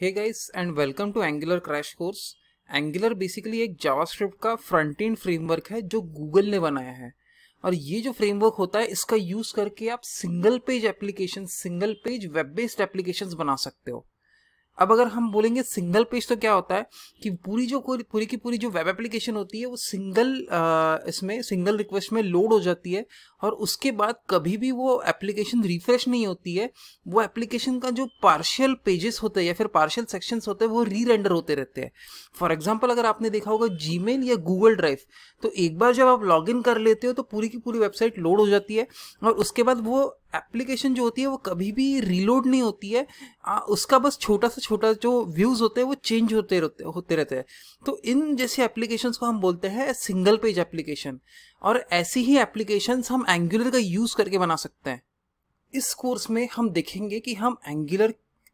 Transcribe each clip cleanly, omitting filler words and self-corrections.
Hey guys and welcome to Angular crash course. Angular basically एक JavaScript का front end framework है जो Google ने बनाया है। और ये जो फ्रेमवर्क होता है इसका यूज करके आप single page application, single page web based applications बना सकते हो। अब अगर हम बोलेंगे सिंगल पेज तो क्या होता है कि पूरी की पूरी जो वेब एप्लीकेशन होती है वो इसमें सिंगल रिक्वेस्ट में लोड हो जाती है और उसके बाद कभी भी वो एप्लीकेशन रिफ्रेश नहीं होती है। वो एप्लीकेशन का जो पार्शियल पेजेस होते हैं या फिर पार्शियल सेक्शंस होते हैं वो री रेंडर होते रहते हैं। फॉर एग्जांपल अगर आपने देखा होगा जीमेल या गूगल ड्राइव, तो एक बार जब आप लॉग इन कर लेते हो तो पूरी की पूरी वेबसाइट लोड हो जाती है और उसके बाद वो एप्लीकेशन जो होती है वो कभी भी रीलोड नहीं होती है। उसका बस छोटा से छोटा जो व्यूज होते हैं वो चेंज होते रहते हैं। तो इन जैसे एप्लीकेशंस को हम बोलते हैं सिंगल पेज एप्लीकेशन, और ऐसी ही एप्लीकेशंस हम एंगुलर का यूज करके बना सकते हैं। इस कोर्स में हम देखेंगे कि हम एंगुलर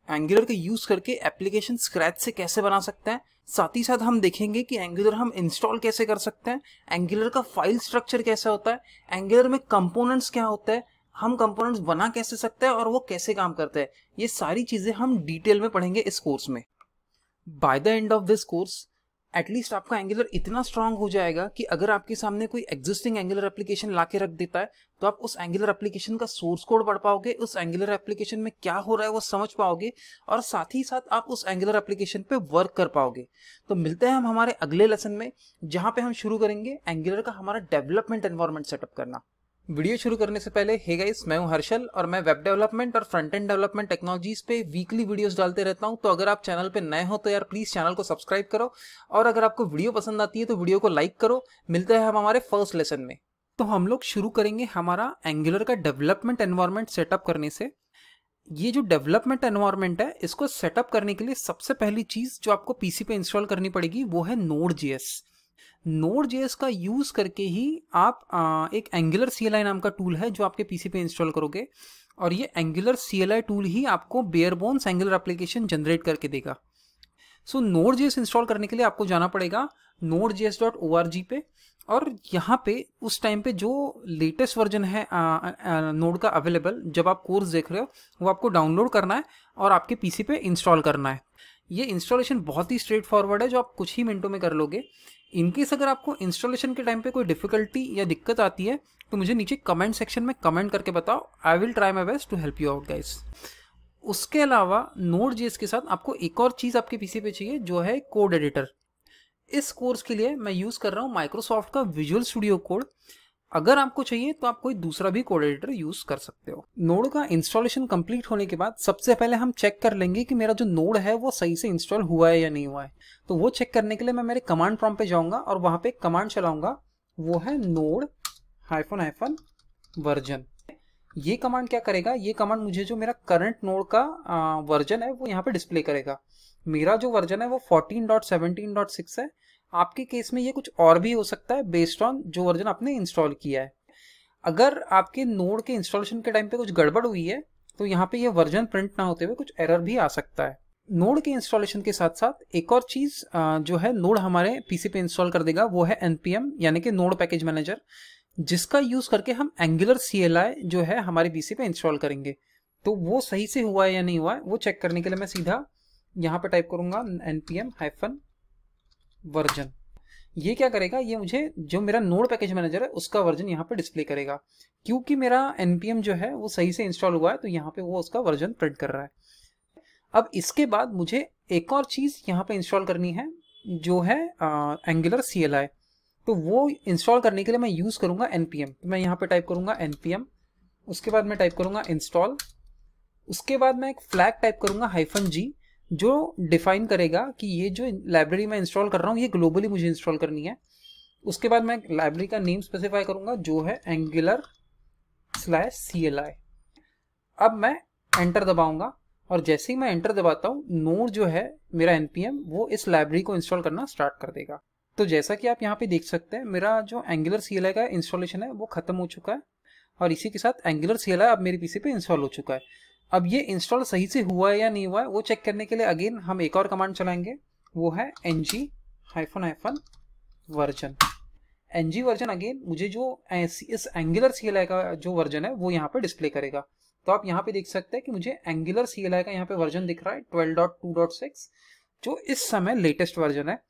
का यूज करके एप्लीकेशन स्क्रैच से कैसे बना सकते हैं। साथ ही साथ हम देखेंगे कि एंगुलर हम इंस्टॉल कैसे कर सकते हैं, एंगुलर का फाइल स्ट्रक्चर कैसा होता है, एंगुलर में कंपोनेंट्स क्या होते हैं, हम कंपोनेंट्स बना कैसे सकते हैं और वो कैसे काम करते हैं। ये सारी चीजें हम डिटेल में पढ़ेंगे इस कोर्स में। By the end of this course at least आपका एंगुलर इतना स्ट्रांग हो जाएगा कि अगर आपके सामने कोई एग्जिस्टिंग एंगुलर एप्लीकेशन ला के रख देता है तो आप उस एंगुलर एप्लीकेशन का सोर्स कोड पढ़ पाओगे, उस एंगुलर एप्लीकेशन में क्या हो रहा है वो समझ पाओगे और साथ ही साथ आप उस एंगुलर एप्लीकेशन पे वर्क कर पाओगे। तो मिलते हैं हम हमारे अगले लेसन में, जहां पे हम शुरू करेंगे एंगुलर का हमारा डेवलपमेंट एनवायरनमेंट सेटअप करना। वीडियो शुरू करने से पहले हे गाइस, मैं हूं हर्षल और मैं वेब डेवलपमेंट और फ्रंट एंड डेवलपमेंट टेक्नोलॉजीज पे वीकली वीडियोस डालते रहता हूं। तो अगर आप चैनल पे नए हो तो यार प्लीज चैनल को सब्सक्राइब करो और अगर आपको वीडियो पसंद आती है तो वीडियो को लाइक करो। मिलते हैं हम हमारे फर्स्ट लेसन में। तो हम लोग शुरू करेंगे हमारा एंगुलर का डेवलपमेंट एनवायरनमेंट सेटअप करने से। ये जो डेवलपमेंट एनवायरनमेंट है इसको सेटअप करने के लिए सबसे पहली चीज जो आपको पीसी पे इंस्टॉल करनी पड़ेगी वो है Node.js। Node.js का यूज करके ही आप एक एंगुलर CLI नाम का टूल है जो आपके पीसी पे इंस्टॉल करोगे और ये एंगुलर CLI टूल ही आपको bare bones Angular application generate करके देगा। सो Node.js इंस्टॉल करने के लिए आपको जाना पड़ेगा nodejs.org पे और यहाँ पे उस टाइम पे जो लेटेस्ट वर्जन है नोड का अवेलेबल, जब आप कोर्स देख रहे हो वो आपको डाउनलोड करना है और आपके पीसी पे इंस्टॉल करना है। ये इंस्टॉलेशन बहुत ही स्ट्रेट फॉरवर्ड है जो आप कुछ ही मिनटों में कर लोगे। इनकेस अगर आपको इंस्टॉलेशन के टाइम पे कोई डिफिकल्टी या दिक्कत आती है तो मुझे नीचे कमेंट सेक्शन में कमेंट करके बताओ। I will try my best to help you out guys. उसके अलावा Node.js के साथ आपको एक और चीज़ आपके पीसी पे चाहिए जो है कोड एडिटर। इस कोर्स के लिए मैं यूज़ कर रहा हूँ माइक्रोसॉफ्ट का विजुअल स्टूडियो कोड। अगर आपको चाहिए तो आप कोई दूसरा भी कोड एडिटर यूज कर सकते हो। नोड का इंस्टॉलेशन कंप्लीट होने के बाद सबसे पहले हम चेक कर लेंगे कि मेरा जो नोड है वो सही से इंस्टॉल हुआ है या नहीं हुआ है। तो वो चेक करने के लिए मैं मेरे कमांड प्रॉम्प्ट पे जाऊंगा और वहां पे कमांड चलाऊंगा, वो है node -वर्जन। ये कमांड क्या करेगा, ये कमांड मुझे जो मेरा करंट नोड का वर्जन है वो यहाँ पे डिस्प्ले करेगा। मेरा जो वर्जन है वो 14.17.6 है। आपके केस में ये कुछ और भी हो सकता है बेस्ड ऑन जो वर्जन आपने इंस्टॉल किया है। अगर आपके नोड के इंस्टॉलेशन के टाइम पे कुछ गड़बड़ हुई है तो यहाँ पे ये वर्जन प्रिंट ना होते हुए कुछ एरर भी आ सकता है। नोड के इंस्टॉलेशन के साथ साथ एक और चीज जो है नोड हमारे पीसी पे इंस्टॉल कर देगा वो है npm यानी कि नोड पैकेज मैनेजर, जिसका यूज करके हम एंगुलर CLI जो है हमारे पीसी पे इंस्टॉल करेंगे। तो वो सही से हुआ है या नहीं हुआ है वो चेक करने के लिए मैं सीधा यहाँ पे टाइप करूंगा npm -वर्जन। ये क्या करेगा, ये मुझे जो मेरा नोड पैकेज मैनेजर है उसका वर्जन यहाँ पे डिस्प्ले करेगा। क्योंकि मेरा npm जो है वो सही से इंस्टॉल हुआ है तो यहाँ पे वो उसका वर्जन प्रिंट कर रहा है। अब इसके बाद मुझे एक और चीज यहाँ पे इंस्टॉल करनी है जो है एंगुलर CLI। तो वो इंस्टॉल करने के लिए मैं यूज करूंगा npm। तो मैं यहाँ पे टाइप करूंगा npm, उसके बाद मैं टाइप करूंगा इंस्टॉल, उसके बाद मैं एक फ्लैग टाइप करूंगा -g जो डिफाइन करेगा कि ये जो लाइब्रेरी मैं इंस्टॉल कर रहा हूँ ये ग्लोबली मुझे इंस्टॉल करनी है। उसके बाद मैं लाइब्रेरी का नेम स्पेसिफाई करूंगा जो है angular/CLI। अब मैं एंटर दबाऊंगा और जैसे ही मैं एंटर दबाता हूँ नोड जो है मेरा npm वो इस लाइब्रेरी को इंस्टॉल करना स्टार्ट कर देगा। तो जैसा कि आप यहाँ पे देख सकते हैं मेरा जो एंगुलर CLI का इंस्टॉलेशन है वो खत्म हो चुका है और इसी के साथ एंगुलर CLI अब मेरे पीसी पे इंस्टॉल हो चुका है। अब ये इंस्टॉल सही से हुआ है या नहीं हुआ है वो चेक करने के लिए अगेन हम एक और कमांड चलाएंगे, वो है ng-वर्जन। ng वर्जन अगेन मुझे जो इस एंगुलर CLI का जो वर्जन है वो यहाँ पे डिस्प्ले करेगा। तो आप यहाँ पे देख सकते हैं कि मुझे एंगुलर CLI का यहाँ पे वर्जन दिख रहा है 12.2.6, जो इस समय लेटेस्ट वर्जन है।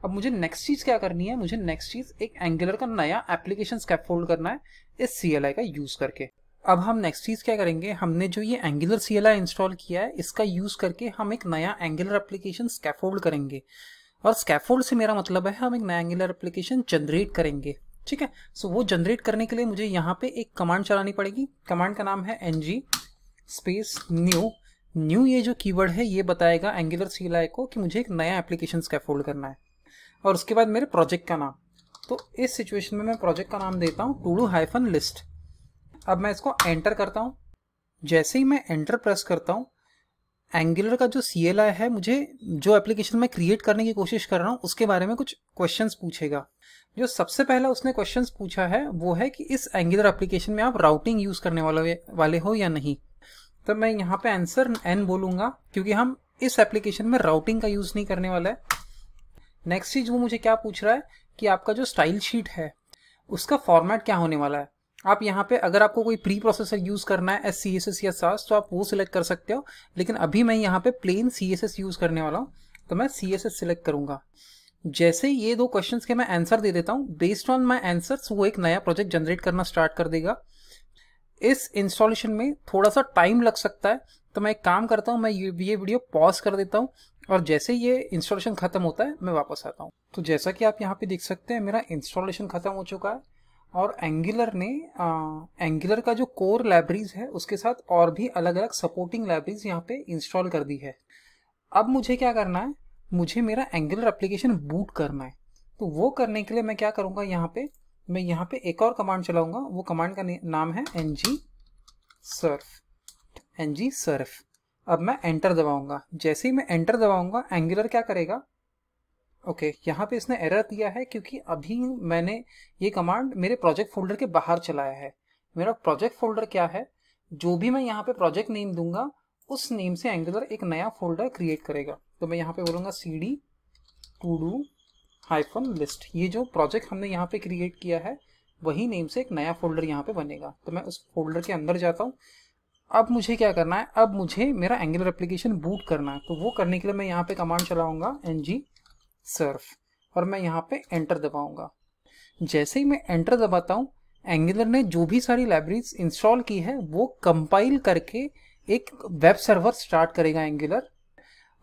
अब मुझे नेक्स्ट चीज क्या करनी है, मुझे नेक्स्ट चीज एक एंगुलर का नया एप्लीकेशन स्कैफोल्ड करना है इस CLI का यूज करके। अब हम नेक्स्ट चीज क्या करेंगे, हमने जो ये एंगुलर CLI इंस्टॉल किया है इसका यूज करके हम एक नया एंगुलर एप्लीकेशन स्कैफोल्ड करेंगे। और स्कैफोल्ड से मेरा मतलब है हम एक नया एंगुलर एप्लीकेशन जनरेट करेंगे, ठीक है। सो वो जनरेट करने के लिए मुझे यहाँ पे एक कमांड चलानी पड़ेगी। कमांड का नाम है ng स्पेस न्यू ये जो कीवर्ड है ये बताएगा एंगुलर CLI को कि मुझे एक नया एप्लीकेशन स्कैफोल्ड करना है। और उसके बाद मेरे प्रोजेक्ट का नाम, तो इस सिचुएशन में मैं प्रोजेक्ट का नाम देता हूँ todo-list। अब मैं इसको एंटर करता हूँ। जैसे ही मैं एंटर प्रेस करता हूँ, एंगुलर का जो CLI है मुझे जो एप्लीकेशन में क्रिएट करने की कोशिश कर रहा हूँ उसके बारे में कुछ क्वेश्चंस पूछेगा। जो सबसे पहला उसने क्वेश्चंस पूछा है वो है कि इस एंगुलर एप्लीकेशन में आप राउटिंग यूज करने वाले हो या नहीं। तो मैं यहाँ पे आंसर n बोलूंगा क्योंकि हम इस एप्लीकेशन में राउटिंग का यूज नहीं करने वाला है। नेक्स्ट चीज वो मुझे क्या पूछ रहा है कि आपका जो स्टाइल शीट है उसका फॉर्मेट क्या होने वाला है। आप यहाँ पे अगर आपको कोई प्री प्रोसेसर यूज करना है SCSS या SAS तो आप वो सिलेक्ट कर सकते हो, लेकिन अभी मैं यहाँ पे प्लेन CSS यूज करने वाला हूँ तो मैं CSS सिलेक्ट करूंगा। जैसे ये दो क्वेश्चंस के मैं आंसर दे देता हूँ, बेस्ड ऑन माय आंसर्स वो एक नया प्रोजेक्ट जनरेट करना स्टार्ट कर देगा। इस इंस्टॉलेशन में थोड़ा सा टाइम लग सकता है, तो मैं एक काम करता हूँ, मैं ये वीडियो पॉज कर देता हूँ और जैसे ये इंस्टॉलेशन खत्म होता है मैं वापस आता हूँ। तो जैसा कि आप यहाँ पे देख सकते हैं मेरा इंस्टॉलेशन खत्म हो चुका है और एंगुलर ने एंगुलर का जो कोर लाइब्रेरीज है उसके साथ और भी अलग अलग सपोर्टिंग लाइब्रेरीज यहाँ पे इंस्टॉल कर दी है। अब मुझे क्या करना है, मुझे मेरा एंगुलर एप्लीकेशन बूट करना है। तो वो करने के लिए मैं क्या करूँगा, मैं यहाँ पे एक और कमांड चलाऊंगा। वो कमांड का नाम है ng surf। अब मैं एंटर दबाऊंगा। जैसे ही मैं एंटर दबाऊंगा एंगुलर क्या करेगा, ओके यहाँ पे इसने एरर दिया है क्योंकि अभी मैंने ये कमांड मेरे प्रोजेक्ट फोल्डर के बाहर चलाया है। मेरा प्रोजेक्ट फोल्डर क्या है, जो भी मैं यहाँ पे प्रोजेक्ट नेम दूंगा उस नेम से एंगुलर एक नया फोल्डर क्रिएट करेगा। तो मैं यहाँ पे बोलूँगा cd todo-list। ये जो प्रोजेक्ट हमने यहाँ पे क्रिएट किया है वही नेम से एक नया फोल्डर यहाँ पे बनेगा। तो मैं उस फोल्डर के अंदर जाता हूँ। अब मुझे क्या करना है, अब मुझे मेरा एंगुलर एप्लीकेशन बूट करना है। तो वो करने के लिए मैं यहाँ पे कमांड चलाऊंगा ng surf और मैं यहाँ पे एंटर दबाऊंगा। जैसे ही मैं एंटर दबाता हूँ एंगुलर ने जो भी सारी लाइब्रेरीज इंस्टॉल की है वो कंपाइल करके एक वेब सर्वर स्टार्ट करेगा एंगुलर,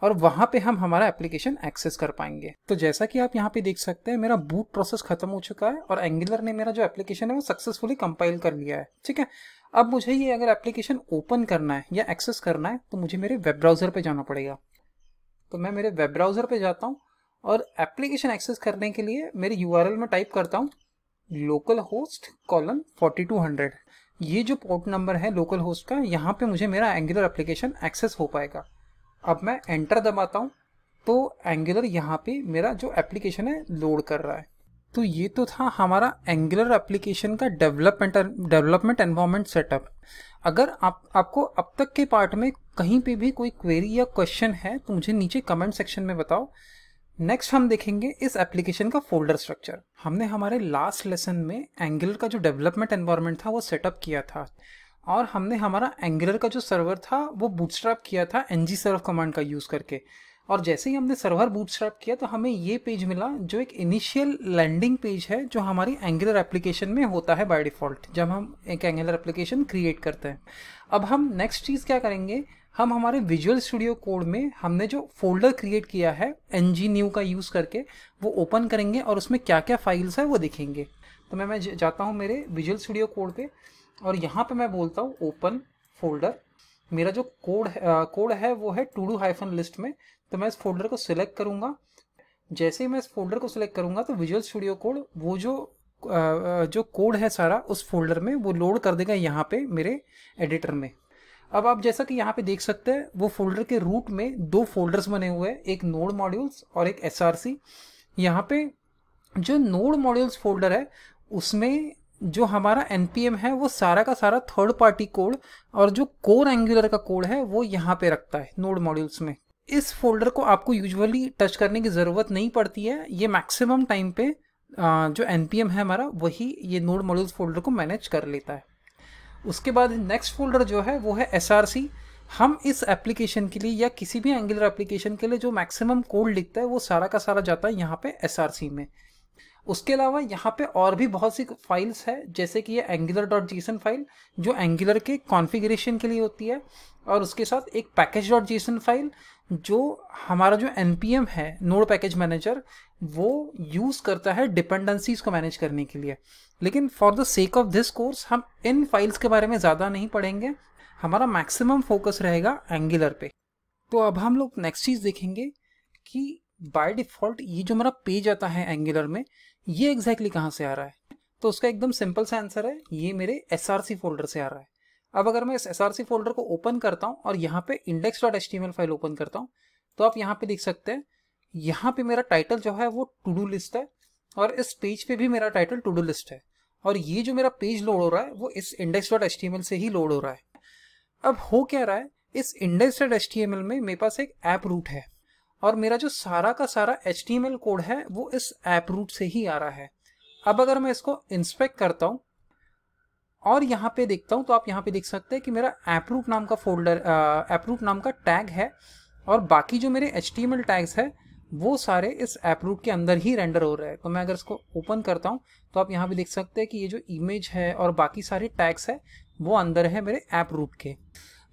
और वहां पे हम हमारा एप्लीकेशन एक्सेस कर पाएंगे। तो जैसा कि आप यहाँ पे देख सकते हैं मेरा बूट प्रोसेस खत्म हो चुका है और एंगुलर ने मेरा जो एप्लीकेशन है वो सक्सेसफुली कंपाइल कर लिया है, ठीक है। अब मुझे ये अगर एप्लीकेशन ओपन करना है या एक्सेस करना है तो मुझे मेरे वेब ब्राउजर पे जाना पड़ेगा। तो मैं मेरे वेब ब्राउजर पे जाता हूँ और एप्लीकेशन एक्सेस करने के लिए मेरे URL में टाइप करता हूँ localhost:4200। ये जो पोर्ट नंबर है लोकल होस्ट का, यहाँ पे मुझे मेरा एंगुलर एप्लीकेशन एक्सेस हो पाएगा। अब मैं एंटर दबाता हूँ तो एंगुलर यहाँ पे मेरा जो एप्लीकेशन है लोड कर रहा है। तो ये तो था हमारा एंगुलर एप्लीकेशन का डेवलपमेंट एनवायरनमेंट सेटअप। अगर आपको अब तक के पार्ट में कहीं पे भी कोई क्वेरी या क्वेश्चन है तो मुझे नीचे कमेंट सेक्शन में बताओ। नेक्स्ट हम देखेंगे इस एप्लीकेशन का फोल्डर स्ट्रक्चर। हमने हमारे लास्ट लेसन में एंगुलर का जो डेवलपमेंट एनवायरनमेंट था वो सेटअप किया था और हमने हमारा एंगुलर का जो सर्वर था वो बूटस्ट्रैप किया था ng surf कमांड का यूज़ करके। और जैसे ही हमने सर्वर बूटस्ट्रैप किया तो हमें ये पेज मिला जो एक इनिशियल लैंडिंग पेज है जो हमारी एंगुलर एप्लीकेशन में होता है बाय डिफ़ॉल्ट जब हम एक एंगुलर एप्लीकेशन क्रिएट करते हैं। अब हम नेक्स्ट चीज़ क्या करेंगे, हम हमारे विजुअल स्टूडियो कोड में हमने जो फोल्डर क्रिएट किया है ng-new का यूज़ करके वो ओपन करेंगे और उसमें क्या क्या फाइल्स है वो देखेंगे। तो मैं जाता हूँ मेरे विजुअल स्टूडियो कोड पे और यहाँ पे मैं बोलता हूँ ओपन फोल्डर। मेरा जो कोड है वो है todo-list में। तो मैं इस फोल्डर को सिलेक्ट करूँगा। जैसे ही मैं इस फोल्डर को सिलेक्ट करूँगा तो विजुअल स्टूडियो कोड वो जो कोड है सारा उस फोल्डर में वो लोड कर देगा यहाँ पे मेरे एडिटर में। अब आप जैसा कि यहाँ पे देख सकते हैं वो फोल्डर के रूट में दो फोल्डर्स बने हुए हैं, एक नोड मॉड्यूल्स और एक SRC। यहाँ पे जो नोड मॉड्यूल्स फोल्डर है उसमें जो हमारा npm है वो सारा का सारा थर्ड पार्टी कोड और जो कोर एंगुलर का कोड है वो यहाँ पे रखता है नोड मॉड्यूल्स में। इस फोल्डर को आपको यूजुअली टच करने की ज़रूरत नहीं पड़ती है। ये मैक्सिमम टाइम पे जो npm है हमारा वही ये नोड मॉड्यूल्स फोल्डर को मैनेज कर लेता है। उसके बाद नेक्स्ट फोल्डर जो है वो है SRC। हम इस एप्लीकेशन के लिए या किसी भी एंगुलर एप्लीकेशन के लिए जो मैक्सिमम कोड लिखता है वो सारा का सारा जाता है यहाँ पे SRC में। उसके अलावा यहाँ पे और भी बहुत सी फाइल्स है, जैसे कि ये angular.json फाइल जो एंगुलर के कॉन्फ़िगरेशन के लिए होती है, और उसके साथ एक package.json फाइल जो हमारा जो npm है नोड पैकेज मैनेजर वो यूज़ करता है डिपेंडेंसीज को मैनेज करने के लिए। लेकिन for the sake of this course हम इन फाइल्स के बारे में ज़्यादा नहीं पढ़ेंगे, हमारा मैक्सिमम फोकस रहेगा एंगुलर पे। तो अब हम लोग नेक्स्ट चीज़ देखेंगे कि बाय डिफ़ॉल्ट ये जो हमारा पेज आता है एंगुलर में ये एग्जैक्टली कहाँ से आ रहा है। तो उसका एकदम सिंपल सा आंसर है, ये मेरे SRC फोल्डर से आ रहा है। अब अगर मैं इस SRC फोल्डर को ओपन करता हूँ और यहाँ पे index.html फाइल ओपन करता हूँ तो आप यहाँ पे देख सकते हैं, यहाँ पे मेरा टाइटल जो है वो टू डू लिस्ट है, और इस पेज पे भी मेरा टाइटल टू डू लिस्ट है, और ये जो मेरा पेज लोड हो रहा है वो इस index.html से ही लोड हो रहा है। अब हो क्या रहा है, इस index.html में मेरे पास एक ऐप रूट है, और मेरा जो सारा का सारा HTML कोड है वो इस ऐप रूट से ही आ रहा है। अब अगर मैं इसको इंस्पेक्ट करता हूँ और यहाँ पे देखता हूँ तो आप यहाँ पे देख सकते हैं कि मेरा ऐप रूट नाम का फोल्डर, ऐप रूट नाम का टैग है, और बाकी जो मेरे HTML टैग्स है वो सारे इस ऐप रूट के अंदर ही रेंडर हो रहे हैं। तो मैं अगर इसको ओपन करता हूँ तो आप यहाँ पे देख सकते हैं कि ये जो इमेज है और बाकी सारे टैग्स है वो अंदर है मेरे ऐप रूट के।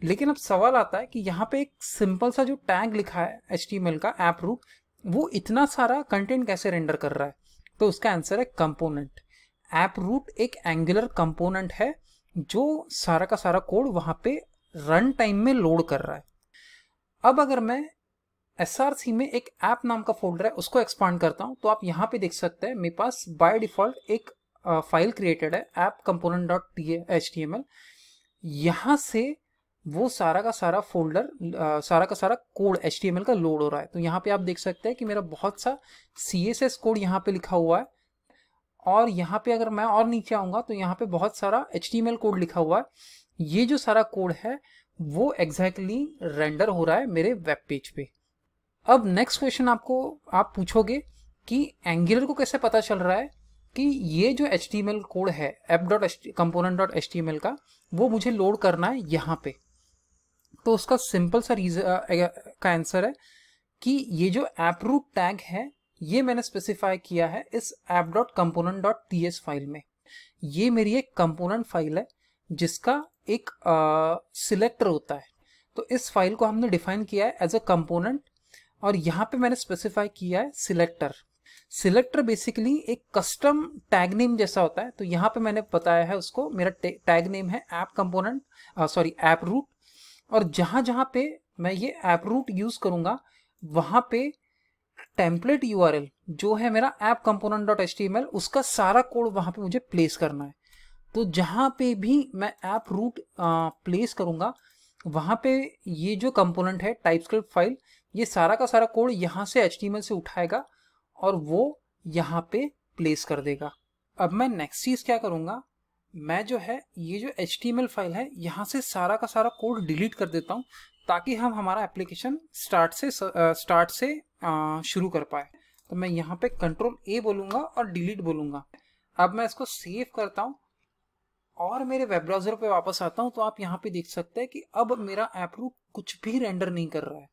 लेकिन अब सवाल आता है कि यहाँ पे एक सिंपल सा जो टैग लिखा है HTML का ऐप रूट, वो इतना सारा कंटेंट कैसे रेंडर कर रहा है। तो उसका आंसर है कंपोनेंट। ऐप रूट एक एंगुलर कंपोनेंट है जो सारा का सारा कोड वहाँ पे रन टाइम में लोड कर रहा है। अब अगर मैं SRC में एक ऐप नाम का फोल्डर है उसको एक्सपांड करता हूँ तो आप यहाँ पे देख सकते हैं मेरे पास बाय डिफॉल्ट एक फाइल क्रिएटेड है ऐप component.html। यहाँ से वो सारा का सारा फोल्डर, सारा का सारा कोड HTML का लोड हो रहा है। तो यहाँ पे आप देख सकते हैं कि मेरा बहुत सा CSS कोड यहाँ पे लिखा हुआ है, और यहाँ पे अगर मैं और नीचे आऊँगा तो यहाँ पे बहुत सारा HTML कोड लिखा हुआ है। ये जो सारा कोड है वो एग्जैक्टली रेंडर हो रहा है मेरे वेब पेज पे। अब नेक्स्ट क्वेश्चन आप पूछोगे कि एंगुलर को कैसे पता चल रहा है कि ये जो HTML कोड है app.component.html का वो मुझे लोड करना है यहाँ पे। तो उसका सिंपल सा का आंसर है कि ये जो ऐप रूट टैग है ये मैंने स्पेसिफाई किया है इस app.component.ts फाइल में। ये मेरी एक कंपोनेंट फाइल है जिसका एक सिलेक्टर होता है। तो इस फाइल को हमने डिफाइन किया है एज अ कंपोनेंट, और यहाँ पे मैंने स्पेसिफाई किया है सिलेक्टर। सिलेक्टर बेसिकली एक कस्टम टैग नेम जैसा होता है। तो यहाँ पे मैंने बताया है उसको, मेरा टैग नेम है ऐप रूट, और जहाँ जहाँ पे मैं ये ऐप रूट यूज करूँगा वहाँ पे टेम्पलेट URL जो है मेरा app.component.html उसका सारा कोड वहाँ पे मुझे प्लेस करना है। तो जहाँ पे भी मैं ऐप रूट प्लेस करूँगा वहाँ पे ये जो कंपोनेंट है टाइपस्क्रिप्ट फाइल, ये सारा का सारा कोड यहाँ से HTML से उठाएगा और वो यहाँ पे प्लेस कर देगा। अब मैं नेक्स्ट चीज़ क्या करूँगा, मैं जो है ये जो HTML फाइल है यहाँ से सारा का सारा कोड डिलीट कर देता हूँ ताकि हम हमारा एप्लीकेशन स्टार्ट से शुरू कर पाए। तो मैं यहाँ पे Ctrl+A बोलूँगा और डिलीट बोलूँगा। अब मैं इसको सेव करता हूँ और मेरे वेब ब्राउज़र पे वापस आता हूँ तो आप यहाँ पे देख सकते हैं कि अब मेरा ऐप रूट कुछ भी रेंडर नहीं कर रहा है।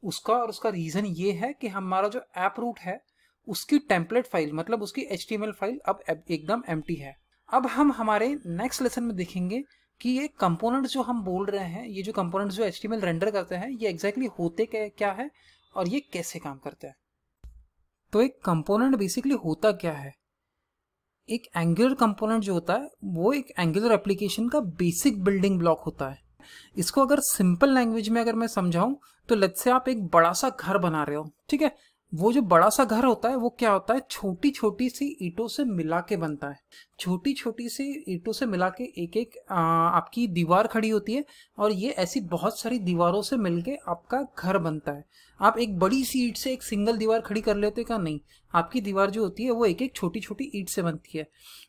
उसका रीज़न ये है कि हमारा जो ऐप रूट है उसकी टेम्पलेट फाइल मतलब उसकी HTML फाइल अब एकदम एम्प्टी है। अब हम हमारे नेक्स्ट लेसन में देखेंगे कि ये कंपोनेंट्स जो हम बोल रहे हैं, ये जो कंपोनेंट्स जो HTML रेंडर करते हैं, ये एग्जैक्टली होते क्या है और ये कैसे काम करते हैं। तो एक कंपोनेंट बेसिकली होता क्या है, एक एंगुलर कंपोनेंट जो होता है वो एक एंगुलर एप्लीकेशन का बेसिक बिल्डिंग ब्लॉक होता है। इसको अगर सिंपल लैंग्वेज में अगर मैं समझाऊं तो लेट्स से आप एक बड़ा सा घर बना रहे हो, ठीक है। वो जो बड़ा सा घर होता है वो क्या होता है, छोटी छोटी सी ईंटों से मिला के बनता है। छोटी छोटी सी ईंटों से मिला के एक एक आपकी दीवार खड़ी होती है, और ये ऐसी बहुत सारी दीवारों से मिलके आपका घर बनता है। आप एक बड़ी सी ईंट से एक सिंगल दीवार खड़ी कर लेते हो क्या? नहीं, आपकी दीवार जो होती है वो एक एक छोटी छोटी ईंट से बनती है।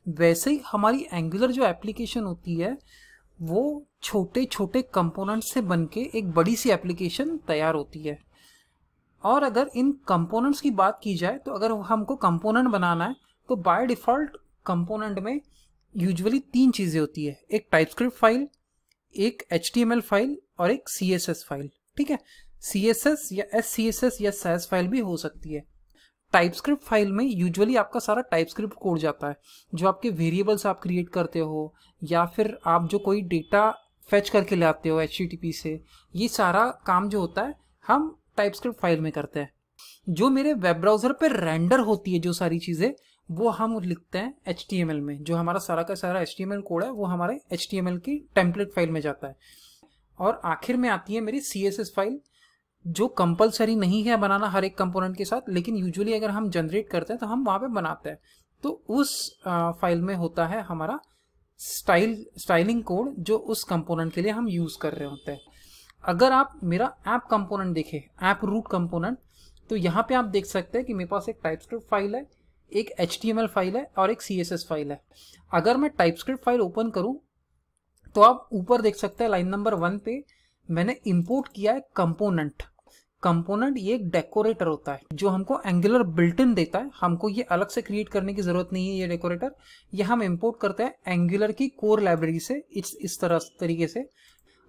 वैसे ही हमारी एंगुलर जो एप्लीकेशन होती है वो छोटे छोटे कंपोनेंट से बनके एक बड़ी सी एप्लीकेशन तैयार होती है। और अगर इन कंपोनेंट्स की बात की जाए तो अगर हमको कंपोनेंट बनाना है तो बाय डिफ़ॉल्ट कंपोनेंट में यूजुअली 3 चीज़ें होती है, एक टाइपस्क्रिप्ट फाइल, एक HTML फाइल और एक CSS फाइल। ठीक है, CSS या SCSS या SAS फाइल भी हो सकती है। टाइपस्क्रिप्ट फाइल में यूजुअली आपका सारा टाइपस्क्रिप्ट कोड जाता है, जो आपके वेरिएबल्स आप क्रिएट करते हो या फिर आप जो कोई डेटा फेच करके लाते हो HTTP से, ये सारा काम जो होता है हम टाइपस्क्रिप्ट फाइल में करते हैं। जो मेरे वेब ब्राउज़र पे रेंडर होती है जो सारी चीज़ें, वो हम लिखते हैं HTML में। जो हमारा सारा का सारा HTML कोड है वो हमारे HTML की टेम्पलेट फाइल में जाता है। और आखिर में आती है मेरी CSS फाइल, जो कंपलसरी नहीं है बनाना हर एक कंपोनेंट के साथ, लेकिन यूजुअली अगर हम जनरेट करते हैं तो हम वहाँ पे बनाते हैं। तो उस फाइल में होता है हमारा स्टाइलिंग कोड, जो उस कंपोनेंट के लिए हम यूज़ कर रहे होते हैं। अगर आप मेरा ऐप कंपोनेंट देखें, ऐप रूट कंपोनेंट, तो यहाँ पे आप देख सकते हैं कि मेरे पास एक टाइपस्क्रिप्ट फाइल है, एक HTML फाइल है और एक CSS फाइल है। अगर मैं टाइपस्क्रिप्ट फाइल ओपन करूँ तो आप ऊपर देख सकते हैं लाइन नंबर 1 पे मैंने इंपोर्ट किया है कंपोनेंट। कंपोनेंट ये एक डेकोरेटर होता है जो हमको एंगुलर बिल्ट इन देता है, हमको ये अलग से क्रिएट करने की जरूरत नहीं है। ये डेकोरेटर ये हम इंपोर्ट करते हैं एंगुलर की कोर लाइब्रेरी से इस तरीके से,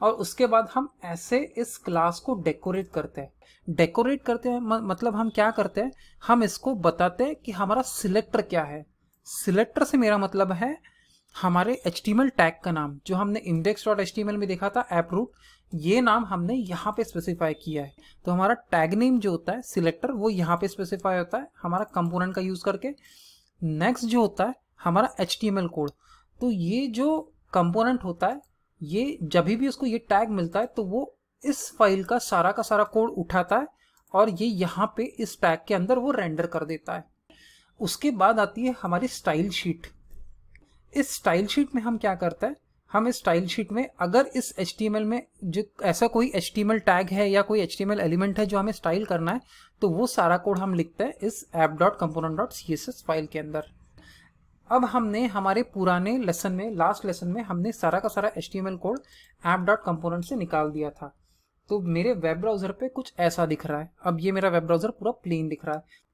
और उसके बाद हम ऐसे इस क्लास को डेकोरेट करते हैं। डेकोरेट करते हैं मतलब हम क्या करते हैं, हम इसको बताते हैं कि हमारा सिलेक्टर क्या है। सिलेक्टर से मेरा मतलब है हमारे HTML टैग का नाम, जो हमने index.html में देखा था ऐप रूट, ये नाम हमने यहाँ पे स्पेसिफाई किया है। तो हमारा टैग नेम जो होता है सिलेक्टर, वो यहाँ पे स्पेसिफाई होता है हमारा कंपोनेंट का यूज करके। नेक्स्ट जो होता है हमारा HTML कोड, तो ये जो कंपोनेंट होता है ये जब भी उसको ये टैग मिलता है तो वो इस फाइल का सारा कोड उठाता है और ये यहाँ पे इस टैग के अंदर वो रेंडर कर देता है। उसके बाद आती है हमारी स्टाइल शीट। इस स्टाइल शीट में हम क्या करते हैं, हम इस स्टाइल शीट में अगर इस HTML में जो ऐसा कोई HTML टैग है या कोई HTML एलिमेंट है जो हमें स्टाइल करना है, तो वो सारा कोड हम लिखते हैं इस app.component.css फाइल के अंदर। अब हमने हमारे पुराने लेसन में, लास्ट लेसन में हमने सारा का सारा HTML कोड app.component से निकाल दिया था। तो मेरे वेब ब्राउज़र पे कुछ ऐसा दिख रहा है। अब ये मेरा वेब ब्राउज़र पूरा प्लेन दिख रहा है।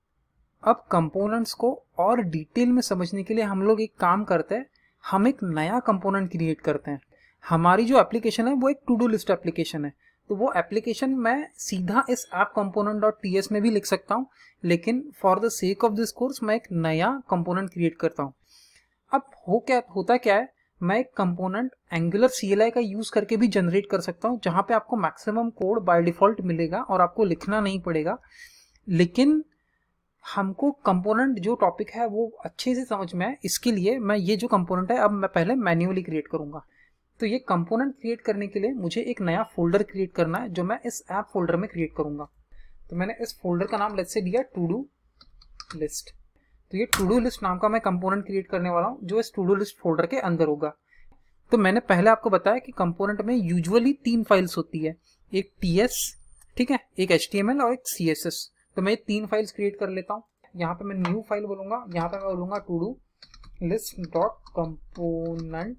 अब कंपोनेंट्स को और डिटेल में समझने के लिए हम लोग एक काम करते हैं, हम एक नया कंपोनेंट क्रिएट करते हैं। हमारी जो एप्लीकेशन है वो एक टू डू लिस्ट एप्लीकेशन है, तो वो एप्लीकेशन मैं सीधा इस app.component.ts में भी लिख सकता हूँ, लेकिन for the sake of this course मैं एक नया कंपोनेंट क्रिएट करता हूँ। अब होता क्या है, मैं एक कंपोनेंट एंगुलर CLI का यूज करके भी जनरेट कर सकता हूँ, जहाँ पे आपको मैक्सिमम कोड बाय डिफॉल्ट मिलेगा और आपको लिखना नहीं पड़ेगा। लेकिन हमको कंपोनेंट जो टॉपिक है वो अच्छे से समझ में आए, इसके लिए मैं ये जो कंपोनेंट है अब मैं पहले मैन्युअली क्रिएट करूंगा। तो ये कंपोनेंट क्रिएट करने के लिए मुझे एक नया फोल्डर क्रिएट करना है, जो मैं इस ऐप फोल्डर में क्रिएट करूंगा। तो मैंने इस फोल्डर का नाम लेट्स से दिया टू डू लिस्ट। तो ये टू डू लिस्ट नाम का मैं कंपोनेंट क्रिएट करने वाला हूँ, जो इस टू डू लिस्ट फोल्डर के अंदर होगा। तो मैंने पहले आपको बताया कि कंपोनेंट में यूजुअली 3 फाइल्स होती है, एक TS, ठीक है, एक HTML और एक CSS। तो मैं 3 फाइल्स क्रिएट कर लेता हूँ। यहाँ पे मैं न्यू फाइल बोलूंगा, यहाँ पे मैं बोलूंगा to do list dot component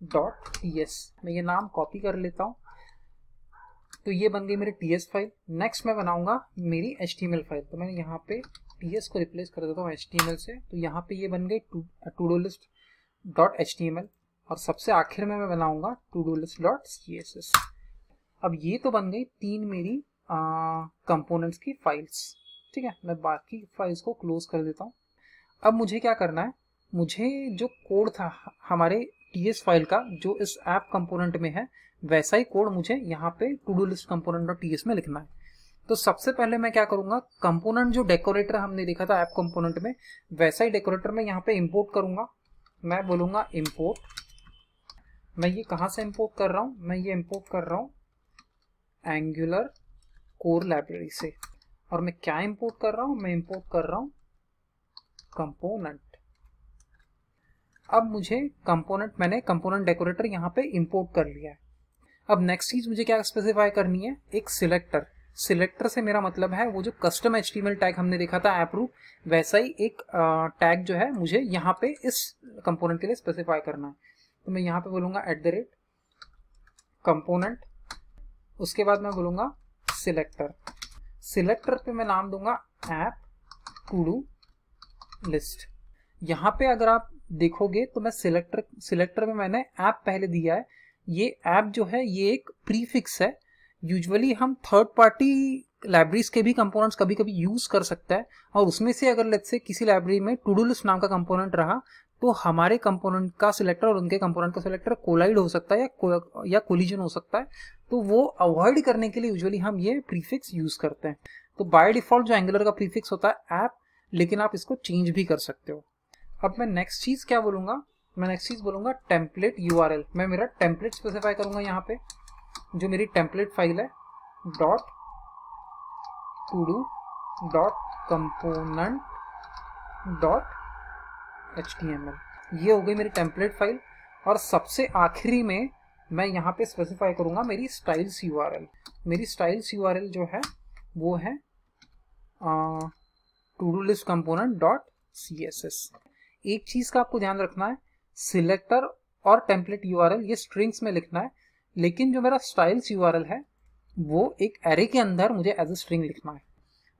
dot TS। मैं ये नाम कॉपी कर लेता हूँ। तो ये बन गई मेरी TS फाइल। नेक्स्ट मैं बनाऊंगा मेरी HTML फाइल। तो मैंने यहाँ पे TS को रिप्लेस कर देता हूँ HTML से। तो यहाँ पे ये बन गई to do list dot HTML, और सबसे आखिर में मैं बनाऊंगा to do list dot CSS। अब ये तो बन गई 3 मेरी कंपोनेंट्स की फाइल्स। ठीक है, मैं बाकी फाइल्स को क्लोज कर देता हूँ। अब मुझे क्या करना है, मुझे जो कोड था हमारे TS फाइल का जो इस ऐप कंपोनेंट में है, वैसा ही कोड मुझे यहाँ पे to do list component dot TS में लिखना है। तो सबसे पहले मैं क्या करूंगा, कंपोनेंट जो डेकोरेटर हमने देखा था ऐप कंपोनेंट में, वैसा ही डेकोरेटर मैं यहाँ पे इंपोर्ट करूंगा। मैं बोलूंगा इंपोर्ट। मैं ये कहाँ से इंपोर्ट कर रहा हूँ, मैं ये इंपोर्ट कर रहा हूँ एंगुलर कोर लाइब्रेरी से। और मैं क्या इंपोर्ट कर रहा हूँ, मैं इंपोर्ट कर रहा हूँ कंपोनेंट। अब मुझे मैंने कंपोनेंट डेकोरेटर यहाँ पे इंपोर्ट कर लिया है। अब नेक्स्ट चीज मुझे क्या स्पेसिफाई करनी है, एक सिलेक्टर। सिलेक्टर से मेरा मतलब है वो जो कस्टम HTML टैग हमने देखा था ऐप रूट, वैसा ही एक टैग जो है मुझे यहाँ पे इस कंपोनेंट के लिए स्पेसिफाई करना है। तो मैं यहाँ पे बोलूंगा @component, उसके बाद मैं बोलूंगा सिलेक्टर। सिलेक्टर पे मैं नाम दूंगा ऐप टू डू लिस्ट। यहाँ पे अगर आप देखोगे तो मैं सिलेक्टर में मैंने ऐप पहले दिया है। ये ऐप जो है ये एक प्रीफिक्स है। यूजुअली हम थर्ड पार्टी लाइब्रेरीज के भी कंपोनेंट्स कभी कभी यूज कर सकता है, और उसमें से अगर लेट्स से किसी लाइब्रेरी में टू डू लिस्ट नाम का कंपोनेंट रहा तो हमारे कंपोनेंट का सिलेक्टर और उनके कंपोनेंट का सिलेक्टर कोलाइड हो सकता है या कोलिजन हो सकता है। तो वो अवॉइड करने के लिए यूजुअली हम ये प्रीफिक्स यूज करते हैं। तो बाय डिफॉल्ट जो एंगुलर का प्रीफिक्स होता है ऐप, लेकिन आप इसको चेंज भी कर सकते हो। अब मैं नेक्स्ट चीज क्या बोलूंगा, मैं नेक्स्ट चीज बोलूंगा टेम्पलेट यूआरएल। मैं मेरा टेम्पलेट स्पेसिफाई करूंगा यहाँ पे, जो मेरी टेम्पलेट फाइल है dot to do dot component dot HTML। ये हो गई मेरी टेम्पलेट फाइल। और सबसे आखिरी में मैं यहाँ पे स्पेसिफाई करूंगा मेरी स्टाइल्स यूआरएल। मेरी स्टाइल्स यूआरएल जो है वो है to do list component dot CSS। एक चीज का आपको ध्यान रखना है, सिलेक्टर और टेम्पलेट यूआरएल ये स्ट्रिंग्स में लिखना है, लेकिन जो मेरा स्टाइल्स यूआरएल है वो एक एरे के अंदर मुझे एज ए स्ट्रिंग लिखना है।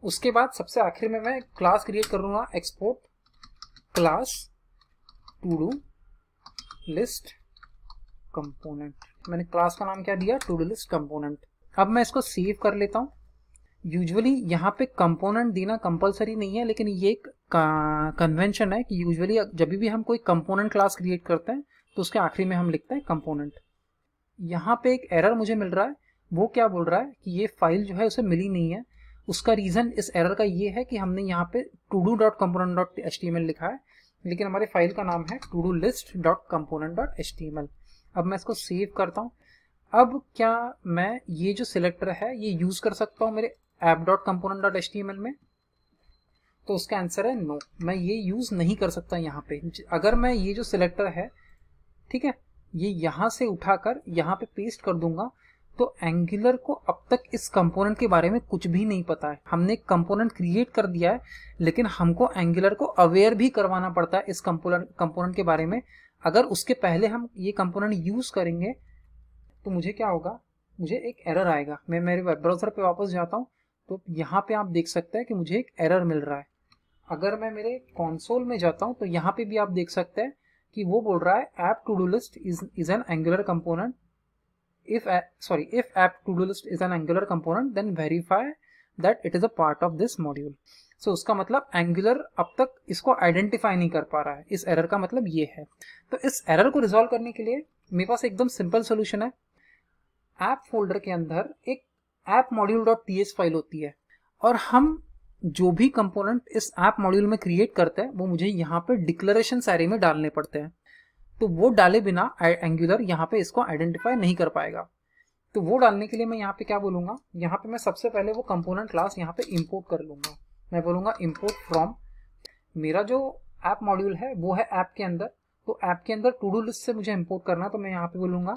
उसके बाद सबसे आखिर में मैं क्लास क्रिएट करूंगा, export class to do list component. मैंने क्लास का नाम क्या दिया, टू डू लिस्ट कंपोनेंट। अब मैं इसको सेव कर लेता हूँ। यूजुअली यहाँ पे कंपोनेंट देना कंपलसरी नहीं है, लेकिन ये एक कन्वेंशन है कि यूजुअली जब भी हम कोई कंपोनेंट क्लास क्रिएट करते हैं तो उसके आखिरी में हम लिखते हैं कंपोनेंट। यहाँ पे एक एरर मुझे मिल रहा है, वो क्या बोल रहा है कि ये फाइल जो है उसे मिली नहीं है। उसका रीजन इस एरर का ये है कि हमने यहाँ पे to do dot component dot HTML लिखा है, लेकिन हमारे फाइल का नाम है to do list dot component dot HTML। अब मैं इसको सेव करता हूँ। अब क्या मैं ये जो सिलेक्टर है ये यूज कर सकता हूँ मेरे app dot component dot HTML में? तो उसका आंसर है नो, मैं ये यूज नहीं कर सकता यहाँ पे। अगर मैं ये जो सिलेक्टर है, ठीक है, ये यहाँ से उठाकर यहाँ पे पेस्ट कर दूंगा तो एंगुलर को अब तक इस कंपोनेंट के बारे में कुछ भी नहीं पता है। हमने एक कंपोनेंट क्रिएट कर दिया है, लेकिन हमको एंगुलर को अवेयर भी करवाना पड़ता है इस कंपोनेंट के बारे में। अगर उसके पहले हम ये कंपोनेंट यूज करेंगे तो मुझे क्या होगा, मुझे एक एरर आएगा। मैं मेरे वेब ब्राउजर पे वापस जाता हूँ तो यहाँ पे आप देख सकते हैं कि मुझे एक एरर मिल रहा है। अगर मैं मेरे कंसोल में जाता हूँ तो यहाँ पे भी आप देख सकते हैं कि वो बोल रहा है app to do list is an Angular component. if app to do list is an angular component then verify that it is a part of this module। so उसका मतलब एंगुलर अब तक इसको आइडेंटिफाई नहीं कर पा रहा है। इस एरर का मतलब ये है। तो इस एरर को रिजॉल्व करने के लिए मेरे पास एकदम सिंपल सोल्यूशन है। ऐप फोल्डर के अंदर एक app module dot ts file होती है, और हम जो भी कंपोनेंट इस ऐप मॉड्यूल में क्रिएट करते हैं वो मुझे यहाँ पे डिक्लेरेशन एरे में डालने पड़ते हैं। तो वो डाले बिना एंगुलर यहाँ पे इसको आइडेंटिफाई नहीं कर पाएगा। तो वो डालने के लिए मैं यहाँ पे क्या बोलूंगा, यहाँ पे मैं सबसे पहले वो कंपोनेंट क्लास यहाँ पे इंपोर्ट कर लूंगा। मैं बोलूंगा इंपोर्ट फ्रॉम, मेरा जो ऐप मॉड्यूल है वो है ऐप के अंदर, तो ऐप के अंदर टू डू लिस्ट से मुझे इंपोर्ट करना। तो मैं यहाँ पे बोलूंगा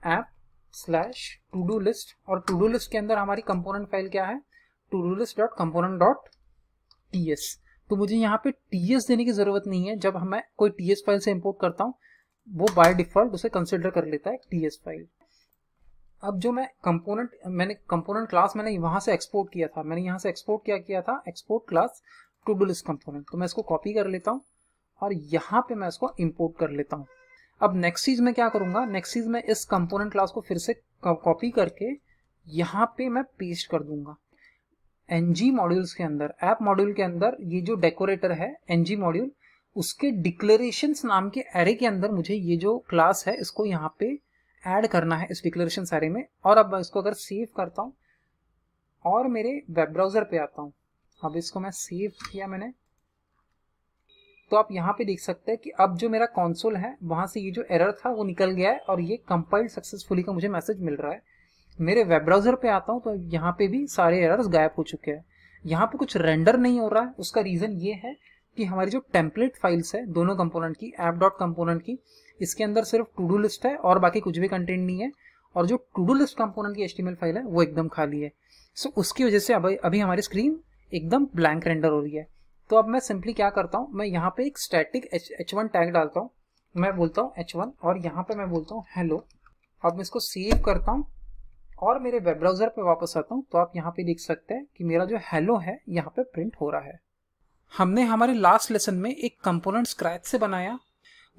app slash to do list, और टू डू लिस्ट के अंदर हमारी कंपोनेंट फाइल क्या है, to do list dot component dot TS। तो मुझे यहाँ पे TS देने की जरूरत नहीं है। जब मैं कोई TS फाइल से इंपोर्ट करता हूँ वो बाय डिफॉल्ट उसे कंसिडर कर लेता है TS फाइल। अब जो मैंने कंपोनेंट क्लास मैंने वहां से एक्सपोर्ट किया था, मैंने यहाँ से एक्सपोर्ट किया था export class to do list component. तो मैं इसको कॉपी कर लेता हूँ और यहाँ पे मैं इसको इंपोर्ट कर लेता हूँ। अब नेक्स्ट चीज मैं क्या करूंगा, नेक्स्ट चीज मैं इस कंपोनेंट क्लास को फिर से कॉपी करके यहाँ पे मैं पेस्ट कर दूंगा NG मॉड्यूल्स के अंदर। ऐप मॉड्यूल के अंदर ये जो डेकोरेटर है NG मॉड्यूल, उसके डिक्लेरेशंस नाम के एरे के अंदर मुझे ये जो क्लास है इसको यहाँ पे ऐड करना है इस डिक्लेरेशन एरे में। और अब इसको अगर सेव करता हूँ और मेरे वेब ब्राउजर पे आता हूँ, अब इसको मैं सेव किया मैंने, तो आप यहाँ पे देख सकते हैं कि अब जो मेरा कंसोल है वहां से ये जो एरर था वो निकल गया है और ये कंपाइल्ड सक्सेसफुली का मुझे मैसेज मिल रहा है। मेरे वेब ब्राउजर पे आता हूँ तो यहाँ पे भी सारे एरर्स गायब हो चुके हैं। यहाँ पे कुछ रेंडर नहीं हो रहा है, उसका रीजन ये है कि हमारी जो टेम्पलेट फाइल्स है दोनों कंपोनेंट की, ऐप डॉट कंपोनेंट की, इसके अंदर सिर्फ टू डू लिस्ट है और बाकी कुछ भी कंटेंट नहीं है, और जो टू डू लिस्ट कंपोनेंट की HTML फाइल है वो एकदम खाली है। सो उसकी वजह से अभी हमारी स्क्रीन एकदम ब्लैंक रेंडर हो रही है। तो अब मैं सिंपली क्या करता हूँ, मैं यहाँ पे एक स्टैटिक h1 टैग डालता हूँ, मैं बोलता हूँ h1 और यहाँ पे मैं बोलता हूँ हेलो। अब मैं इसको सेव करता हूँ और मेरे वेब ब्राउजर पे वापस आता हूँ तो आप यहाँ पे देख सकते हैं कि मेरा जो हेलो है यहाँ पे प्रिंट हो रहा है। हमने हमारे लास्ट लेसन में एक कंपोनेंट स्क्रैच से बनाया,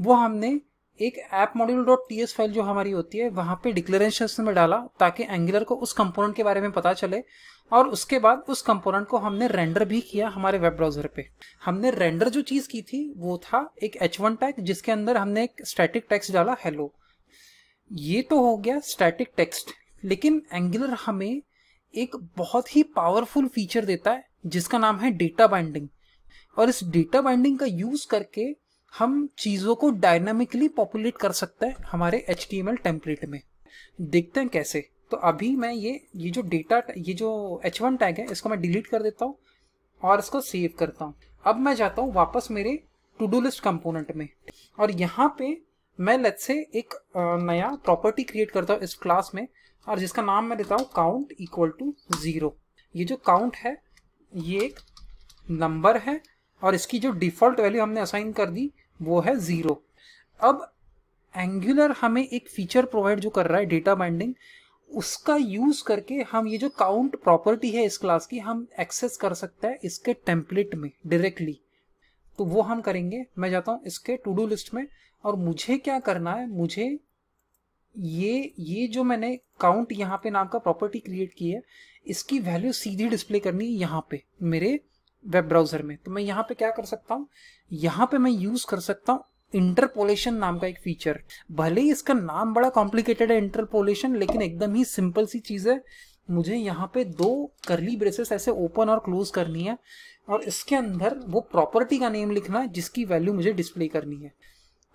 वो हमने एक app module dot TS file जो हमारी होती है वहाँ पे डिक्लेरेशन में डाला ताकि एंगुलर को उस कंपोनेंट के बारे में पता चले। और उसके बाद उस कंपोनेंट को हमने रेंडर भी किया हमारे वेब ब्राउजर पे। हमने रेंडर जो चीज़ की थी वो था एक h1 टैग जिसके अंदर हमने एक स्टैटिक टेक्स्ट डाला हेलो। ये तो हो गया स्टैटिक टेक्स्ट, लेकिन एंगुलर हमें एक बहुत ही पावरफुल फीचर देता है जिसका नाम है डेटा बाइंडिंग। और इस डेटा बाइंडिंग का यूज करके हम चीज़ों को डायनामिकली पॉपुलेट कर सकते हैं हमारे HTML टेम्पलेट में। देखते हैं कैसे। तो अभी मैं ये जो h1 टैग है इसको मैं डिलीट कर देता हूँ और इसको सेव करता हूँ। अब मैं जाता हूँ वापस मेरे टू डू लिस्ट कंपोनेंट में और यहाँ पे मैं लेट्स से एक नया प्रॉपर्टी क्रिएट करता हूँ इस क्लास में और जिसका नाम मैं देता हूँ काउंट इक्वल टू 0। ये जो काउंट है ये एक नंबर है और इसकी जो डिफॉल्ट वैल्यू हमने असाइन कर दी वो है 0। अब एंगुलर हमें एक फीचर प्रोवाइड जो कर रहा है डेटा बाइंडिंग, उसका यूज करके हम ये जो काउंट प्रॉपर्टी है इस क्लास की हम एक्सेस कर सकते हैं इसके टेम्पलेट में डायरेक्टली। तो वो हम करेंगे। मैं जाता हूँ इसके टू डू लिस्ट में और मुझे क्या करना है, मुझे ये जो मैंने काउंट यहाँ पे नाम का प्रॉपर्टी क्रिएट की है इसकी वैल्यू सीधी डिस्प्ले करनी है यहाँ पे मेरे वेब ब्राउजर में। तो मैं यहाँ पे क्या कर सकता हूँ, यहाँ पे मैं यूज कर सकता हूँ इंटरपोलेशन नाम का एक फीचर। भले ही इसका नाम बड़ा कॉम्प्लिकेटेड है इंटरपोलेशन, लेकिन एकदम ही सिंपल सी चीज है। मुझे यहाँ पे 2 कर्ली ब्रेसेस ऐसे ओपन और क्लोज करनी है और इसके अंदर वो प्रॉपर्टी का नेम लिखना है जिसकी वैल्यू मुझे डिस्प्ले करनी है।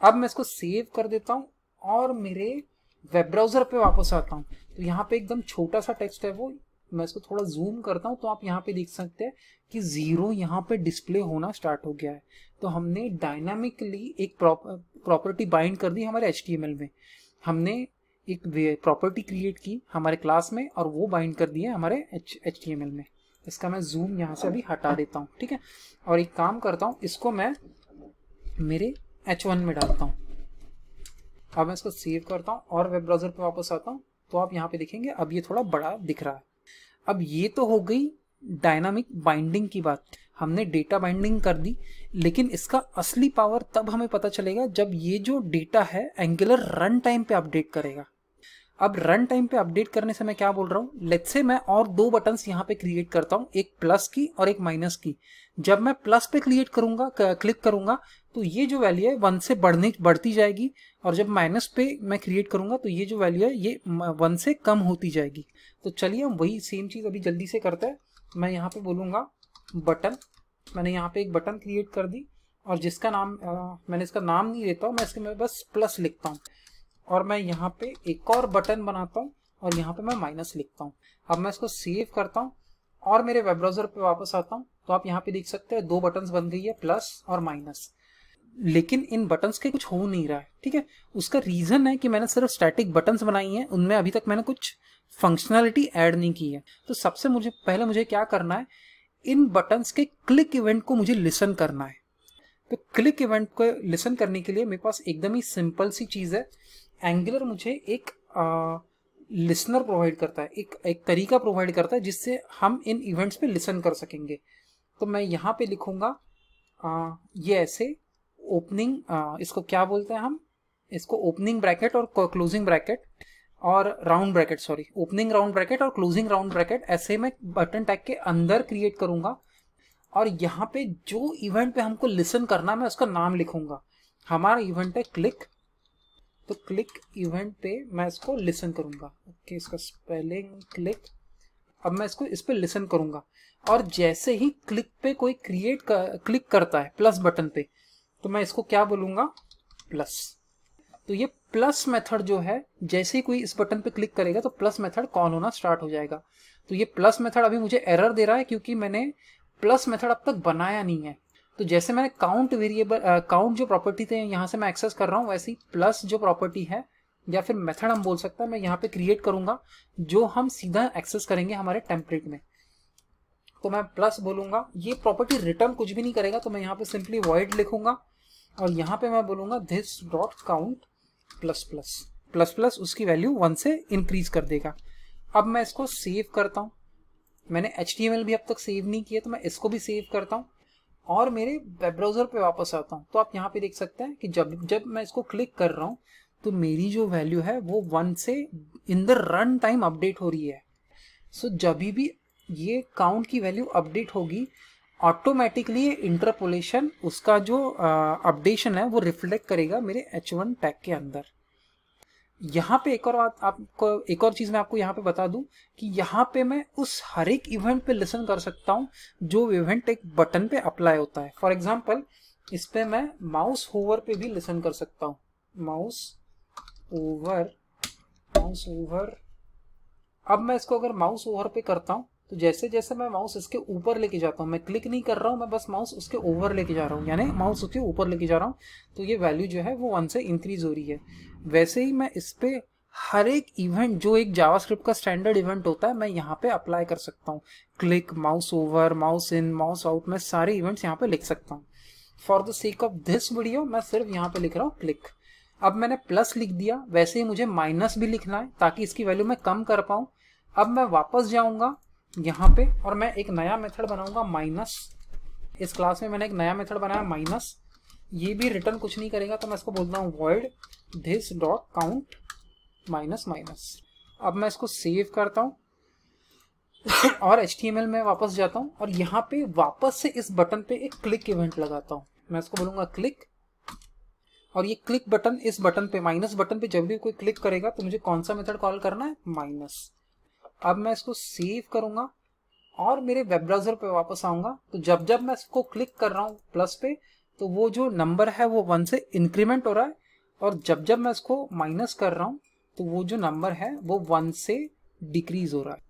अब मैं इसको सेव कर देता हूँ और मेरे वेब ब्राउजर पे वापस आता हूँ। तो यहाँ पे एकदम छोटा सा टेक्स्ट है वो, मैं इसको थोड़ा जूम करता हूँ तो आप यहाँ पे देख सकते हैं कि 0 यहाँ पे डिस्प्ले होना स्टार्ट हो गया है। तो हमने डायनामिकली एक प्रॉपर्टी बाइंड कर दी हमारे HTML में। हमने एक प्रॉपर्टी क्रिएट की हमारे क्लास में और वो बाइंड कर दी है हमारे HTML में। इसका मैं जूम यहाँ से अभी हटा देता हूँ, ठीक है। और एक काम करता हूँ, इसको मैं मेरे H1 में डालता हूँ। अब मैं इसको सेव करता हूँ और वेब ब्राउजर पे वापस आता हूँ तो आप यहाँ पे देखेंगे अब ये थोड़ा बड़ा दिख रहा है। अब ये तो हो गई डायनामिक बाइंडिंग की बात, हमने डेटा बाइंडिंग कर दी। लेकिन इसका असली पावर तब हमें पता चलेगा जब ये जो डेटा है एंगुलर रन टाइम पे अपडेट करेगा। अब रन टाइम पे अपडेट करने से मैं क्या बोल रहा हूँ, लेट्स से मैं और 2 बटन्स यहाँ पे क्रिएट करता हूँ, एक प्लस की और एक माइनस की। जब मैं प्लस पे क्लिक करूंगा तो ये जो वैल्यू है 1 से बढ़ती जाएगी और जब माइनस पे मैं क्रिएट करूंगा तो ये जो वैल्यू है ये 1 से कम होती जाएगी। तो चलिए हम वही सेम चीज़ अभी जल्दी से करते हैं। मैं यहाँ पे बोलूँगा बटन, मैंने यहाँ पे एक बटन क्रिएट कर दी और जिसका नाम मैंने इसका नाम नहीं देता हूँ, मैं इसके में बस प्लस लिखता हूँ और मैं यहाँ पे एक और बटन बनाता हूँ और यहाँ पे मैं माइनस लिखता हूँ। अब मैं इसको सेव करता हूँ और मेरे वेब ब्राउजर पे वापस आता हूँ तो आप यहाँ पे देख सकते हैं 2 बटन्स बन गई है, प्लस और माइनस। लेकिन इन बटन्स के कुछ हो नहीं रहा है, ठीक है। उसका रीजन है कि मैंने सिर्फ स्टैटिक बटन्स बनाई हैं, उनमें अभी तक मैंने कुछ फंक्शनैलिटी ऐड नहीं की है। तो सबसे पहले मुझे क्या करना है, इन बटन्स के क्लिक इवेंट को मुझे लिसन करना है। तो क्लिक इवेंट को लिसन करने के लिए मेरे पास एकदम ही सिंपल सी चीज़ है। एंगुलर मुझे एक लिसनर प्रोवाइड करता है, एक तरीका प्रोवाइड करता है जिससे हम इन इवेंट्स पे लिसन कर सकेंगे। तो मैं यहाँ पे लिखूंगा ये ऐसे ओपनिंग, इसको क्या बोलते हैं हम, इसको ओपनिंग ब्रैकेट और क्लोजिंग ब्रैकेट और round bracket, sorry opening round bracket और क्लोजिंग राउंड ब्रैकेट, ऐसे मैं बटन टैग के अंदर क्रिएट करूंगा। और यहाँ पे जो इवेंट पे हमको लिसन करना मैं उसका नाम लिखूंगा। हमारा इवेंट है क्लिक, तो क्लिक इवेंट पे मैं इसको लिसन करूंगा। ओके, इसका स्पेलिंग क्लिक। अब मैं इसको इस पे लिसन करूंगा और जैसे ही क्लिक पे कोई क्लिक करता है प्लस बटन पे तो मैं इसको क्या बोलूंगा, प्लस। तो ये प्लस मेथड जो है, जैसे ही कोई इस बटन पे क्लिक करेगा तो प्लस मेथड कॉल होना स्टार्ट हो जाएगा। तो ये प्लस मेथड अभी मुझे एरर दे रहा है क्योंकि मैंने प्लस मेथड अब तक बनाया नहीं है। तो जैसे मैंने काउंट जो प्रॉपर्टी थे यहाँ से मैं एक्सेस कर रहा हूँ, वैसे ही प्लस जो प्रॉपर्टी है या फिर मेथड हम बोल सकते हैं, मैं यहाँ पे क्रिएट करूंगा जो हम सीधा एक्सेस करेंगे हमारे टेम्पलेट में। तो मैं प्लस बोलूंगा, ये प्रॉपर्टी रिटर्न कुछ भी नहीं करेगा, तो मैं यहाँ पे सिंपली वॉइड लिखूंगा और यहाँ पे मैं बोलूंगा this dot count plus plus plus plus, उसकी वैल्यू 1 से इंक्रीज कर देगा। अब मैं इसको सेव करता हूँ। मैंने HTML भी अब तक सेव नहीं किया तो मैं इसको भी सेव करता हूँ और मेरे वेब ब्राउज़र पे वापस आता हूँ, तो आप यहाँ पे देख सकते हैं कि जब जब मैं इसको क्लिक कर रहा हूँ तो मेरी जो वैल्यू है वो 1 से in the run time update हो रही है। सो जब भी ये काउंट की वैल्यू अपडेट होगी, ऑटोमेटिकली इंटरपोलेशन उसका जो अपडेशन है वो रिफ्लेक्ट करेगा मेरे H1 टैग के अंदर। यहाँ पे एक और बात आपको, एक और चीज़ मैं आपको यहाँ पे बता दूं कि यहाँ पे मैं उस हर एक इवेंट पे लिसन कर सकता हूँ जो इवेंट एक बटन पे अप्लाई होता है। फॉर एग्जांपल इस पे मैं माउस होवर पे भी लिसन कर सकता हूँ। Mouse over. अब मैं इसको अगर माउस ओवर पे करता हूँ तो जैसे जैसे मैं माउस इसके ऊपर लेके जाता हूँ, मैं क्लिक नहीं कर रहा हूँ, मैं बस माउस उसके ओवर लेके जा रहा हूँ, यानी माउस उसके ऊपर लेके जा रहा हूँ, तो ये वैल्यू जो है वो 1 से इंक्रीज हो रही है। वैसे ही मैं इस पे हर एक इवेंट जो एक जावास्क्रिप्ट का स्टैंडर्ड इवेंट होता है मैं यहाँ पे अप्लाई कर सकता हूँ। क्लिक, माउस ओवर, माउस इन, माउस आउट, मैं सारे इवेंट्स यहाँ पे लिख सकता हूँ। For the sake of this video मैं सिर्फ यहाँ पे लिख रहा हूँ क्लिक। अब मैंने प्लस लिख दिया, वैसे ही मुझे माइनस भी लिखना है ताकि इसकी वैल्यू मैं कम कर पाऊँ। अब मैं वापस जाऊँगा यहाँ पे और मैं एक नया मेथड बनाऊंगा माइनस। इस क्लास में मैंने एक नया मेथड बनाया माइनस, ये भी रिटर्न कुछ नहीं करेगा, तो मैं इसको बोलता हूँ void this dot count minus minus. अब मैं इसको सेव करता हूँ और HTML में वापस जाता हूँ और यहाँ पे वापस से इस बटन पे एक क्लिक इवेंट लगाता हूँ। मैं इसको बोलूँगा क्लिक, और ये क्लिक बटन, इस बटन पे माइनस बटन पे जब भी कोई क्लिक करेगा तो मुझे कौन सा मेथड कॉल करना है, माइनस। अब मैं इसको सेव करूंगा और मेरे वेब ब्राउज़र पे वापस आऊंगा, तो जब जब मैं इसको क्लिक कर रहा हूँ प्लस पे तो वो जो नंबर है वो 1 से इंक्रीमेंट हो रहा है, और जब जब मैं इसको माइनस कर रहा हूँ तो वो जो नंबर है वो 1 से डिक्रीज हो रहा है।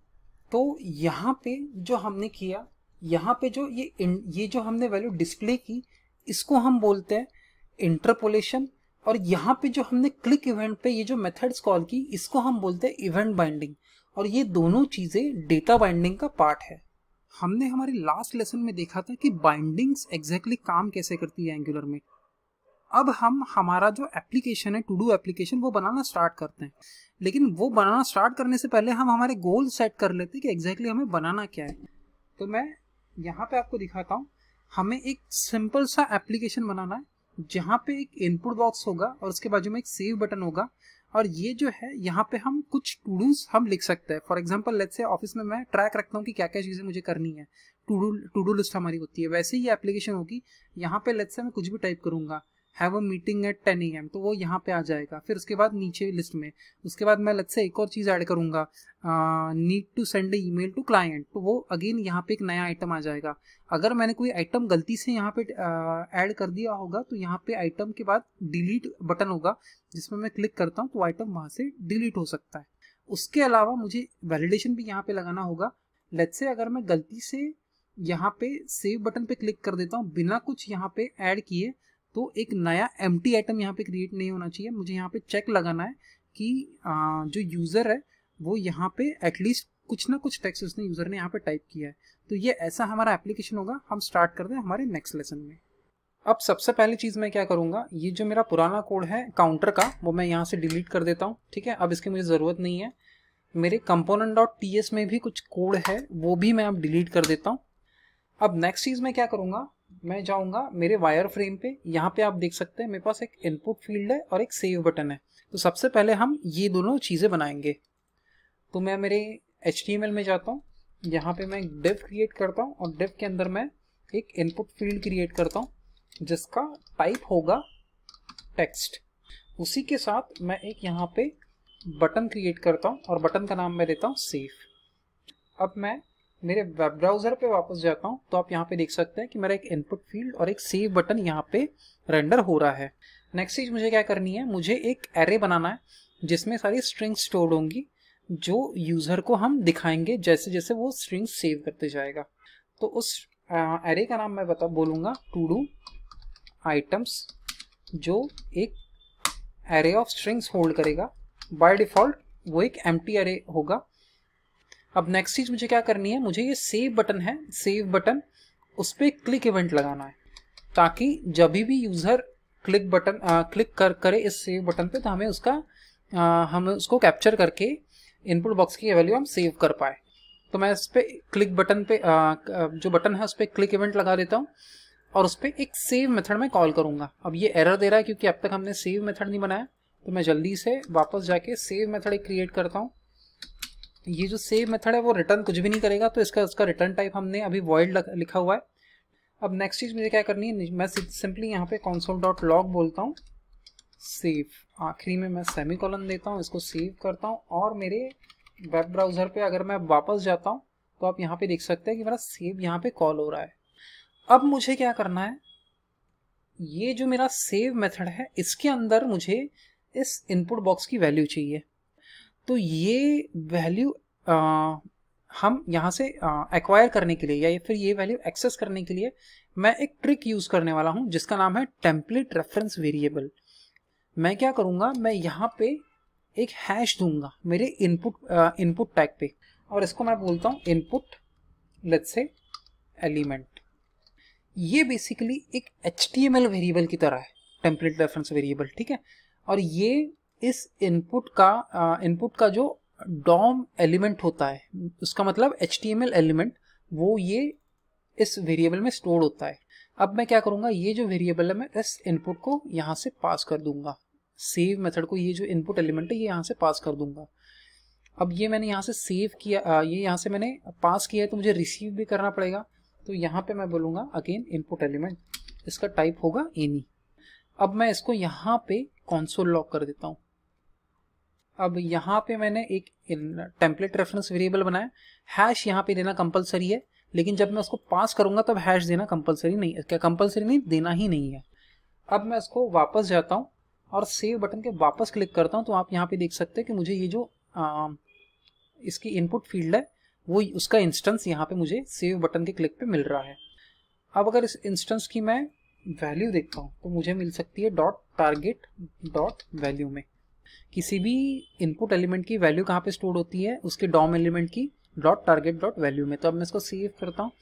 तो यहाँ पे जो हमने किया, यहाँ पे जो ये जो हमने वैल्यू डिस्प्ले की, इसको हम बोलते हैं इंटरपोलेशन। और यहाँ पे जो हमने क्लिक इवेंट पे ये जो मेथड्स कॉल की, इसको हम बोलते हैं इवेंट बाइंडिंग। और ये दोनों चीजें डेटा बाइंडिंग का पार्ट है। हमने हमारे लास्ट लेसन में देखा था कि बाइंडिंग्स एग्जैक्टली काम कैसे करती है एंगुलर में। अब हम हमारा जो एप्लीकेशन है, टू डू एप्लीकेशन, वो बनाना स्टार्ट करते हैं। लेकिन वो बनाना स्टार्ट करने से पहले हम हमारे गोल सेट कर लेते हैं कि एग्जैक्टली हमें बनाना क्या है। तो मैं यहाँ पे आपको दिखाता हूँ, हमें एक सिंपल सा एप्लीकेशन बनाना है जहाँ पे एक इनपुट बॉक्स होगा और उसके बाजू में एक सेव बटन होगा, और ये जो है यहाँ पे हम कुछ टू डूज हम लिख सकते हैं। For example let's say office में मैं ट्रैक रखता हूँ कि क्या क्या चीज़ें मुझे करनी है, टू डू लिस्ट हमारी होती है, वैसे ही ये एप्लीकेशन होगी। यहाँ पे लेट्स से मैं कुछ भी टाइप करूँगा, have a meeting at 10 AM, तो वो यहाँ पे आ जाएगा। फिर उसके बाद नीचे लिस्ट में, उसके बाद मैं लेट्स से एक और चीज़ ऐड करूँगा, need to send a email to client, तो वो अगेन यहाँ पे एक नया आइटम आ जाएगा। अगर मैंने कोई आइटम गलती से यहाँ पे ऐड कर दिया होगा तो यहाँ पे आइटम के बाद डिलीट बटन होगा, जिसमें मैं क्लिक करता हूँ तो आइटम वहाँ से डिलीट हो सकता है। उसके अलावा मुझे वैलिडेशन भी यहाँ पे लगाना होगा। लेट्स से अगर मैं गलती से यहाँ पे सेव बटन पे क्लिक कर देता हूँ बिना कुछ यहाँ पे ऐड किए, तो एक नया एम्प्टी आइटम यहाँ पे क्रिएट नहीं होना चाहिए। मुझे यहाँ पे चेक लगाना है कि जो यूज़र है वो यहाँ पे एटलीस्ट कुछ ना कुछ टेक्स्ट उसने यूज़र ने यहाँ पे टाइप किया है। तो ये ऐसा हमारा एप्लीकेशन होगा। हम स्टार्ट करते हैं हमारे नेक्स्ट लेसन में। अब सबसे पहली चीज़ मैं क्या करूँगा, ये जो मेरा पुराना कोड है काउंटर का, वो मैं यहाँ से डिलीट कर देता हूँ। ठीक है, अब इसकी मुझे ज़रूरत नहीं है। मेरे component.ts में भी कुछ कोड है, वो भी मैं अब डिलीट कर देता हूँ। अब नेक्स्ट चीज़ मैं क्या करूँगा, मैं जाऊँगा मेरे वायर फ्रेम पे। यहाँ पे आप देख सकते हैं मेरे पास एक इनपुट फील्ड है और एक सेव बटन है। तो सबसे पहले हम ये दोनों चीज़ें बनाएंगे। तो मैं मेरे HTML में जाता हूँ, यहाँ पे मैं एक डिव क्रिएट करता हूँ और डिव के अंदर मैं एक इनपुट फील्ड क्रिएट करता हूँ जिसका टाइप होगा टेक्स्ट। उसी के साथ मैं एक यहाँ पे बटन क्रिएट करता हूँ और बटन का नाम मैं देता हूँ सेव। अब मैं मेरे वेब ब्राउज़र पे वापस जाता हूँ, तो आप यहाँ पे देख सकते हैं कि मेरा एक इनपुट फील्ड और एक सेव बटन यहाँ पे रेंडर हो रहा है। नेक्स्ट चीज़ मुझे क्या करनी है, मुझे एक एरे बनाना है जिसमें सारी स्ट्रिंग्स स्टोर्ड होंगी जो यूज़र को हम दिखाएंगे जैसे जैसे वो स्ट्रिंग सेव करते जाएगा। तो उस एरे का नाम मैं बोलूँगा टू डू आइटम्स, जो एक एरे ऑफ स्ट्रिंग्स होल्ड करेगा। बाय डिफ़ॉल्ट वो एक एम्प्टी एरे होगा। अब नेक्स्ट चीज़ मुझे क्या करनी है, मुझे ये सेव बटन है, सेव बटन, उस पर क्लिक इवेंट लगाना है ताकि जब भी यूज़र क्लिक करे इस सेव बटन पे तो हमें उसको कैप्चर करके इनपुट बॉक्स की वैल्यू हम सेव कर पाए। तो मैं इस पर क्लिक बटन पे जो बटन है उस पर क्लिक इवेंट लगा देता हूँ और उस पर एक सेव मेथड में कॉल करूँगा। अब ये एरर दे रहा है क्योंकि अब तक हमने सेव मेथड नहीं बनाया, तो मैं जल्दी से वापस जाके सेव मेथड क्रिएट करता हूँ। ये जो सेव मेथड है वो रिटर्न कुछ भी नहीं करेगा, तो उसका रिटर्न टाइप हमने अभी वॉइड लिखा हुआ है। अब नेक्स्ट चीज़ मुझे क्या करनी है, मैं सिंपली यहाँ पे console.log बोलता हूँ, सेव, आखिरी में मैं सेमीकोलन देता हूँ, इसको सेव करता हूँ और मेरे वेब ब्राउज़र पे अगर मैं वापस जाता हूँ तो आप यहाँ पे देख सकते हैं कि मेरा सेव यहाँ पे कॉल हो रहा है। अब मुझे क्या करना है, ये जो मेरा सेव मेथड है इसके अंदर मुझे इस इनपुट बॉक्स की वैल्यू चाहिए। तो ये वैल्यू हम यहाँ से एक्वायर करने के लिए या फिर ये वैल्यू एक्सेस करने के लिए मैं एक ट्रिक यूज़ करने वाला हूँ जिसका नाम है टेम्पलेट रेफरेंस वेरिएबल। मैं क्या करूँगा, मैं यहाँ पे एक हैश दूंगा मेरे इनपुट टैग पे, और इसको मैं बोलता हूँ इनपुट लेट्स से एलिमेंट। ये बेसिकली एक HTML वेरिएबल की तरह है, टेम्पलेट रेफरेंस वेरिएबल, ठीक है। और ये इस इनपुट का जो डॉम एलिमेंट होता है, उसका मतलब HTML एलिमेंट, वो ये इस वेरिएबल में स्टोर होता है। अब मैं क्या करूँगा, ये जो वेरिएबल है मैं इस इनपुट को यहाँ से पास कर दूंगा, सेव मेथड को, ये जो इनपुट एलिमेंट है ये यहाँ से पास कर दूंगा। अब ये मैंने यहाँ से सेव किया, ये यहाँ से मैंने पास किया है, तो मुझे रिसीव भी करना पड़ेगा। तो यहाँ पे मैं बोलूँगा अगेन इनपुट एलिमेंट, इसका टाइप होगा एनी। अब मैं इसको यहाँ पे कंसोल लॉग कर देता हूँ। अब यहाँ पे मैंने एक टेम्पलेट रेफरेंस वेरिएबल बनाया, हैश यहाँ पे देना कंपलसरी है, लेकिन जब मैं उसको पास करूँगा तब हैश देना कंपलसरी नहीं है, क्या कंपलसरी नहीं, देना ही नहीं है। अब मैं इसको वापस जाता हूँ और सेव बटन के वापस क्लिक करता हूँ, तो आप यहाँ पे देख सकते हैं कि मुझे ये जो इसकी इनपुट फील्ड है वो उसका इंस्टेंस यहाँ पे मुझे सेव बटन के क्लिक पे मिल रहा है। अब अगर इस इंस्टेंस की मैं वैल्यू देखता हूँ तो मुझे मिल सकती है .target.value में। किसी भी इनपुट एलिमेंट की वैल्यू कहाँ पे स्टोर होती है, उसके डॉम एलिमेंट की .target.value में। तो अब मैं इसको सेव करता हूँ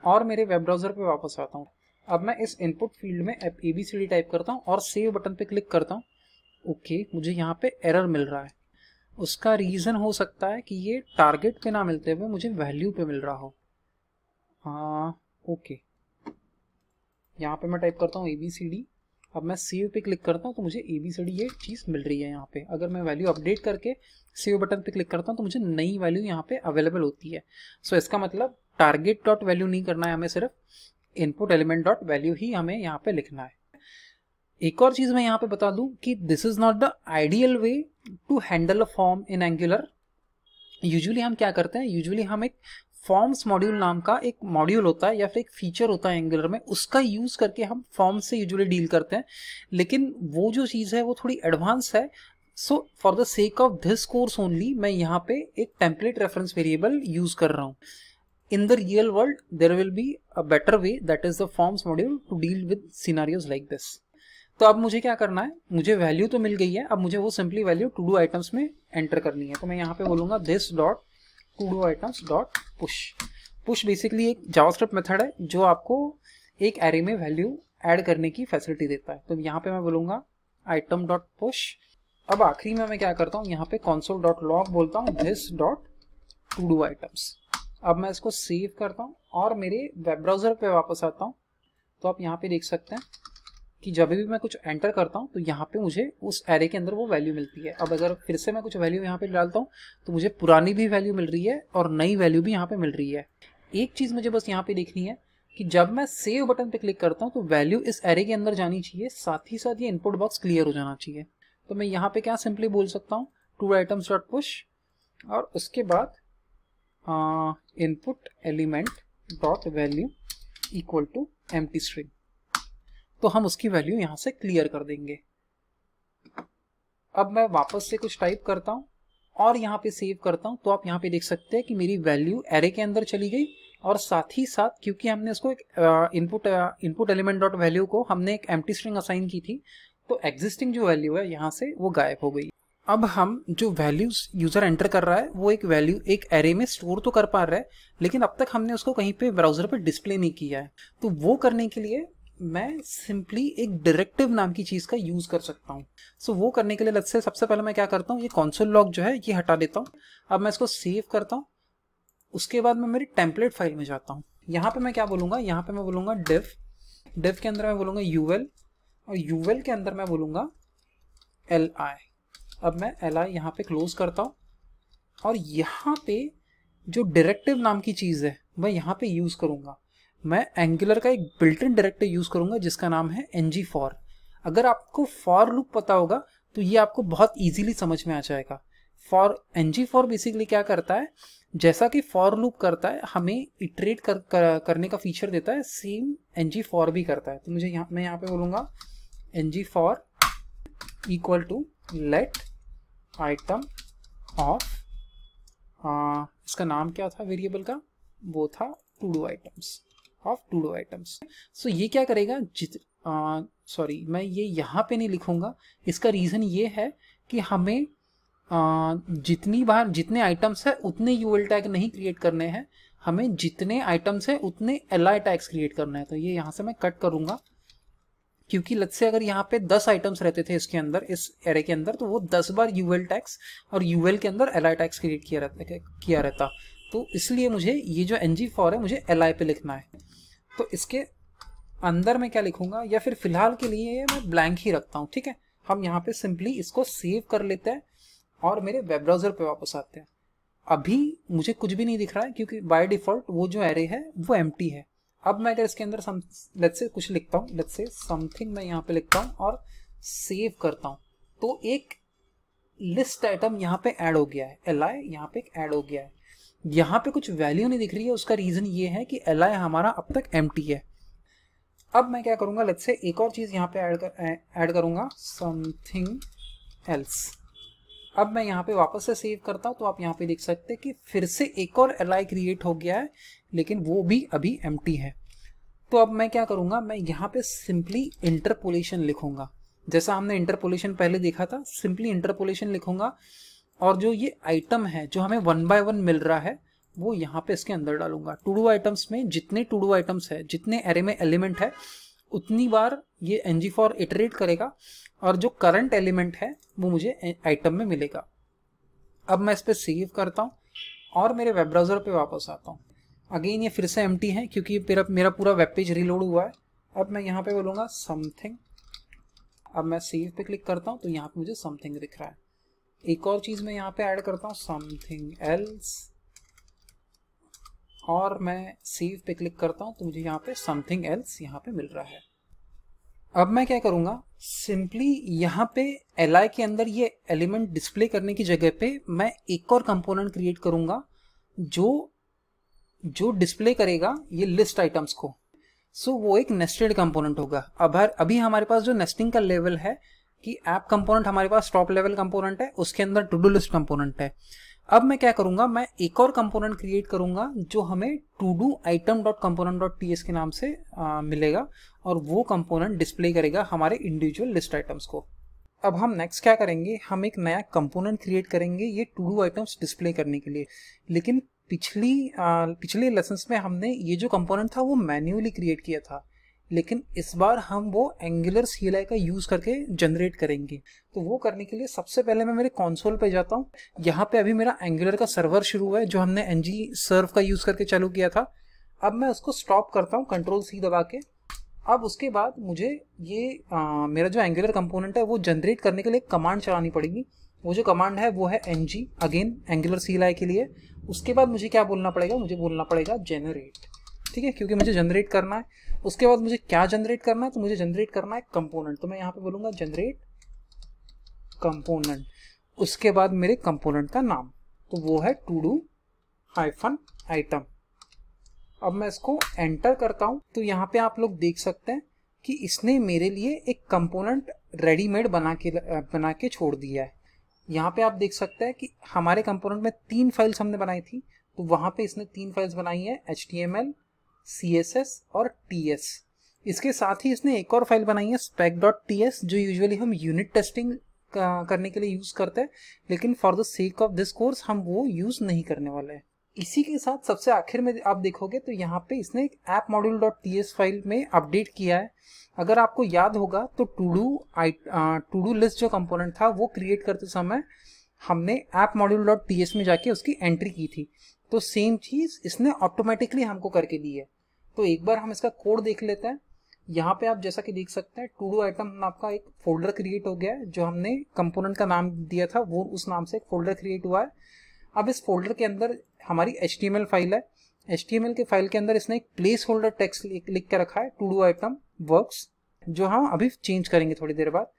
और मेरे वेब ब्राउजर पे वापस आता हूँ। अब मैं इस इनपुट फील्ड में ABCD टाइप करता हूँ और सेव बटन पे क्लिक करता हूँ। ओके, मुझे यहाँ पे एरर मिल रहा है। उसका रीज़न हो सकता है कि ये टारगेट पे ना मिलते हुए मुझे वैल्यू पे मिल रहा हो। हाँ ओके, यहाँ पे मैं टाइप करता हूँ ABCD। अब मैं सेव पे क्लिक करता हूँ तो मुझे ABCD ये चीज़ मिल रही है यहाँ पे। अगर मैं वैल्यू अपडेट करके सेव बटन पे क्लिक करता हूँ तो मुझे नई वैल्यू यहाँ पे अवेलेबल होती है। सो इसका मतलब target.value नहीं करना है हमें, सिर्फ इनपुट एलिमेंट .value ही हमें यहाँ पे लिखना है। एक और चीज़ मैं यहाँ पे बता दूँ कि this is not the ideal way to handle a form in Angular. Usually हम क्या करते हैं, यूजुअली हम एक फॉर्म्स मॉड्यूल नाम का एक मॉड्यूल होता है या फिर एक फीचर होता है एंगुलर में, उसका यूज़ करके हम फॉर्म से यूजुअली डील करते हैं। लेकिन वो जो चीज़ है वो थोड़ी एडवांस है। So for the sake of this course only मैं यहाँ पे एक टेम्पलेट रेफरेंस वेरिएबल यूज़ कर रहा हूँ। In the real world, there will be a better way, that is the forms module, to deal with scenarios like this. तो अब मुझे क्या करना है, मुझे वैल्यू तो मिल गई है, अब मुझे वो simply value to do items में एंटर करनी है। तो मैं यहाँ पे बोलूँगा this dot to do items dot push. Push basically एक जावास्क्रिप्ट मेथड है जो आपको एक एरे में वैल्यू ऐड करने की फैसिलिटी देता है। तो यहाँ पे मैं बोलूँगा आइटम डॉट पुश। अब आखिरी में मैं क्या करता हूँ, यहाँ पे console.log बोलता हूँ this dot to do items. अब मैं इसको सेव करता हूँ और मेरे वेब ब्राउज़र पे वापस आता हूँ। तो आप यहाँ पे देख सकते हैं कि जब भी मैं कुछ एंटर करता हूँ तो यहाँ पे मुझे उस एरे के अंदर वो वैल्यू मिलती है। अब अगर फिर से मैं कुछ वैल्यू यहाँ पे डालता हूँ तो मुझे पुरानी भी वैल्यू मिल रही है और नई वैल्यू भी यहाँ पे मिल रही है। एक चीज़ मुझे बस यहाँ पे देखनी है कि जब मैं सेव बटन पे क्लिक करता हूँ तो वैल्यू इस एरे के अंदर जानी चाहिए, साथ ही साथ ये इनपुट बॉक्स क्लियर हो जाना चाहिए। तो मैं यहाँ पे क्या सिंपली बोल सकता हूँ टू आइटम्स डॉट पुश और उसके बाद input element dot value equal to empty string. तो हम उसकी वैल्यू यहाँ से क्लियर कर देंगे। अब मैं वापस से कुछ टाइप करता हूँ और यहाँ पे सेव करता हूँ। तो आप यहाँ पे देख सकते हैं कि मेरी वैल्यू एरे के अंदर चली गई और साथ ही साथ क्योंकि हमने उसको एक इनपुट एलिमेंट डॉट वैल्यू को हमने एक एम्प्टी स्ट्रिंग असाइन की थी, तो एग्जिस्टिंग जो वैल्यू है यहाँ से वो गायब हो गई। अब हम जो वैल्यूज यूजर एंटर कर रहा है वो एक वैल्यू एक एरे में स्टोर तो कर पा रहा है, लेकिन अब तक हमने उसको कहीं पे ब्राउजर पे डिस्प्ले नहीं किया है। तो वो करने के लिए मैं सिंपली एक डायरेक्टिव नाम की चीज का यूज कर सकता हूँ। सो वो करने के लिए लेट्स से सबसे पहले मैं क्या करता हूँ, ये कंसोल लॉग जो है ये हटा देता हूँ। अब मैं इसको सेव करता हूँ। उसके बाद मैं मेरी टेम्पलेट फाइल में जाता हूँ। यहाँ पे मैं क्या बोलूँगा, यहाँ पे मैं बोलूँगा div डिव के अंदर मैं बोलूँगा यूएल, और यूएल के अंदर मैं बोलूँगा एल आई। अब मैं एल आई यहाँ पे क्लोज करता हूँ, और यहाँ पे जो डायरेक्टिव नाम की चीज़ है मैं यहाँ पे यूज़ करूँगा। मैं एंगुलर का एक बिल्ट इन डायरेक्टिव यूज़ करूँगा जिसका नाम है ng फॉर। अगर आपको फॉर लूप पता होगा तो ये आपको बहुत ईजीली समझ में आ जाएगा। ng फॉर बेसिकली क्या करता है, जैसा कि फॉर लूप करता है हमें इटरेट करने का फीचर देता है, सेम ng फॉर भी करता है। तो मैं यहाँ पे बोलूँगा ng for equal to let item of, इसका नाम क्या था वेरिएबल का, वो था to do items of to do items. So ये क्या करेगा, सॉरी मैं ये यहाँ पे नहीं लिखूंगा, इसका रीज़न ये है कि हमें जितने आइटम्स है उतने यूएल टैग नहीं क्रिएट करने हैं, हमें जितने आइटम्स है उतने एलआई टैग्स क्रिएट करना है। तो ये यहाँ से मैं कट करूँगा, क्योंकि लेट्स से अगर यहाँ पे 10 आइटम्स रहते थे इसके अंदर, इस एरे के अंदर, तो वो 10 बार यूएल टैग्स और यूएल के अंदर एलआई टैग्स क्रिएट किया रहता। तो इसलिए मुझे ये जो ng फॉर है मुझे एलआई पे लिखना है। तो इसके अंदर मैं क्या लिखूंगा, या फिर फिलहाल के लिए मैं ब्लैंक ही रखता हूँ, ठीक है। हम यहाँ पे सिंपली इसको सेव कर लेते हैं और मेरे वेब ब्राउजर पे वापस आते हैं। अभी मुझे कुछ भी नहीं दिख रहा है क्योंकि बाय डिफॉल्ट वो जो एरे है वो एम्प्टी है। अब मैं अगर इसके अंदर लेट्स से कुछ लिखता हूँ, लेट्स से समथिंग मैं यहाँ पे लिखता हूँ और सेव करता हूँ, तो एक लिस्ट आइटम यहाँ पे ऐड हो गया है, एलआई यहाँ पे ऐड हो गया है। यहाँ पे कुछ वैल्यू नहीं दिख रही है, उसका रीजन ये है कि एलआई हमारा अब तक एम्प्टी है। अब मैं क्या करूँगा, लेट्स से एक और चीज़ यहाँ पे ऐड करूँगा, समथिंग एल्स। अब मैं यहाँ पे वापस से सेव करता हूँ, तो आप यहाँ पे देख सकते हैं कि फिर से एक और एलआई क्रिएट हो गया है, लेकिन वो भी अभी एम्प्टी है। तो अब मैं क्या करूँगा, मैं यहाँ पे सिंपली इंटरपोलेशन लिखूँगा, जैसा हमने इंटरपोलेशन पहले देखा था, सिंपली इंटरपोलेशन लिखूँगा, और जो ये आइटम है जो हमें 1 बाय 1 मिल रहा है वो यहाँ पे इसके अंदर डालूंगा। टू डू आइटम्स में जितने टू डू आइटम्स है, जितने एरे में एलिमेंट है, उतनी बार ये ng फॉर इटरेट करेगा और जो करंट एलिमेंट है वो मुझे आइटम में मिलेगा। अब मैं इस पर सेव करता हूँ और मेरे वेब ब्राउजर पे वापस आता हूँ। अगेन ये फिर से एम्प्टी है क्योंकि मेरा पूरा वेब पेज रीलोड हुआ है। अब मैं यहाँ पे बोलूँगा समथिंग, अब मैं सेव पे क्लिक करता हूँ तो यहाँ पे मुझे समथिंग दिख रहा है। एक और चीज़ मैं यहाँ पे ऐड करता हूँ, समथिंग एल्स, और मैं सेव पे क्लिक करता हूँ तो मुझे यहाँ पे समथिंग एल्स यहाँ पे मिल रहा है। अब मैं क्या करूँगा, सिंपली यहाँ पे एलआई के अंदर ये एलिमेंट डिस्प्ले करने की जगह पे मैं एक और कंपोनेंट क्रिएट करूँगा जो डिस्प्ले करेगा ये लिस्ट आइटम्स को। सो वो एक नेस्टेड कंपोनेंट होगा। अब अभी हमारे पास जो नेस्टिंग का लेवल है कि ऐप कंपोनेंट हमारे पास टॉप लेवल कंपोनेंट है, उसके अंदर टू डू लिस्ट कंपोनेंट है। अब मैं क्या करूंगा, मैं एक और कंपोनेंट क्रिएट करूंगा जो हमें to do item dot component dot T S के नाम से मिलेगा, और वो कंपोनेंट डिस्प्ले करेगा हमारे इंडिविजुअल लिस्ट आइटम्स को। अब हम नेक्स्ट क्या करेंगे, हम एक नया कंपोनेंट क्रिएट करेंगे ये टू डू आइटम्स डिस्प्ले करने के लिए। लेकिन पिछले लेसन्स में हमने ये जो कंपोनेंट था वो मैन्युअली क्रिएट किया था, लेकिन इस बार हम वो एंगुलर CLI का यूज़ करके जनरेट करेंगे। तो वो करने के लिए सबसे पहले मैं मेरे कंसोल पे जाता हूँ। यहाँ पे अभी मेरा एंगुलर का सर्वर शुरू हुआ है जो हमने ng सर्व का यूज़ करके चालू किया था। अब मैं उसको स्टॉप करता हूँ Ctrl+C दबा के। अब उसके बाद मुझे ये मेरा जो एंगुलर कंपोनेंट है वो जनरेट करने के लिए कमांड चलानी पड़ेगी। वो जो कमांड है वो है ng, अगेन एंगुलर CLI के लिए। उसके बाद मुझे क्या बोलना पड़ेगा, मुझे बोलना पड़ेगा जनरेट, ठीक है, क्योंकि मुझे जनरेट करना है। उसके बाद मुझे क्या जनरेट करना है, तो मुझे जनरेट करना है कंपोनेंट, तो मैं यहाँ पे बोलूँगा जनरेट कंपोनेंट। उसके बाद मेरे कंपोनेंट का नाम, तो वो है टू डू हाइफन आइटम। अब मैं इसको एंटर करता हूँ तो यहाँ पे आप लोग देख सकते हैं कि इसने मेरे लिए एक कंपोनेंट रेडीमेड बना के छोड़ दिया है। यहाँ पे आप देख सकते हैं कि हमारे कंपोनेंट में 3 फाइल्स हमने बनाई थी, तो वहाँ पे इसने 3 फाइल्स बनाई है, HTML, CSS और TS। इसके साथ ही इसने एक और फाइल बनाई है spec.ts, जो यूजुअली हम यूनिट टेस्टिंग करने के लिए यूज़ करते हैं, लेकिन for the sake of this course हम वो यूज़ नहीं करने वाले हैं। इसी के साथ सबसे आखिर में आप देखोगे तो यहाँ पे इसने एक ऐप मॉड्यूल.ts फाइल में अपडेट किया है। अगर आपको याद होगा तो टू डू लिस्ट जो कंपोनेंट था वो क्रिएट करते समय हमने ऐप मॉड्यूल.ts में जाके उसकी एंट्री की थी, तो सेम चीज़ इसने ऑटोमेटिकली हमको करके दी है। तो एक बार हम इसका कोड देख लेते हैं। यहाँ पे आप जैसा कि देख सकते हैं टू डू आइटम आपका एक फोल्डर क्रिएट हो गया है, जो हमने कंपोनेंट का नाम दिया था वो उस नाम से एक फोल्डर क्रिएट हुआ है। अब इस फोल्डर के अंदर हमारी HTML फाइल है। HTML के फाइल के अंदर इसने एक प्लेस होल्डर टेक्स्ट लिख के रखा है टू डू आइटम वर्क्स, जो हम अभी चेंज करेंगे थोड़ी देर बाद।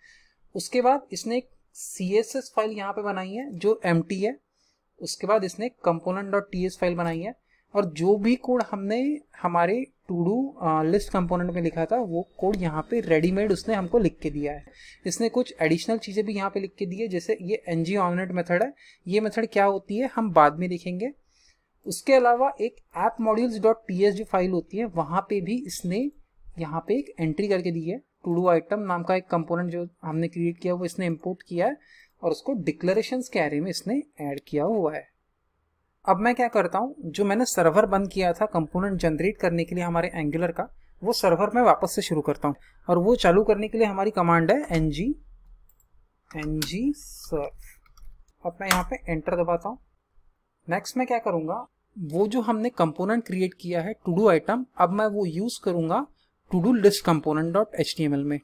उसके बाद इसने एक CSS फाइल यहाँ पे बनाई है जो empty है। उसके बाद इसने component.ts फाइल बनाई है, और जो भी कोड हमने हमारे टू डू लिस्ट कंपोनेंट में लिखा था वो कोड यहाँ पे रेडीमेड उसने हमको लिख के दिया है। इसने कुछ एडिशनल चीज़ें भी यहाँ पे लिख के दी है, जैसे ये ng-onInit मेथड है। ये मेथड क्या होती है हम बाद में देखेंगे। उसके अलावा एक appmodules.tsg फाइल होती है, वहाँ पे भी इसने यहाँ पे एक एंट्री करके दी है। टू डू आइटम नाम का एक कंपोनेंट जो हमने क्रिएट किया वो इसने इंपोर्ट किया है, और उसको डिक्लेरेशंस के एरे में इसने ऐड किया हुआ है। अब मैं क्या करता हूँ, जो मैंने सर्वर बंद किया था कंपोनेंट जनरेट करने के लिए हमारे एंगुलर का, वो सर्वर में वापस से शुरू करता हूँ, और वो चालू करने के लिए हमारी कमांड है ng serve। अब मैं यहाँ पे एंटर दबाता हूँ। नेक्स्ट मैं क्या करूँगा, वो जो हमने कंपोनेंट क्रिएट किया है टू डू आइटम, अब मैं वो यूज़ करूँगा टू डू लिस्ट component.html में।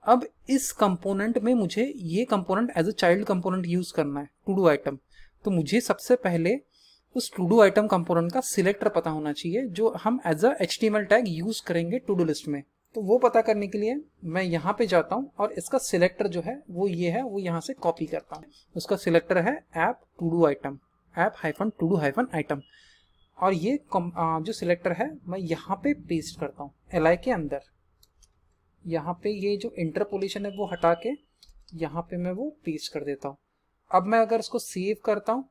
अब इस कंपोनेंट में मुझे ये component as a child component use करना है टू डू आइटम। तो मुझे सबसे पहले उस टू डू आइटम कंपोनेंट का सिलेक्टर पता होना चाहिए, जो हम as a HTML tag use करेंगे टू डू लिस्ट में। तो वो पता करने के लिए मैं यहाँ पे जाता हूँ, और इसका सिलेक्टर जो है वो ये है, वो यहाँ से कॉपी करता हूँ। उसका सिलेक्टर है app to do item, app-to-do-item। और ये जो सिलेक्टर है मैं यहाँ पे पेस्ट करता हूँ li के अंदर। यहाँ पे ये जो इंटरपोलेशन है वो हटा के यहाँ पे मैं वो पेस्ट कर देता हूँ। अब मैं अगर इसको सेव करता हूँ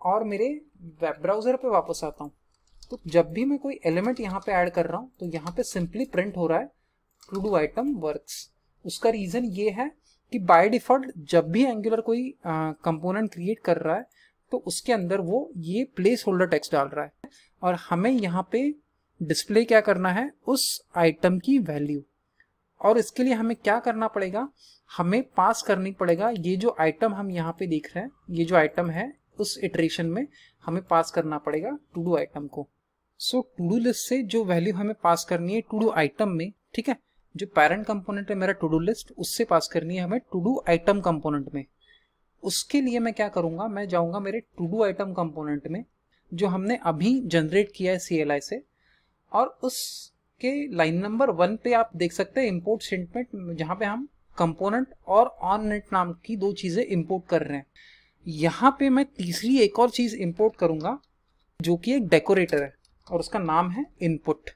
और मेरे वेब ब्राउज़र पे वापस आता हूँ, तो जब भी मैं कोई एलिमेंट यहाँ पे ऐड कर रहा हूँ तो यहाँ पे सिंपली प्रिंट हो रहा है टू डू आइटम वर्क्स। उसका रीज़न ये है कि बाय डिफ़ॉल्ट जब भी एंगुलर कोई कंपोनेंट क्रिएट कर रहा है तो उसके अंदर वो ये प्लेस होल्डर टेक्स्ट डाल रहा है, और हमें यहाँ पे डिस्प्ले क्या करना है, उस आइटम की वैल्यू। और इसके लिए हमें क्या करना पड़ेगा, हमें पास करनी पड़ेगा ये जो आइटम हम यहाँ पे देख रहे हैं, ये जो आइटम है उस इटरेशन में हमें पास करना पड़ेगा टू डू आइटम को। सो टू डू लिस्ट से जो वैल्यू हमें पास करनी है टू डू आइटम में, ठीक है, जो पेरेंट कंपोनेंट है मेरा टू डू लिस्ट, उससे पास करनी है हमें टू डू आइटम कंपोनेंट में। उसके लिए मैं क्या करूँगा, मैं जाऊँगा मेरे टू डू आइटम कंपोनेंट में जो हमने अभी जनरेट किया है CLI से, और उसके लाइन नंबर 1 पे आप देख सकते हैं इंपोर्ट स्टेटमेंट, जहाँ पे हम कंपोनेंट और ऑननेट नाम की दो चीज़ें इंपोर्ट कर रहे हैं। यहाँ पे मैं तीसरी एक और चीज़ इंपोर्ट करूँगा जो कि एक डेकोरेटर है, और उसका नाम है इनपुट।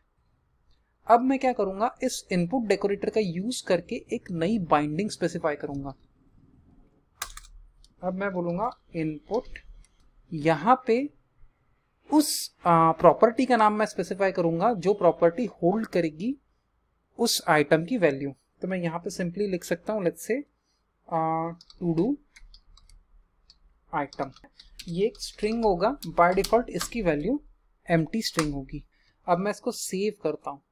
अब मैं क्या करूँगा, इस इनपुट डेकोरेटर का यूज़ करके एक नई बाइंडिंग स्पेसिफाई करूँगा। अब मैं बोलूँगा इनपुट, यहाँ पे उस प्रॉपर्टी का नाम मैं स्पेसिफाई करूँगा जो प्रॉपर्टी होल्ड करेगी उस आइटम की वैल्यू। तो मैं यहाँ पे सिंपली लिख सकता हूँ, let's say to do item. ये एक स्ट्रिंग होगा, बाय डिफॉल्ट इसकी वैल्यू एम्प्टी स्ट्रिंग होगी। अब मैं इसको सेव करता हूँ।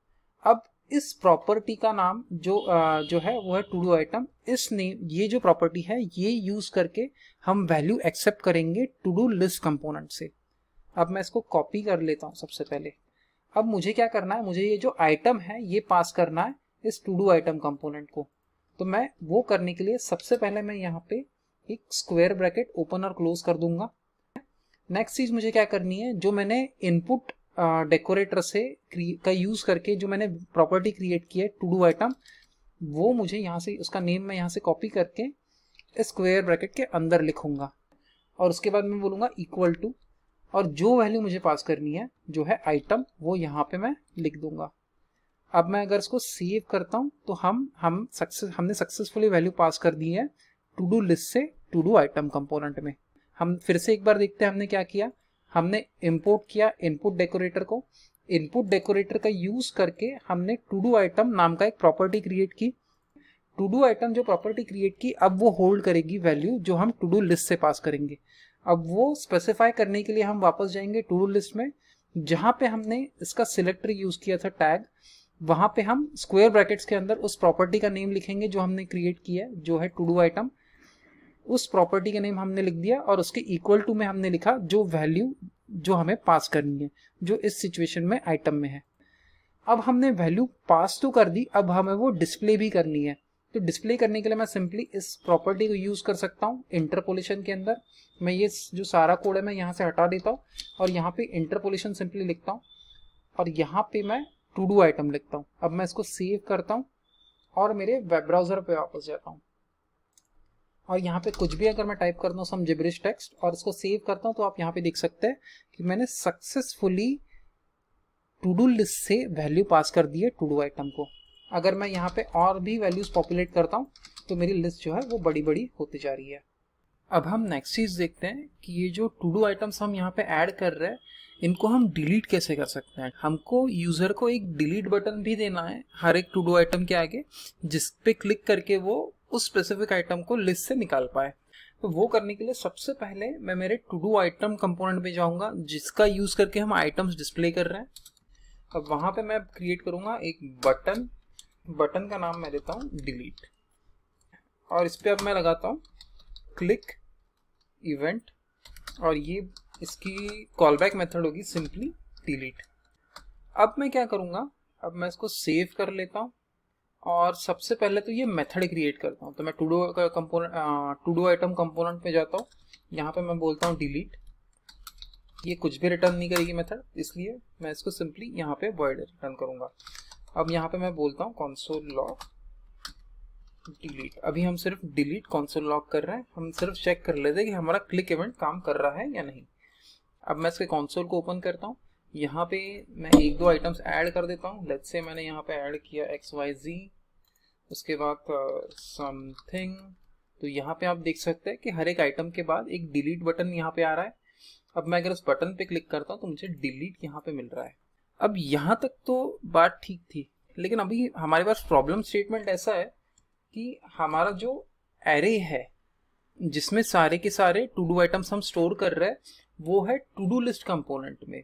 अब इस प्रॉपर्टी का नाम जो है वो है टू डू आइटम। इस नेम, ये जो प्रॉपर्टी है ये यूज करके हम वैल्यू एक्सेप्ट करेंगे टू डू लिस्ट कंपोनेंट से। अब मैं इसको कॉपी कर लेता हूँ सबसे पहले। अब मुझे क्या करना है, मुझे ये जो आइटम है ये पास करना है इस टू डू आइटम कंपोनेंट को। तो मैं वो करने के लिए सबसे पहले मैं यहाँ पे एक स्क्वायर ब्रैकेट ओपन और क्लोज कर दूंगा। नेक्स्ट चीज मुझे क्या करनी है, जो मैंने इनपुट डेकोरेटर से का यूज करके जो मैंने प्रॉपर्टी क्रिएट की है टू डू आइटम, वो मुझे यहाँ से उसका नेम मैं यहाँ से कॉपी करके स्क्वायर ब्रैकेट के अंदर लिखूंगा, और उसके बाद मैं बोलूँगा इक्वल टू, और जो वैल्यू मुझे पास करनी है जो है आइटम वो यहाँ पे मैं लिख दूंगा। अब मैं अगर इसको सेव करता हूँ तो हमने सक्सेसफुली वैल्यू पास कर दी है टू डू लिस्ट से टू डू आइटम कंपोनेंट में। हम फिर से एक बार देखते हैं हमने क्या किया। हमने इंपोर्ट किया इनपुट डेकोरेटर को। इनपुट डेकोरेटर का यूज करके हमने टू डू आइटम नाम का एक प्रॉपर्टी क्रिएट की। टू डू आइटम जो प्रॉपर्टी क्रिएट की, अब वो होल्ड करेगी वैल्यू जो हम टू डू लिस्ट से पास करेंगे। अब वो स्पेसिफाई करने के लिए हम वापस जाएंगे टू डू लिस्ट में, जहाँ पे हमने इसका सिलेक्टर यूज किया था टैग, वहाँ पे हम स्क्वायर ब्रैकेट्स के अंदर उस प्रॉपर्टी का नेम लिखेंगे जो हमने क्रिएट किया है, जो है टू डू आइटम। उस प्रॉपर्टी का नेम हमने लिख दिया, और उसके इक्वल टू में हमने लिखा जो वैल्यू जो हमें पास करनी है, जो इस सिचुएशन में आइटम में है। अब हमने वैल्यू पास तो कर दी, अब हमें वो डिस्प्ले भी करनी है। तो डिस्प्ले करने के लिए मैं सिंपली इस प्रॉपर्टी को यूज कर सकता हूँ। इंटरपोलेशन के अंदर मैं ये जो सारा कोड है मैं यहाँ से हटा देता हूँ और यहाँ पे इंटरपोलेशन सिंपली लिखता हूँ और यहाँ पे मैं टू डू आइटम लिखता हूँ। अब मैं इसको सेव करता हूँ और मेरे वेब ब्राउजर पे वापस जाता हूँ और यहाँ पे कुछ भी अगर मैं टाइप करता हूँ सम जिब्रिश टेक्स्ट और इसको सेव करता हूँ तो आप यहाँ पे देख सकते हैं कि मैंने सक्सेसफुली टू डू लिस्ट से वैल्यू पास कर दी है टू डू आइटम को। अगर मैं यहाँ पे और भी वैल्यूज पॉपुलेट करता हूँ तो मेरी लिस्ट जो है वो बड़ी बड़ी होती जा रही है। अब हम नेक्स्ट चीज देखते हैं कि ये जो टू डू आइटम्स हम यहाँ पे ऐड कर रहे हैं इनको हम डिलीट कैसे कर सकते हैं। हमको यूजर को एक डिलीट बटन भी देना है हर एक टू डू आइटम के आगे, जिस पे क्लिक करके वो उस स्पेसिफिक आइटम को लिस्ट से निकाल पाए। तो वो करने के लिए सबसे पहले मैं मेरे टू डू आइटम कंपोनेंट पे जाऊंगा जिसका यूज करके हम आइटम्स डिस्प्ले कर रहे हैं। अब वहां पे मैं क्रिएट करूंगा एक बटन का नाम मैं देता हूँ डिलीट और इस पे अब मैं लगाता हूँ क्लिक इवेंट और ये इसकी कॉलबैक मेथड होगी सिंपली डिलीट। अब मैं क्या करूंगा, अब मैं इसको सेव कर लेता हूँ और सबसे पहले तो ये मेथड क्रिएट करता हूँ। तो मैं टू डू आइटम कंपोनेंट पे जाता हूँ, यहाँ पे मैं बोलता हूँ डिलीट। ये कुछ भी रिटर्न नहीं करेगी मेथड, इसलिए मैं इसको सिंपली यहाँ पे वॉइड रिटर्न करूंगा। अब यहाँ पे मैं बोलता हूँ console log डिलीट। अभी हम सिर्फ डिलीट console log कर रहे हैं, हम सिर्फ चेक कर लेते हैं कि हमारा क्लिक इवेंट काम कर रहा है या नहीं। अब मैं इसके कंसोल को ओपन करता हूँ, यहाँ पे मैं एक दो आइटम्स ऐड कर देता हूँ। लेट्स से मैंने यहाँ पे ऐड किया XYZ, उसके बाद समथिंग। तो यहाँ पे आप देख सकते हैं कि हर एक आइटम के बाद एक डिलीट बटन यहाँ पे आ रहा है। अब मैं अगर इस बटन पे क्लिक करता हूँ तो मुझे डिलीट यहाँ पे मिल रहा है। अब यहाँ तक तो बात ठीक थी, लेकिन अभी हमारे पास प्रॉब्लम स्टेटमेंट ऐसा है कि हमारा जो एरे है जिसमें सारे के सारे टू डू आइटम्स हम स्टोर कर रहे हैं वो है टू डू लिस्ट कंपोनेंट में,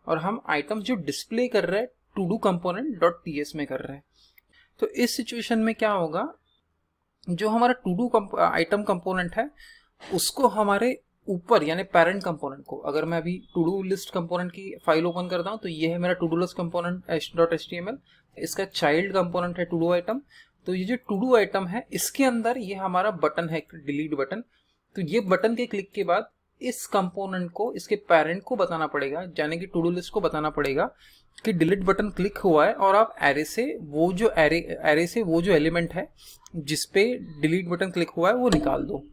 और हम आइटम्स जो डिस्प्ले कर रहे हैं to do component dot TS में कर रहे हैं। तो इस सिचुएशन में क्या होगा, जो हमारा टू डू आइटम कंपोनेंट है उसको हमारे ऊपर यानी पेरेंट कंपोनेंट को, अगर मैं अभी टू डू लिस्ट कंपोनेंट की फाइल ओपन करता हूँ तो ये है मेरा to do list component h.html, इसका चाइल्ड कंपोनेंट है टू डू आइटम। तो ये जो टू डू आइटम है इसके अंदर ये हमारा बटन है डिलीट बटन। तो ये बटन के क्लिक के बाद इस कंपोनेंट को इसके पेरेंट को बताना पड़ेगा, यानी कि टू डू लिस्ट को बताना पड़ेगा कि डिलीट बटन क्लिक हुआ है और आप एरे से वो जो एलिमेंट है जिसपे डिलीट बटन क्लिक हुआ है वो निकाल दो।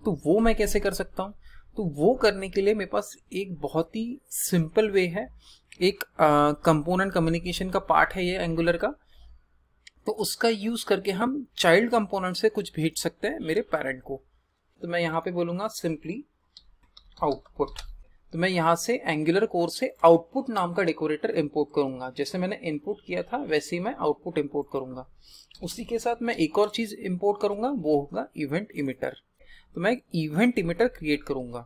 तो वो मैं कैसे कर सकता हूँ, तो वो करने के लिए मेरे पास एक बहुत ही सिंपल वे है। एक कंपोनेंट कम्युनिकेशन का पार्ट है ये एंगुलर का, तो उसका यूज करके हम चाइल्ड कंपोनेंट से कुछ भेज सकते हैं मेरे पेरेंट को। तो मैं यहाँ पे बोलूंगा सिंपली आउटपुट। तो मैं यहाँ से एंगुलर कोर से आउटपुट नाम का डेकोरेटर इंपोर्ट करूंगा। जैसे मैंने इनपुट किया था वैसे ही मैं आउटपुट इंपोर्ट करूंगा। उसी के साथ मैं एक और चीज इंपोर्ट करूंगा, वो होगा इवेंट इमिटर। तो मैं एक इवेंट इमिटर क्रिएट करूंगा।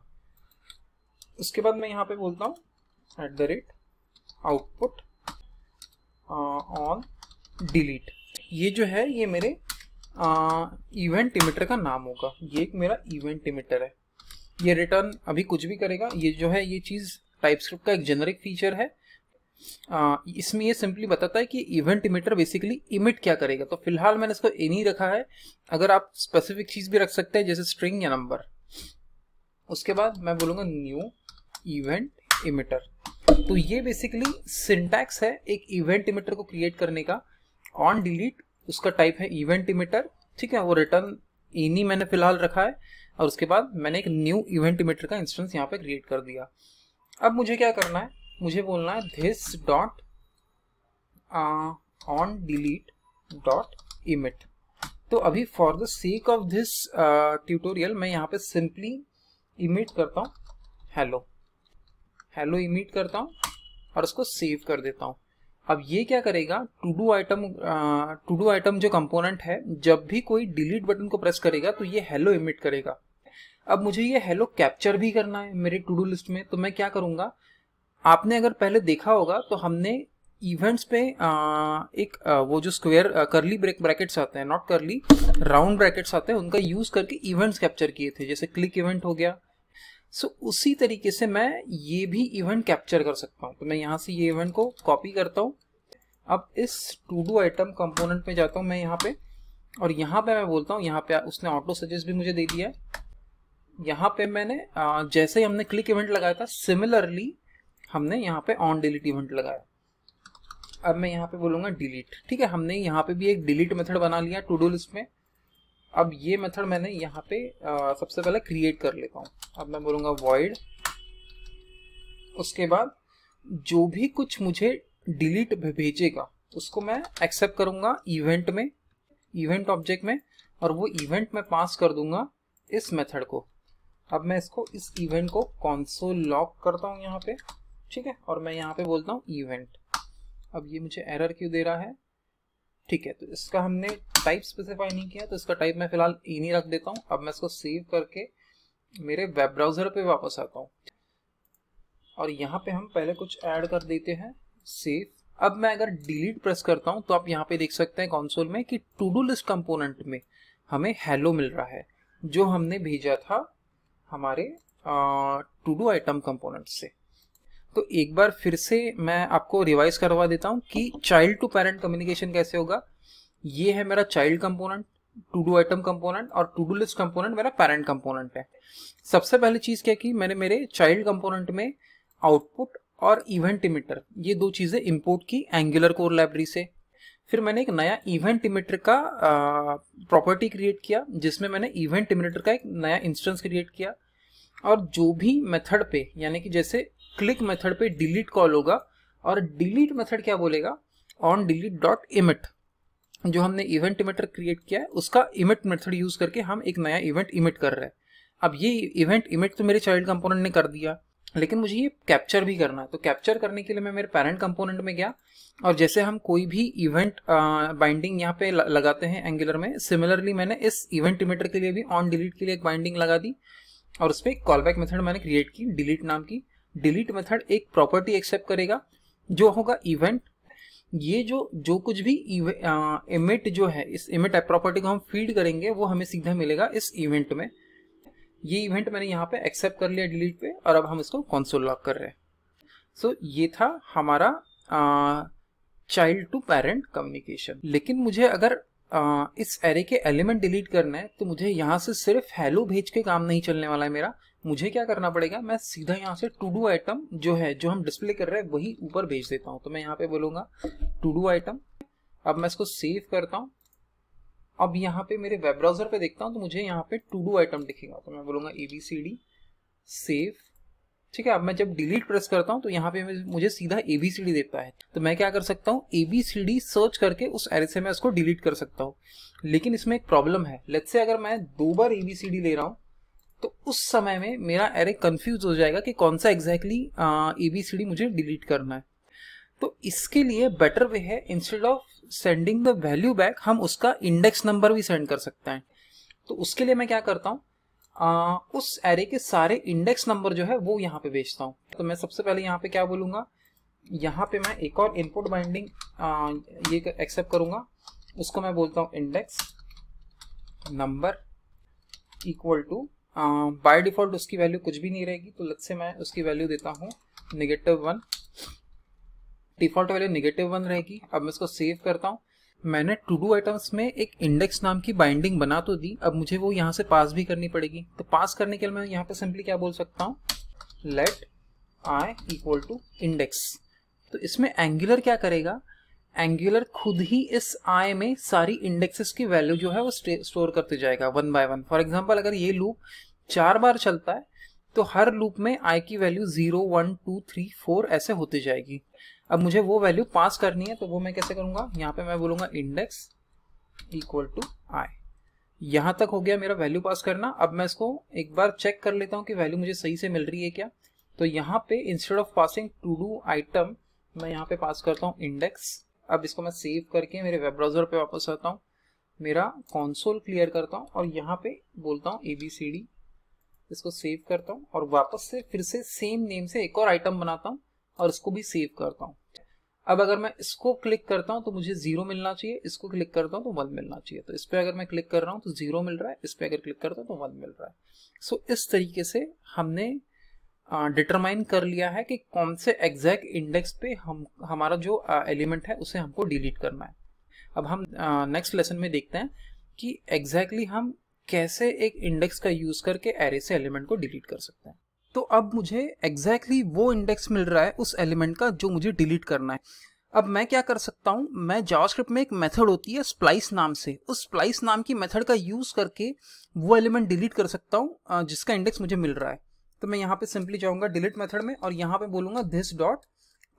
उसके बाद मैं यहाँ पे बोलता हूँ @output ऑन डिलीट। ये जो है ये मेरे इवेंट इमिटर का नाम होगा। ये एक मेरा इवेंट इमिटर है। ये रिटर्न अभी कुछ भी करेगा। ये जो है ये चीज टाइपस्क्रिप्ट का एक जेनरिक फीचर है। इसमें ये सिंपली बताता है कि इवेंट इमिटर बेसिकली इमिट क्या करेगा। तो फिलहाल मैंने इसको इन ही रखा है, अगर आप स्पेसिफिक चीज भी रख सकते हैं जैसे स्ट्रिंग या नंबर। उसके बाद मैं बोलूंगा न्यू इवेंट इमिटर। तो ये बेसिकली सिंटैक्स है एक इवेंट इमिटर को क्रिएट करने का। ऑन डिलीट उसका टाइप है इवेंट इमिटर, ठीक है। वो रिटर्न इन ही मैंने फिलहाल रखा है और उसके बाद मैंने एक न्यू इवेंट इमिटर का इंस्टेंस यहाँ पे क्रिएट कर दिया। अब मुझे क्या करना है, मुझे बोलना है this dot on delete dot emit. तो अभी for the sake of this tutorial मैं यहाँ पे सिंपली इमिट करता हूँ हेलो इमिट करता हूँ और उसको सेव कर देता हूँ। अब ये क्या करेगा, टू डू आइटम जो कंपोनेंट है जब भी कोई डिलीट बटन को प्रेस करेगा तो ये हेलो इमिट करेगा। अब मुझे ये हेलो कैप्चर भी करना है मेरे टू डू लिस्ट में। तो मैं क्या करूंगा, आपने अगर पहले देखा होगा तो हमने इवेंट्स पे वो जो स्क्वायर करली ब्रैकेट्स आते हैं, नॉट करली राउंड ब्रैकेट्स आते हैं, उनका यूज करके इवेंट्स कैप्चर किए थे, जैसे क्लिक इवेंट हो गया। सो उसी तरीके से मैं ये भी इवेंट कैप्चर कर सकता हूँ। तो मैं यहाँ से ये इवेंट को कॉपी करता हूँ अब इस टू डू आइटम कंपोनेंट पे जाता हूँ मैं यहाँ पे, और यहाँ पे मैं बोलता हूँ, यहाँ पे उसने ऑटो सजेस्ट भी मुझे दे दिया है। यहाँ पे मैंने जैसे ही हमने क्लिक इवेंट लगाया था, सिमिलरली हमने यहाँ पे ऑन डिलीट इवेंट लगाया। अब मैं यहाँ पे बोलूँगा डिलीट। ठीक है, हमने यहाँ पे भी एक डिलीट मेथड बना लिया टू डू लिस्ट में। अब ये मेथड मैंने यहाँ पे सबसे पहले क्रिएट कर लेता हूँ। अब मैं बोलूँगा वॉइड, उसके बाद जो भी कुछ मुझे डिलीट भेजेगा उसको मैं एक्सेप्ट करूँगा इवेंट में, इवेंट ऑब्जेक्ट में, और वो इवेंट में पास कर दूंगा इस मेथड को। अब मैं इस इवेंट को कंसोल लॉग करता हूँ यहाँ पे। ठीक है, और मैं यहाँ पे बोलता हूँ इवेंट। अब ये मुझे एरर क्यों दे रहा है? ठीक है, तो इसका हमने टाइप स्पेसिफाई नहीं किया, तो इसका टाइप मैं फिलहाल इन ही रख देता हूँ। अब मैं इसको सेव करके मेरे वेब ब्राउजर पे वापस आता हूँ, और यहाँ पे हम पहले कुछ ऐड कर देते हैं, सेव। अब मैं अगर डिलीट प्रेस करता हूँ तो आप यहाँ पे देख सकते हैं कंसोल में कि टू डू लिस्ट कंपोनेंट में हमें हेलो मिल रहा है, जो हमने भेजा था हमारे टू डू आइटम कंपोनेंट से। तो एक बार फिर से मैं आपको रिवाइज करवा देता हूँ कि चाइल्ड टू पेरेंट कम्युनिकेशन कैसे होगा। ये है मेरा child component, to do item component, और टू डू लिस्ट कंपोनेंट मेरा पेरेंट कंपोनेंट है। सबसे पहली चीज क्या की, मैंने मेरे चाइल्ड कंपोनेंट में आउटपुट और इवेंट इमिटर, ये दो चीजें इंपोर्ट की एंगुलर कोर लाइब्रेरी से। फिर मैंने एक नया इवेंट इमिटर का प्रॉपर्टी क्रिएट किया, जिसमें मैंने इवेंट इमिटर का एक नया इंस्टेंस क्रिएट किया, और जो भी मेथड पे, यानी कि जैसे क्लिक मेथड पे डिलीट कॉल होगा, और डिलीट मेथड क्या बोलेगा, ऑन डिलीट डॉट इमिट, जो हमने इवेंट इमिटर क्रिएट किया है उसका इमिट मेथड यूज करके हम एक नया इवेंट इमिट कर रहे हैं। अब ये इवेंट इमिट तो मेरे चाइल्ड कंपोनेंट ने कर दिया, लेकिन मुझे ये कैप्चर भी करना है। तो कैप्चर करने के लिए मैं मेरे पेरेंट कंपोनेंट में गया, और जैसे हम कोई भी इवेंट बाइंडिंग यहाँ पे लगाते हैं एंगुलर में, सिमिलरली मैंने इस इवेंट इमिटर के लिए भी ऑन डिलीट के लिए एक बाइंडिंग लगा दी, और उस पर एक कॉलबैक मेथड मैंने क्रिएट की डिलीट नाम की। डिलीट मेथड एक प्रॉपर्टी एक्सेप्ट करेगा जो होगा इवेंट। ये जो कुछ भी इमिट जो है, इस इमिट प्रॉपर्टी को हम फीड करेंगे वो हमें सीधा मिलेगा इस इवेंट में। ये इवेंट मैंने यहाँ पे एक्सेप्ट कर लिया डिलीट पे, और अब हम इसको कंसोल लॉग कर रहे हैं। सो ये था हमारा चाइल्ड टू पेरेंट कम्युनिकेशन। लेकिन मुझे अगर इस एरे के एलिमेंट डिलीट करना है तो मुझे यहाँ से सिर्फ हेलो भेज के काम नहीं चलने वाला है मेरा। मुझे क्या करना पड़ेगा, मैं सीधा यहाँ से टू डू आइटम जो है, जो हम डिस्प्ले कर रहे हैं, वही ऊपर भेज देता हूँ। तो मैं यहाँ पे बोलूंगा टू डू आइटम। अब मैं इसको सेव करता हूँ। अब यहाँ पे मेरे वेब ब्राउजर पे देखता हूँ तो मुझे यहाँ पे टू डू आइटम दिखेगा, तो मैं बोलूंगा ABCD सेव। ठीक है, अब मैं जब डिलीट प्रेस करता हूँ तो यहाँ पे मुझे सीधा ABCD देता है। तो मैं क्या कर सकता हूँ, ABCD सर्च करके उस एरे से मैं इसको डिलीट कर सकता हूँ। लेकिन इसमें एक प्रॉब्लम है, लेट्स से अगर मैं 2 बार ABCD ले रहा हूँ तो उस समय में मेरा एरे कंफ्यूज हो जाएगा कि कौन सा एग्जैक्टली ABCD मुझे डिलीट करना है। तो इसके लिए बेटर वे है, instead of sending the value back, हम उसका इंडेक्स नंबर भी सेंड कर सकते हैं। तो उसके लिए मैं क्या करता हूँ, उस एरे के सारे इंडेक्स नंबर जो है वो यहाँ पे भेजता हूँ। तो मैं सबसे पहले यहाँ पे क्या बोलूंगा, यहाँ पे मैं एक और इनपुट बाइंडिंग ये एक्सेप्ट करूंगा, उसको मैं बोलता हूँ index number equal to, by default उसकी वैल्यू कुछ भी नहीं रहेगी, तो लेट्स से मैं उसकी वैल्यू देता हूँ -1, डिफॉल्ट वैल्यू -1 रहेगी। अब मैं इसको सेव करता हूँ। मैंने टू डू आइटम्स में एक इंडेक्स नाम की बाइंडिंग बना तो दी, अब मुझे वो यहाँ से पास भी करनी पड़ेगी। तो पास करने के लिए मैं यहाँ पे सिंपली क्या बोल सकता हूँ, let I equal to index. तो इसमें एंगुलर क्या करेगा, एंगुलर खुद ही इस आई में सारी इंडेक्सेस की वैल्यू जो है वो स्टोर करते जाएगा 1 by 1। फॉर एग्जाम्पल अगर ये लूप 4 बार चलता है तो हर लूप में आई की वैल्यू 0, 1, 2, 3, 4 ऐसे होती जाएगी। अब मुझे वो वैल्यू पास करनी है, तो वो मैं कैसे करूंगा, यहाँ पे मैं बोलूंगा इंडेक्स इक्वल टू आई। यहाँ तक हो गया मेरा वैल्यू पास करना। अब मैं इसको एक बार चेक कर लेता हूँ कि वैल्यू मुझे सही से मिल रही है क्या। तो यहाँ पे instead of passing to do item मैं यहाँ पे पास करता हूँ इंडेक्स। अब इसको मैं सेव करके मेरे वेब ब्राउजर पे वापस आता हूँ, मेरा कंसोल क्लियर करता हूँ, और यहाँ पे बोलता हूँ ABCD, इसको सेव करता हूँ, और वापस से फिर से सेम नेम से एक और आइटम बनाता हूँ और इसको भी सेव करता हूँ। अब अगर मैं इसको क्लिक करता हूँ तो मुझे 0 मिलना चाहिए, इसको क्लिक करता हूँ तो 1 मिलना चाहिए। तो इस पर अगर मैं क्लिक कर रहा हूँ तो 0 मिल रहा है, इस पर अगर क्लिक करता हूँ तो 1 मिल रहा है। सो इस तरीके से हमने डिटरमाइन कर लिया है कि कौन से एग्जैक्ट इंडेक्स पे हमारा जो एलिमेंट है उसे हमको डिलीट करना है। अब हम नेक्स्ट लेसन में देखते हैं कि एग्जैक्टली हम कैसे एक इंडेक्स का यूज करके एरे से एलिमेंट को डिलीट कर सकते हैं। तो अब मुझे एग्जैक्टली वो इंडेक्स मिल रहा है उस एलिमेंट का जो मुझे डिलीट करना है। अब मैं क्या कर सकता हूँ, मैं जावास्क्रिप्ट में एक मेथड होती है स्प्लाइस नाम से, उस स्प्लाइस नाम की मेथड का यूज करके वो एलिमेंट डिलीट कर सकता हूँ जिसका इंडेक्स मुझे मिल रहा है। तो मैं यहाँ पे सिंपली जाऊंगा डिलीट मेथड में और यहाँ पे बोलूंगा this dot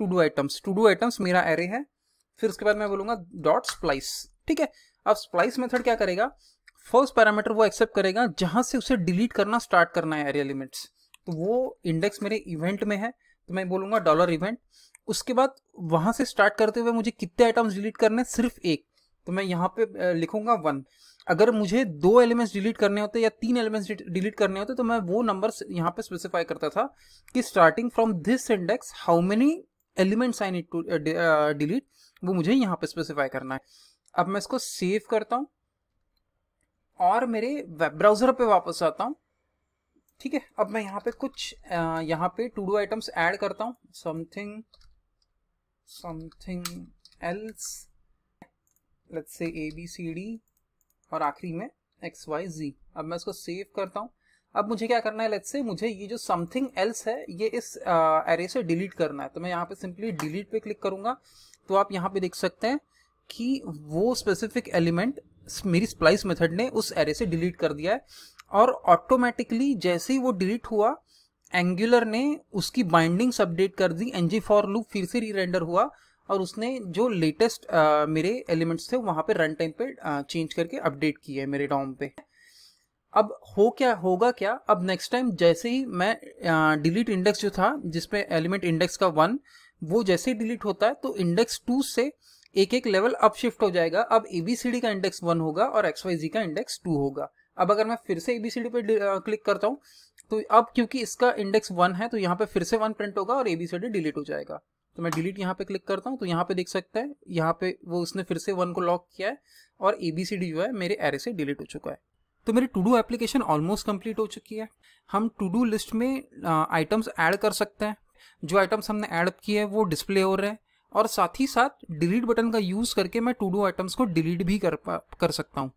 to do items. To do items मेरा एरे है, फिर उसके बाद मैं बोलूंगा डॉट स्प्लाइस। ठीक है, अब स्प्लाइस मेथड क्या करेगा, फर्स्ट पैरामीटर वो एक्सेप्ट करेगा जहां से उसे डिलीट करना स्टार्ट करना है एरे एलिमेंट्स। तो वो इंडेक्स मेरे इवेंट में है, तो मैं बोलूंगा डॉलर इवेंट। उसके बाद वहां से स्टार्ट करते हुए मुझे कितने आइटम्स डिलीट करने, सिर्फ एक, तो मैं यहाँ पे लिखूंगा 1। अगर मुझे 2 एलिमेंट्स डिलीट करने होते या 3 एलिमेंट्स डिलीट करने होते तो मैं वो नंबर यहाँ पे स्पेसिफाई करता था कि starting from this index how many elements I need to delete, वो मुझे यहाँ पे स्पेसिफाई करना है। अब मैं इसको सेव करता हूँ और मेरे वेब ब्राउजर पे वापस आता हूँ। ठीक है, अब मैं यहाँ पे कुछ यहाँ पे टू डू आइटम्स ऐड करता हूँ, something else, let's say ABCD और आखिरी में XYZ। अब मैं इसको सेव करता हूँ। अब मुझे क्या करना है, लेट्स से मुझे ये जो समथिंग एल्स है ये इस एरे से डिलीट करना है। तो मैं यहाँ पे सिंपली डिलीट पे क्लिक करूंगा, तो आप यहाँ पे देख सकते हैं कि वो स्पेसिफिक एलिमेंट मेरी स्प्लाइस मेथड ने उस एरे से डिलीट कर दिया है। और ऑटोमेटिकली जैसे ही वो डिलीट हुआ, एंगुलर ने उसकी बाइंडिंग्स अपडेट कर दी, ng फॉर लूप फिर से रीरेंडर हुआ और उसने जो लेटेस्ट मेरे एलिमेंट्स थे वहां पे रन टाइम पे चेंज करके अपडेट किए मेरे डॉम पे। अब होगा क्या, अब नेक्स्ट टाइम जैसे ही मैं डिलीट इंडेक्स जो था जिसपे एलिमेंट इंडेक्स का 1, वो जैसे ही डिलीट होता है तो इंडेक्स 2 से एक एक लेवल अप शिफ्ट हो जाएगा। अब ABCD का इंडेक्स 1 होगा और XYZ का इंडेक्स 2 होगा। अब अगर मैं फिर से ABCD पे क्लिक करता हूँ तो अब क्योंकि इसका इंडेक्स 1 है तो यहाँ पे फिर से 1 प्रिंट होगा और ABCD डिलीट हो जाएगा। तो मैं डिलीट यहाँ पे क्लिक करता हूँ तो यहाँ पे देख सकते हैं यहाँ पे वो उसने फिर से 1 को लॉक किया है और ABCD जो है मेरे एरे से डिलीट हो चुका है। तो मेरी to do application almost complete हो चुकी है। हम टू डू लिस्ट में आइटम्स ऐड कर सकते हैं, जो आइटम्स हमने ऐड किए हैं वो डिस्प्ले हो रहे हैं और साथ ही साथ डिलीट बटन का यूज करके मैं टू डू आइटम्स को डिलीट भी कर सकता हूँ।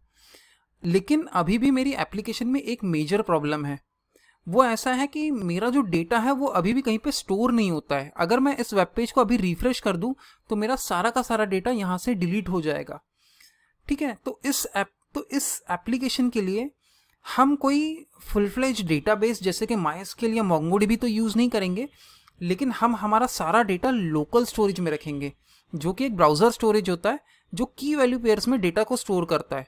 लेकिन अभी भी मेरी एप्लीकेशन में एक मेजर प्रॉब्लम है, वो ऐसा है कि मेरा जो डेटा है वो अभी भी कहीं पे स्टोर नहीं होता है। अगर मैं इस वेब पेज को अभी रिफ्रेश कर दूं तो मेरा सारा का सारा डेटा यहाँ से डिलीट हो जाएगा। ठीक है, तो इस एप्लीकेशन के लिए हम कोई फुल फ्लेज डेटाबेस जैसे कि MySQL या MongoDB तो यूज़ नहीं करेंगे, लेकिन हम हमारा सारा डेटा लोकल स्टोरेज में रखेंगे, जो कि एक ब्राउज़र स्टोरेज होता है जो की वैल्यू पेयर्स में डेटा को स्टोर करता है।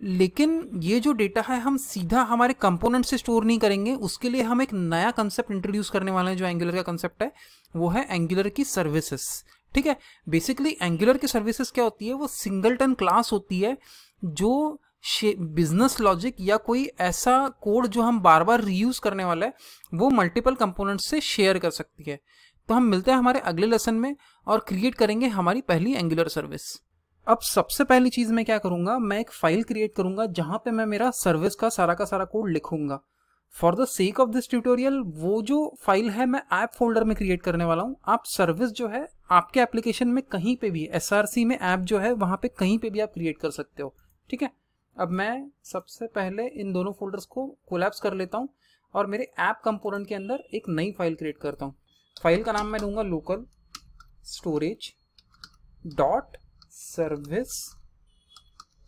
लेकिन ये जो डेटा है हम सीधा हमारे कंपोनेंट से स्टोर नहीं करेंगे, उसके लिए हम एक नया कंसेप्ट इंट्रोड्यूस करने वाले हैं जो एंगुलर का कंसेप्ट है, वो है एंगुलर की सर्विसेज। ठीक है, बेसिकली एंगुलर की सर्विसेज क्या होती है, वो सिंगलटन क्लास होती है जो बिजनेस लॉजिक या कोई ऐसा कोड जो हम बार बार रीयूज करने वाला है वो मल्टीपल कंपोनेंट्स से शेयर कर सकती है। तो हम मिलते हैं हमारे अगले लेसन में और क्रिएट करेंगे हमारी पहली एंगुलर सर्विस। अब सबसे पहली चीज मैं क्या करूंगा, मैं एक फाइल क्रिएट करूंगा जहां पे मैं मेरा सर्विस का सारा कोड लिखूंगा। For the sake of this tutorial वो जो फाइल है मैं ऐप फोल्डर में क्रिएट करने वाला हूं। आप सर्विस जो है आपके एप्लीकेशन में कहीं पे भी SRC में ऐप जो है वहां पे कहीं पे भी आप क्रिएट कर सकते हो। ठीक है, अब मैं सबसे पहले इन दोनों फोल्डर्स को कोलैप्स कर लेता हूं और मेरे ऐप कंपोनेंट के अंदर एक नई फाइल क्रिएट करता हूं। फाइल का नाम मैं दूंगा local storage dot service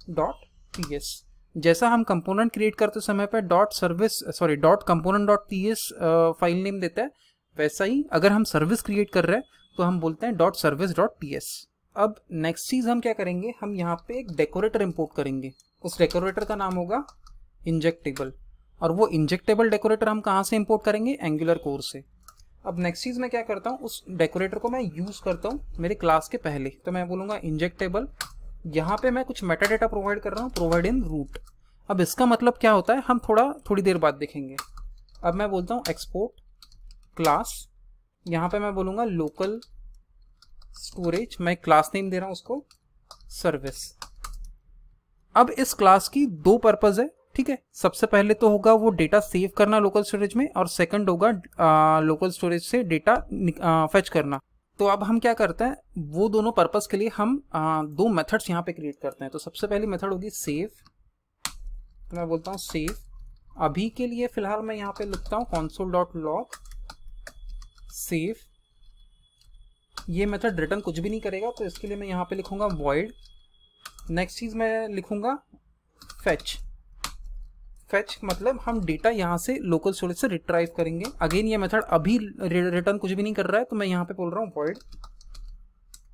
dot ts। जैसा हम कंपोनेंट क्रिएट करते समय पे dot component dot ts file name देता है, वैसा ही अगर हम सर्विस क्रिएट कर रहे हैं तो हम बोलते हैं डॉट सर्विस डॉट ts। अब नेक्स्ट चीज हम क्या करेंगे, हम यहाँ पे एक डेकोरेटर इंपोर्ट करेंगे। उस डेकोरेटर का नाम होगा इंजेक्टेबल, और वो इंजेक्टेबल डेकोरेटर हम कहाँ से इंपोर्ट करेंगे, एंगुलर कोर से। अब नेक्स्ट चीज मैं क्या करता हूँ, उस डेकोरेटर को मैं यूज करता हूँ मेरे क्लास के पहले। तो मैं बोलूंगा इंजेक्टेबल, यहाँ पे मैं कुछ मेटा डेटा प्रोवाइड कर रहा हूँ, प्रोवाइड इन रूट। अब इसका मतलब क्या होता है हम थोड़ी देर बाद देखेंगे। अब मैं बोलता हूँ एक्सपोर्ट क्लास, यहाँ पे मैं बोलूंगा लोकल स्टोरेज, मैं क्लास नेम दे रहा हूँ उसको सर्विस। अब इस क्लास की दो पर्पज है। ठीक है, सबसे पहले तो होगा वो डेटा सेव करना लोकल स्टोरेज में, और सेकंड होगा लोकल स्टोरेज से डेटा फेच करना। तो अब हम क्या करते हैं, वो दोनों पर्पस के लिए हम दो मेथड्स यहाँ पे क्रिएट करते हैं। तो सबसे पहली मेथड होगी सेव। तो मैं बोलता हूँ सेव। अभी के लिए फिलहाल मैं यहाँ पे लिखता हूँ console.log सेव। ये मेथड रिटर्न कुछ भी नहीं करेगा, तो इसके लिए मैं यहाँ पे लिखूंगा void। नेक्स्ट चीज मैं लिखूंगा fetch। फेच मतलब हम डेटा यहाँ से लोकल स्टोरेज से रिट्राइव करेंगे। अगेन ये मेथड अभी रिटर्न कुछ भी नहीं कर रहा है, तो मैं यहाँ पे बोल रहा हूँ void,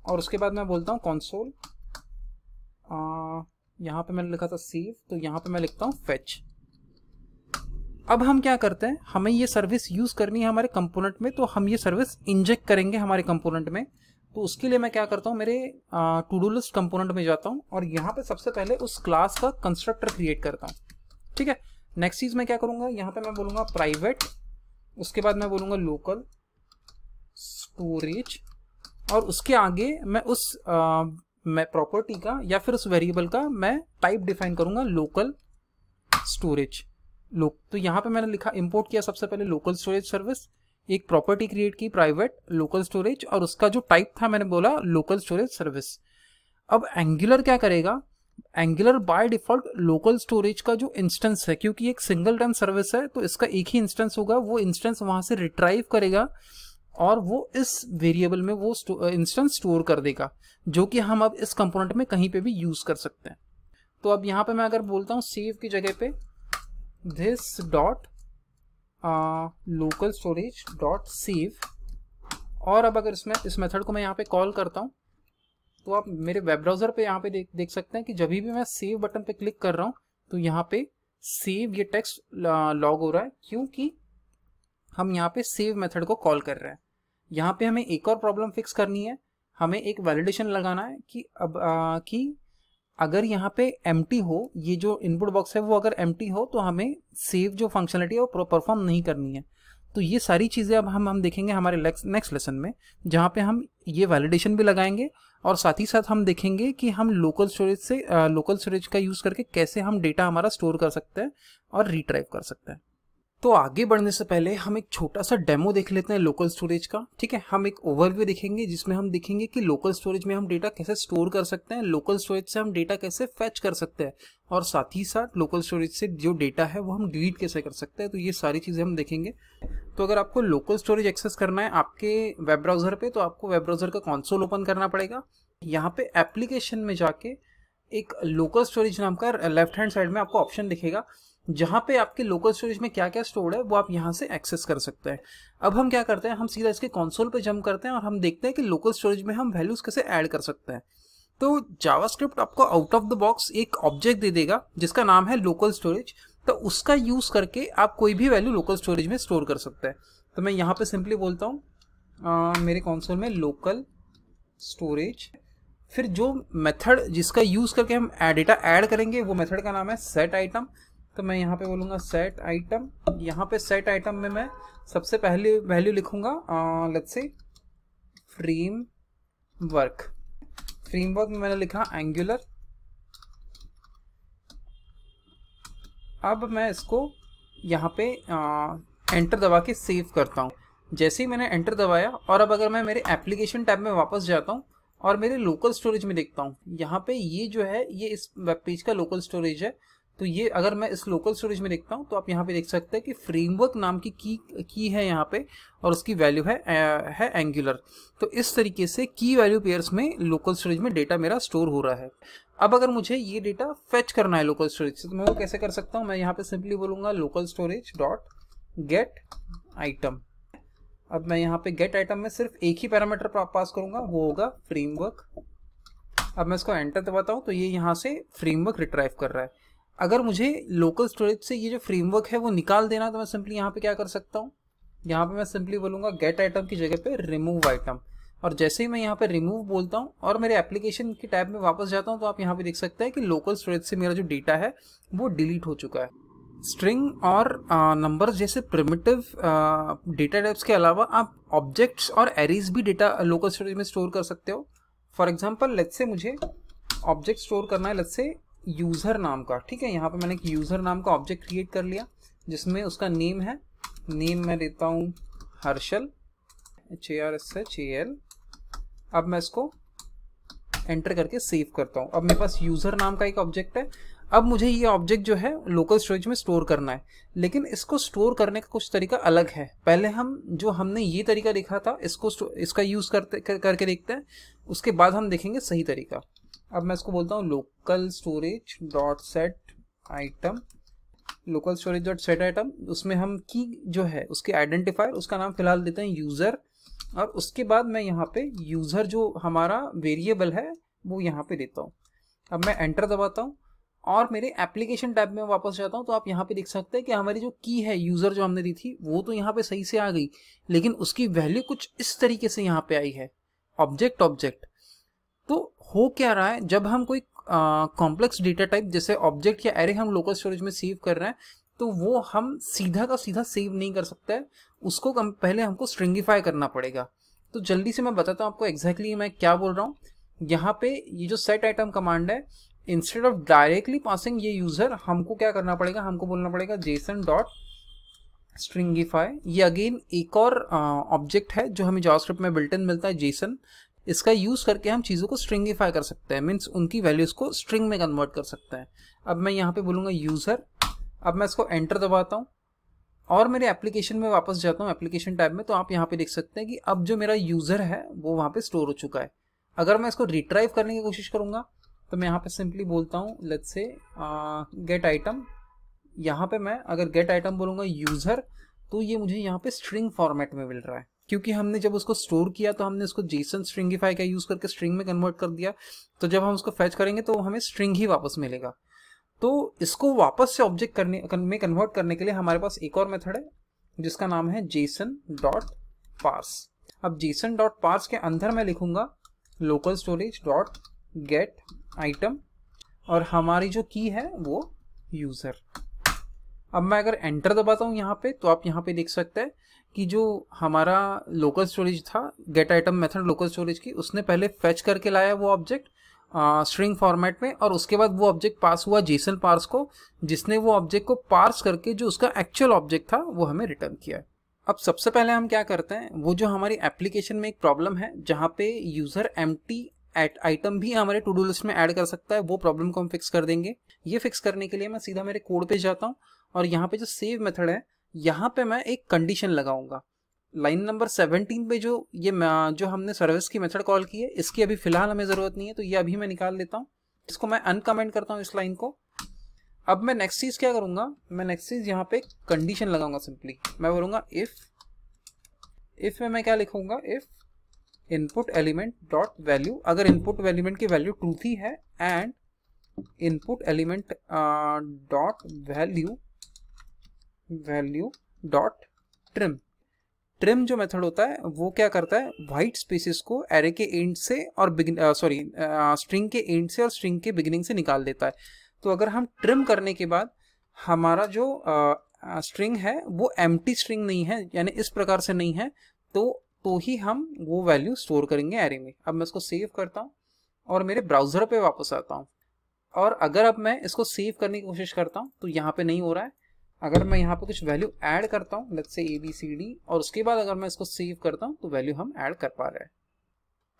और उसके बाद मैं बोलता हूँ console। यहाँ पे मैंने लिखा था save, तो यहाँ पे मैं लिखता हूँ fetch। अब हम क्या करते हैं, हमें ये सर्विस यूज करनी है हमारे कंपोनेंट में, तो हम ये सर्विस इंजेक्ट करेंगे हमारे कंपोनेंट में। तो उसके लिए मैं क्या करता हूँ, मेरे टू डू लिस्ट कंपोनेंट में जाता हूँ और यहाँ पे सबसे पहले उस क्लास का कंस्ट्रक्टर क्रिएट करता हूँ। ठीक है, नेक्स्ट चीज मैं क्या करूंगा, यहाँ पे मैं बोलूंगा प्राइवेट, उसके बाद मैं बोलूंगा लोकल स्टोरेज, और उसके आगे मैं उस मैं प्रॉपर्टी का या फिर उस वेरिएबल का मैं टाइप डिफाइन करूंगा लोकल स्टोरेज। तो यहाँ पे मैंने लिखा इंपोर्ट किया सबसे पहले लोकल स्टोरेज सर्विस, एक प्रॉपर्टी क्रिएट की प्राइवेट लोकल स्टोरेज, और उसका जो टाइप था मैंने बोला लोकल स्टोरेज सर्विस। अब एंगुलर क्या करेगा, angular by default local storage का जो इंस्टेंस है, क्योंकि एक सिंगल रन सर्विस है तो इसका एक ही इंस्टेंस होगा, वो इंस्टेंस वहां से रिट्राइव करेगा और वो इस वेरिएबल में वो इंस्टेंस स्टोर कर देगा, जो कि हम अब इस कंपोनेंट में कहीं पे भी यूज कर सकते हैं। तो अब यहाँ पे मैं अगर बोलता हूँ सेव की जगह पे this dot local storage dot save, और अब अगर इसमें इस मेथड को मैं यहाँ पे कॉल करता हूँ, तो आप मेरे वेब ब्राउजर पे यहाँ पे देख सकते हैं कि जब भी मैं सेव बटन पे क्लिक कर रहा हूँ तो यहाँ पे सेव ये टेक्स्ट लॉग हो रहा है, क्योंकि हम यहाँ पे सेव मेथड को कॉल कर रहे हैं। यहाँ पे हमें एक और प्रॉब्लम फिक्स करनी है, हमें एक वैलिडेशन लगाना है कि अब कि अगर यहाँ पे एम्प्टी हो, ये जो इनपुट बॉक्स है वो अगर एम्प्टी हो तो हमें सेव जो फंक्शनलिटी है वो परफॉर्म नहीं करनी है। तो ये सारी चीज़ें अब हम देखेंगे हमारे नेक्स्ट लेसन में, जहाँ पे हम ये वैलिडेशन भी लगाएंगे और साथ ही साथ हम देखेंगे कि हम लोकल स्टोरेज का यूज़ करके कैसे हम डेटा हमारा स्टोर कर सकते हैं और रिट्राइव कर सकते हैं। तो आगे बढ़ने से पहले हम एक छोटा सा डेमो देख लेते हैं लोकल स्टोरेज का। ठीक है, हम एक ओवरव्यू देखेंगे जिसमें हम देखेंगे कि लोकल स्टोरेज में हम डेटा कैसे स्टोर कर सकते हैं, लोकल स्टोरेज से हम डेटा कैसे फेच कर सकते हैं, और साथ ही साथ लोकल स्टोरेज से जो डेटा है वो हम डिलीट कैसे कर सकते हैं। तो ये सारी चीज़ें हम देखेंगे। तो अगर आपको लोकल स्टोरेज एक्सेस करना है आपके वेब ब्राउजर पे, तो आपको वेब ब्राउजर का कंसोल ओपन करना पड़ेगा। यहाँ पे एप्लीकेशन में जाके एक लोकल स्टोरेज नाम का लेफ्ट हैंड साइड में आपको ऑप्शन दिखेगा, जहाँ पे आपके लोकल स्टोरेज में क्या क्या स्टोर्ड है वो आप यहाँ से एक्सेस कर सकते हैं। अब हम क्या करते हैं, हम सीधा इसके कंसोल पे जंप करते हैं और हम देखते हैं कि लोकल स्टोरेज में हम वैल्यूज कैसे ऐड कर सकते हैं। तो जावास्क्रिप्ट आपको आउट ऑफ द बॉक्स एक ऑब्जेक्ट दे देगा जिसका नाम है लोकल स्टोरेज, तो उसका यूज करके आप कोई भी वैल्यू लोकल स्टोरेज में स्टोर कर सकते हैं। तो मैं यहाँ पे सिंपली बोलता हूँ मेरे कंसोल में लोकल स्टोरेज, फिर जो मेथड जिसका यूज करके हम डेटा ऐड करेंगे वो मेथड का नाम है सेट आइटम। तो मैं यहाँ पे बोलूँगा सेट आइटम। यहाँ पे सेट आइटम में मैं सबसे पहले वैल्यू लिखूंगा लेट्स से फ्रेमवर्क में मैंने लिखा एंगुलर। अब मैं इसको यहाँ पे एंटर दबा के सेव करता हूँ। जैसे ही मैंने एंटर दबाया, और अब अगर मैं मेरे एप्लीकेशन टैब में वापस जाता हूँ और मेरे लोकल स्टोरेज में देखता हूँ, यहाँ पे ये जो है ये इस वेब पेज का लोकल स्टोरेज है। तो ये अगर मैं इस लोकल स्टोरेज में देखता हूँ तो आप यहाँ पे देख सकते हैं कि फ्रेमवर्क नाम की की है यहाँ पे, और उसकी वैल्यू है एंगुलर। तो इस तरीके से की वैल्यू पेयर्स में लोकल स्टोरेज में डेटा मेरा स्टोर हो रहा है। अब अगर मुझे ये डेटा फेच करना है लोकल स्टोरेज से, तो मैं वो कैसे कर सकता हूँ, मैं यहाँ पे सिंपली बोलूँगा local storage dot gate item. अब मैं यहाँ पे गेट आइटम में सिर्फ एक ही पैरामीटर पास करूँगा, वो होगा फ्रेमवर्क। अब मैं इसको एंटर दबाता हूँ तो ये यहाँ से फ्रेमवर्क रिट्राइव कर रहा है। अगर मुझे लोकल स्टोरेज से ये जो फ्रेमवर्क है वो निकाल देना, तो मैं सिंपली यहाँ पे क्या कर सकता हूँ, यहाँ पे मैं सिंपली बोलूँगा गेट आइटम की जगह पे रिमूव आइटम। और जैसे ही मैं यहाँ पे रिमूव बोलता हूँ और मेरे एप्लीकेशन के टैब में वापस जाता हूँ, तो आप यहाँ पे देख सकते हैं कि लोकल स्टोरेज से मेरा जो डेटा है वो डिलीट हो चुका है। स्ट्रिंग और नंबर्स जैसे प्रिमिटिव डेटा टाइप्स के अलावा आप ऑब्जेक्ट्स और एरेज भी डेटा लोकल स्टोरेज में स्टोर कर सकते हो। फॉर एग्जांपल लेट्स से मुझे ऑब्जेक्ट स्टोर करना है, लेट्स से यूज़र नाम का, ठीक है, यहाँ पे मैंने एक यूज़र नाम का ऑब्जेक्ट क्रिएट कर लिया जिसमें उसका नेम है, नेम मैं देता हूँ हर्षल, HARSHAL। अब मैं इसको एंटर करके सेव करता हूँ। अब मेरे पास यूज़र नाम का एक ऑब्जेक्ट है। अब मुझे ये ऑब्जेक्ट जो है लोकल स्टोरेज में स्टोर करना है, लेकिन इसको स्टोर करने का कुछ तरीका अलग है। पहले हमने ये तरीका देखा था, इसका यूज़ करके देखते हैं, उसके बाद हम देखेंगे सही तरीका। अब मैं इसको बोलता हूँ local storage dot set item, local storage dot set item. उसमें हम की जो है उसके आइडेंटिफायर, उसका नाम फिलहाल देते हैं यूज़र, और उसके बाद मैं यहाँ पे यूज़र जो हमारा वेरिएबल है वो यहाँ पे देता हूँ। अब मैं एंटर दबाता हूँ और मेरे एप्लीकेशन टैब में वापस जाता हूँ, तो आप यहाँ पे देख सकते हैं कि हमारी जो की है यूज़र जो हमने दी थी वो तो यहाँ पे सही से आ गई, लेकिन उसकी वैल्यू कुछ इस तरीके से यहाँ पे आई है, ऑब्जेक्ट। तो हो क्या रहा है, जब हम कोई कॉम्प्लेक्स डेटा टाइप जैसे ऑब्जेक्ट या एरे हम लोकल स्टोरेज में सेव कर रहे हैं, तो वो हम सीधा का सीधा सेव नहीं कर सकते हैं, उसको पहले हमको स्ट्रिंगिफाई करना पड़ेगा। तो जल्दी से मैं बताता हूँ आपको एग्जैक्टली मैं क्या बोल रहा हूँ। यहाँ पे ये जो सेट आइटम कमांड है, इंस्टेड ऑफ डायरेक्टली पासिंग ये यूजर, हमको क्या करना पड़ेगा, हमको बोलना पड़ेगा जेसन डॉट स्ट्रिंगिफाई। ये अगेन एक और ऑब्जेक्ट है जो हमें जावास्क्रिप्ट में बिल्ट इन मिलता है, जेसन। इसका यूज करके हम चीज़ों को स्ट्रिंगिफाई कर सकते हैं, मीन्स उनकी वैल्यूज को स्ट्रिंग में कन्वर्ट कर सकते हैं। अब मैं यहाँ पे बोलूँगा यूज़र। अब मैं इसको एंटर दबाता हूँ और मेरे एप्लीकेशन में वापस जाता हूँ, एप्लीकेशन टैब में, तो आप यहाँ पे देख सकते हैं कि अब जो मेरा यूज़र है वो वहाँ पे स्टोर हो चुका है। अगर मैं इसको रिट्राइव करने की कोशिश करूँगा तो मैं यहाँ पे सिंपली बोलता हूँ लेट्स से गेट आइटम। यहाँ पे मैं अगर गेट आइटम बोलूँगा यूज़र, तो ये मुझे यहाँ पे स्ट्रिंग फॉर्मेट में मिल रहा है, क्योंकि हमने जब उसको स्टोर किया तो हमने उसको जेसन स्ट्रिंगिफाई का यूज़ करके स्ट्रिंग में कन्वर्ट कर दिया। तो जब हम उसको फैच करेंगे तो हमें स्ट्रिंग ही वापस मिलेगा। तो इसको वापस से ऑब्जेक्ट में कन्वर्ट करने के लिए हमारे पास एक और मेथड है जिसका नाम है जेसन डॉट पार्स। अब जेसन डॉट पार्स के अंदर मैं लिखूंगा local storage dot gate item और हमारी जो की है वो यूज़र। अब मैं अगर एंटर दबाता हूँ यहाँ पे, तो आप यहाँ पे देख सकते हैं कि जो हमारा लोकल स्टोरेज था, gate item method local storage की, उसने पहले फेच करके लाया वो ऑब्जेक्ट स्ट्रिंग फॉर्मेट में, और उसके बाद वो ऑब्जेक्ट पास हुआ जेसन पार्स को, जिसने वो ऑब्जेक्ट को पार्स करके जो उसका एक्चुअल ऑब्जेक्ट था वो हमें रिटर्न किया है। अब सबसे पहले हम क्या करते हैं, वो जो हमारी एप्लीकेशन में एक प्रॉब्लम है जहाँ पे यूज़र एम्प्टी आइटम भी हमारे टू डू लिस्ट में ऐड कर सकता है, वो प्रॉब्लम को हम फिक्स कर देंगे। ये फिक्स करने के लिए मैं सीधा मेरे कोड पे जाता हूँ और यहाँ पे जो सेव मेथड है, यहाँ पे मैं एक कंडीशन लगाऊंगा। लाइन नंबर 17 पे जो हमने सर्विस की मेथड कॉल की है, इसकी अभी फिलहाल हमें ज़रूरत नहीं है, तो ये अभी मैं निकाल लेता हूँ। इसको मैं अनकमेंट करता हूँ इस लाइन को। अब मैं नेक्स्ट चीज़ क्या करूँगा, मैं नेक्स्ट चीज़ यहाँ पे कंडीशन लगाऊंगा। सिंपली मैं बोलूँगा इफ़ में मैं क्या लिखूँगा, if input element dot value, अगर इनपुट एलिमेंट की वैल्यू ट्रू थी है, and input element dot value dot trim जो मेथड होता है वो क्या करता है, वाइट स्पेसेस को एरे के एंड से और स्ट्रिंग के एंड से और स्ट्रिंग के बिगिनिंग से निकाल देता है। तो अगर हम ट्रिम करने के बाद हमारा जो स्ट्रिंग है वो एम्प्टी स्ट्रिंग नहीं है, यानी इस प्रकार से नहीं है, तो ही हम वो वैल्यू स्टोर करेंगे एरे में। अब मैं इसको सेव करता हूँ और मेरे ब्राउज़र पे वापस आता हूँ, और अगर अब मैं इसको सेव करने की कोशिश करता हूँ तो यहाँ पे नहीं हो रहा है। अगर मैं यहाँ पे कुछ वैल्यू ऐड करता हूँ, लेट्स से ABCD, और उसके बाद अगर मैं इसको सेव करता हूँ तो वैल्यू हम ऐड कर पा रहे हैं।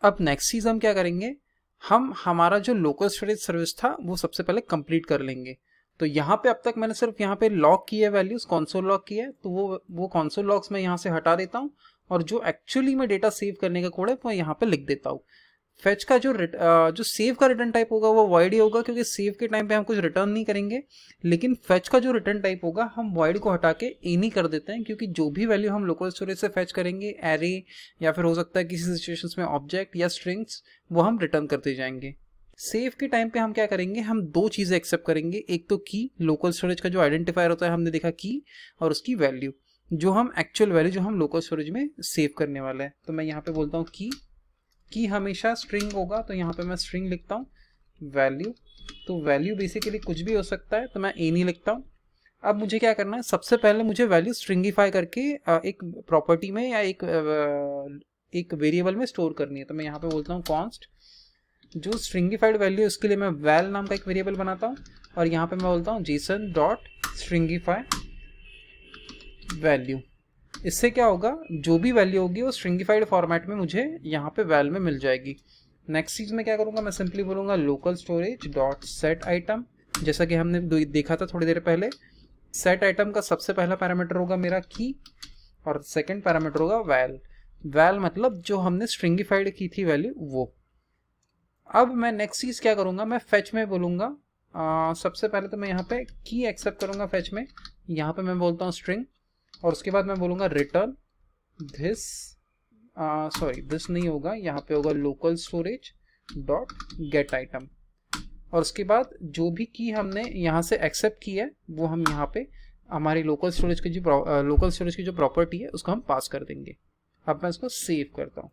अब नेक्स्ट चीज़ हम क्या करेंगे, हम हमारा जो लोकल स्टोरेज सर्विस था वो सबसे पहले कंप्लीट कर लेंगे। तो यहाँ पे अब तक मैंने सिर्फ यहाँ पे लॉग किया है वैल्यूज, कंसोल लॉग किया है, तो वो कंसोल लॉग्स मैं यहाँ से हटा देता हूँ और जो एक्चुअली मैं डेटा सेव करने का कोड है वो यहाँ पे लिख देता हूँ। फेच का जो सेव का रिटर्न टाइप होगा वो void ही होगा, क्योंकि सेव के टाइम पे हम कुछ रिटर्न नहीं करेंगे। लेकिन फेच का जो रिटर्न टाइप होगा हम void को हटा के एनी कर देते हैं, क्योंकि जो भी वैल्यू हम लोकल स्टोरेज से फेच करेंगे, एरे या फिर हो सकता है किसी सिचुएशंस में ऑब्जेक्ट या स्ट्रिंग्स, वो हम रिटर्न करते जाएंगे। सेव के टाइम पे हम क्या करेंगे, हम दो चीज़ें एक्सेप्ट करेंगे, एक तो की, लोकल स्टोरेज का जो आइडेंटिफायर होता है हमने देखा की, और उसकी वैल्यू, जो हम एक्चुअल वैल्यू जो हम लोकल स्टोरेज में सेव करने वाले हैं। तो मैं यहाँ पे बोलता हूँ की हमेशा स्ट्रिंग होगा, तो यहाँ पे मैं स्ट्रिंग लिखता हूँ। वैल्यू, तो वैल्यू बेसिकली कुछ भी हो सकता है, तो मैं एनी लिखता हूँ। अब मुझे क्या करना है, सबसे पहले मुझे वैल्यू स्ट्रिंगिफाई करके एक प्रॉपर्टी में या एक वेरिएबल में स्टोर करनी है। तो मैं यहाँ पे बोलता हूँ कॉन्स्ट जो स्ट्रिंगिफाइड वैल्यू उसके लिए मैं वैल नाम का एक वेरिएबल बनाता हूँ और यहाँ पे मैं बोलता हूँ जेसन डॉट स्ट्रिंगिफाई वैल्यू। इससे क्या होगा, जो भी वैल्यू होगी वो स्ट्रिंगिफाइड फॉर्मेट में मुझे यहाँ पे वैल में मिल जाएगी। नेक्स्ट चीज़ में क्या करूँगा, मैं सिंपली बोलूँगा local storage dot set item. जैसा कि हमने देखा था थोड़ी देर पहले, सेट आइटम का सबसे पहला पैरामीटर होगा मेरा की और सेकंड पैरामीटर होगा वैल। वैल मतलब जो हमने स्ट्रिंगिफाइड की थी वैल्यू वो। अब मैं नेक्स्ट चीज़ क्या करूँगा, मैं फेच में बोलूँगा सबसे पहले तो मैं यहाँ पे की एक्सेप्ट करूँगा फेच में। यहाँ पे मैं बोलता हूँ स्ट्रिंग और उसके बाद मैं बोलूँगा रिटर्न दिस, सॉरी दिस नहीं होगा, यहाँ पे होगा local storage dot gate item. और उसके बाद जो भी की हमने यहाँ से एक्सेप्ट की है वो हम यहाँ पे हमारी लोकल स्टोरेज की जो प्रॉपर्टी है उसको हम पास कर देंगे। अब मैं इसको सेव करता हूँ।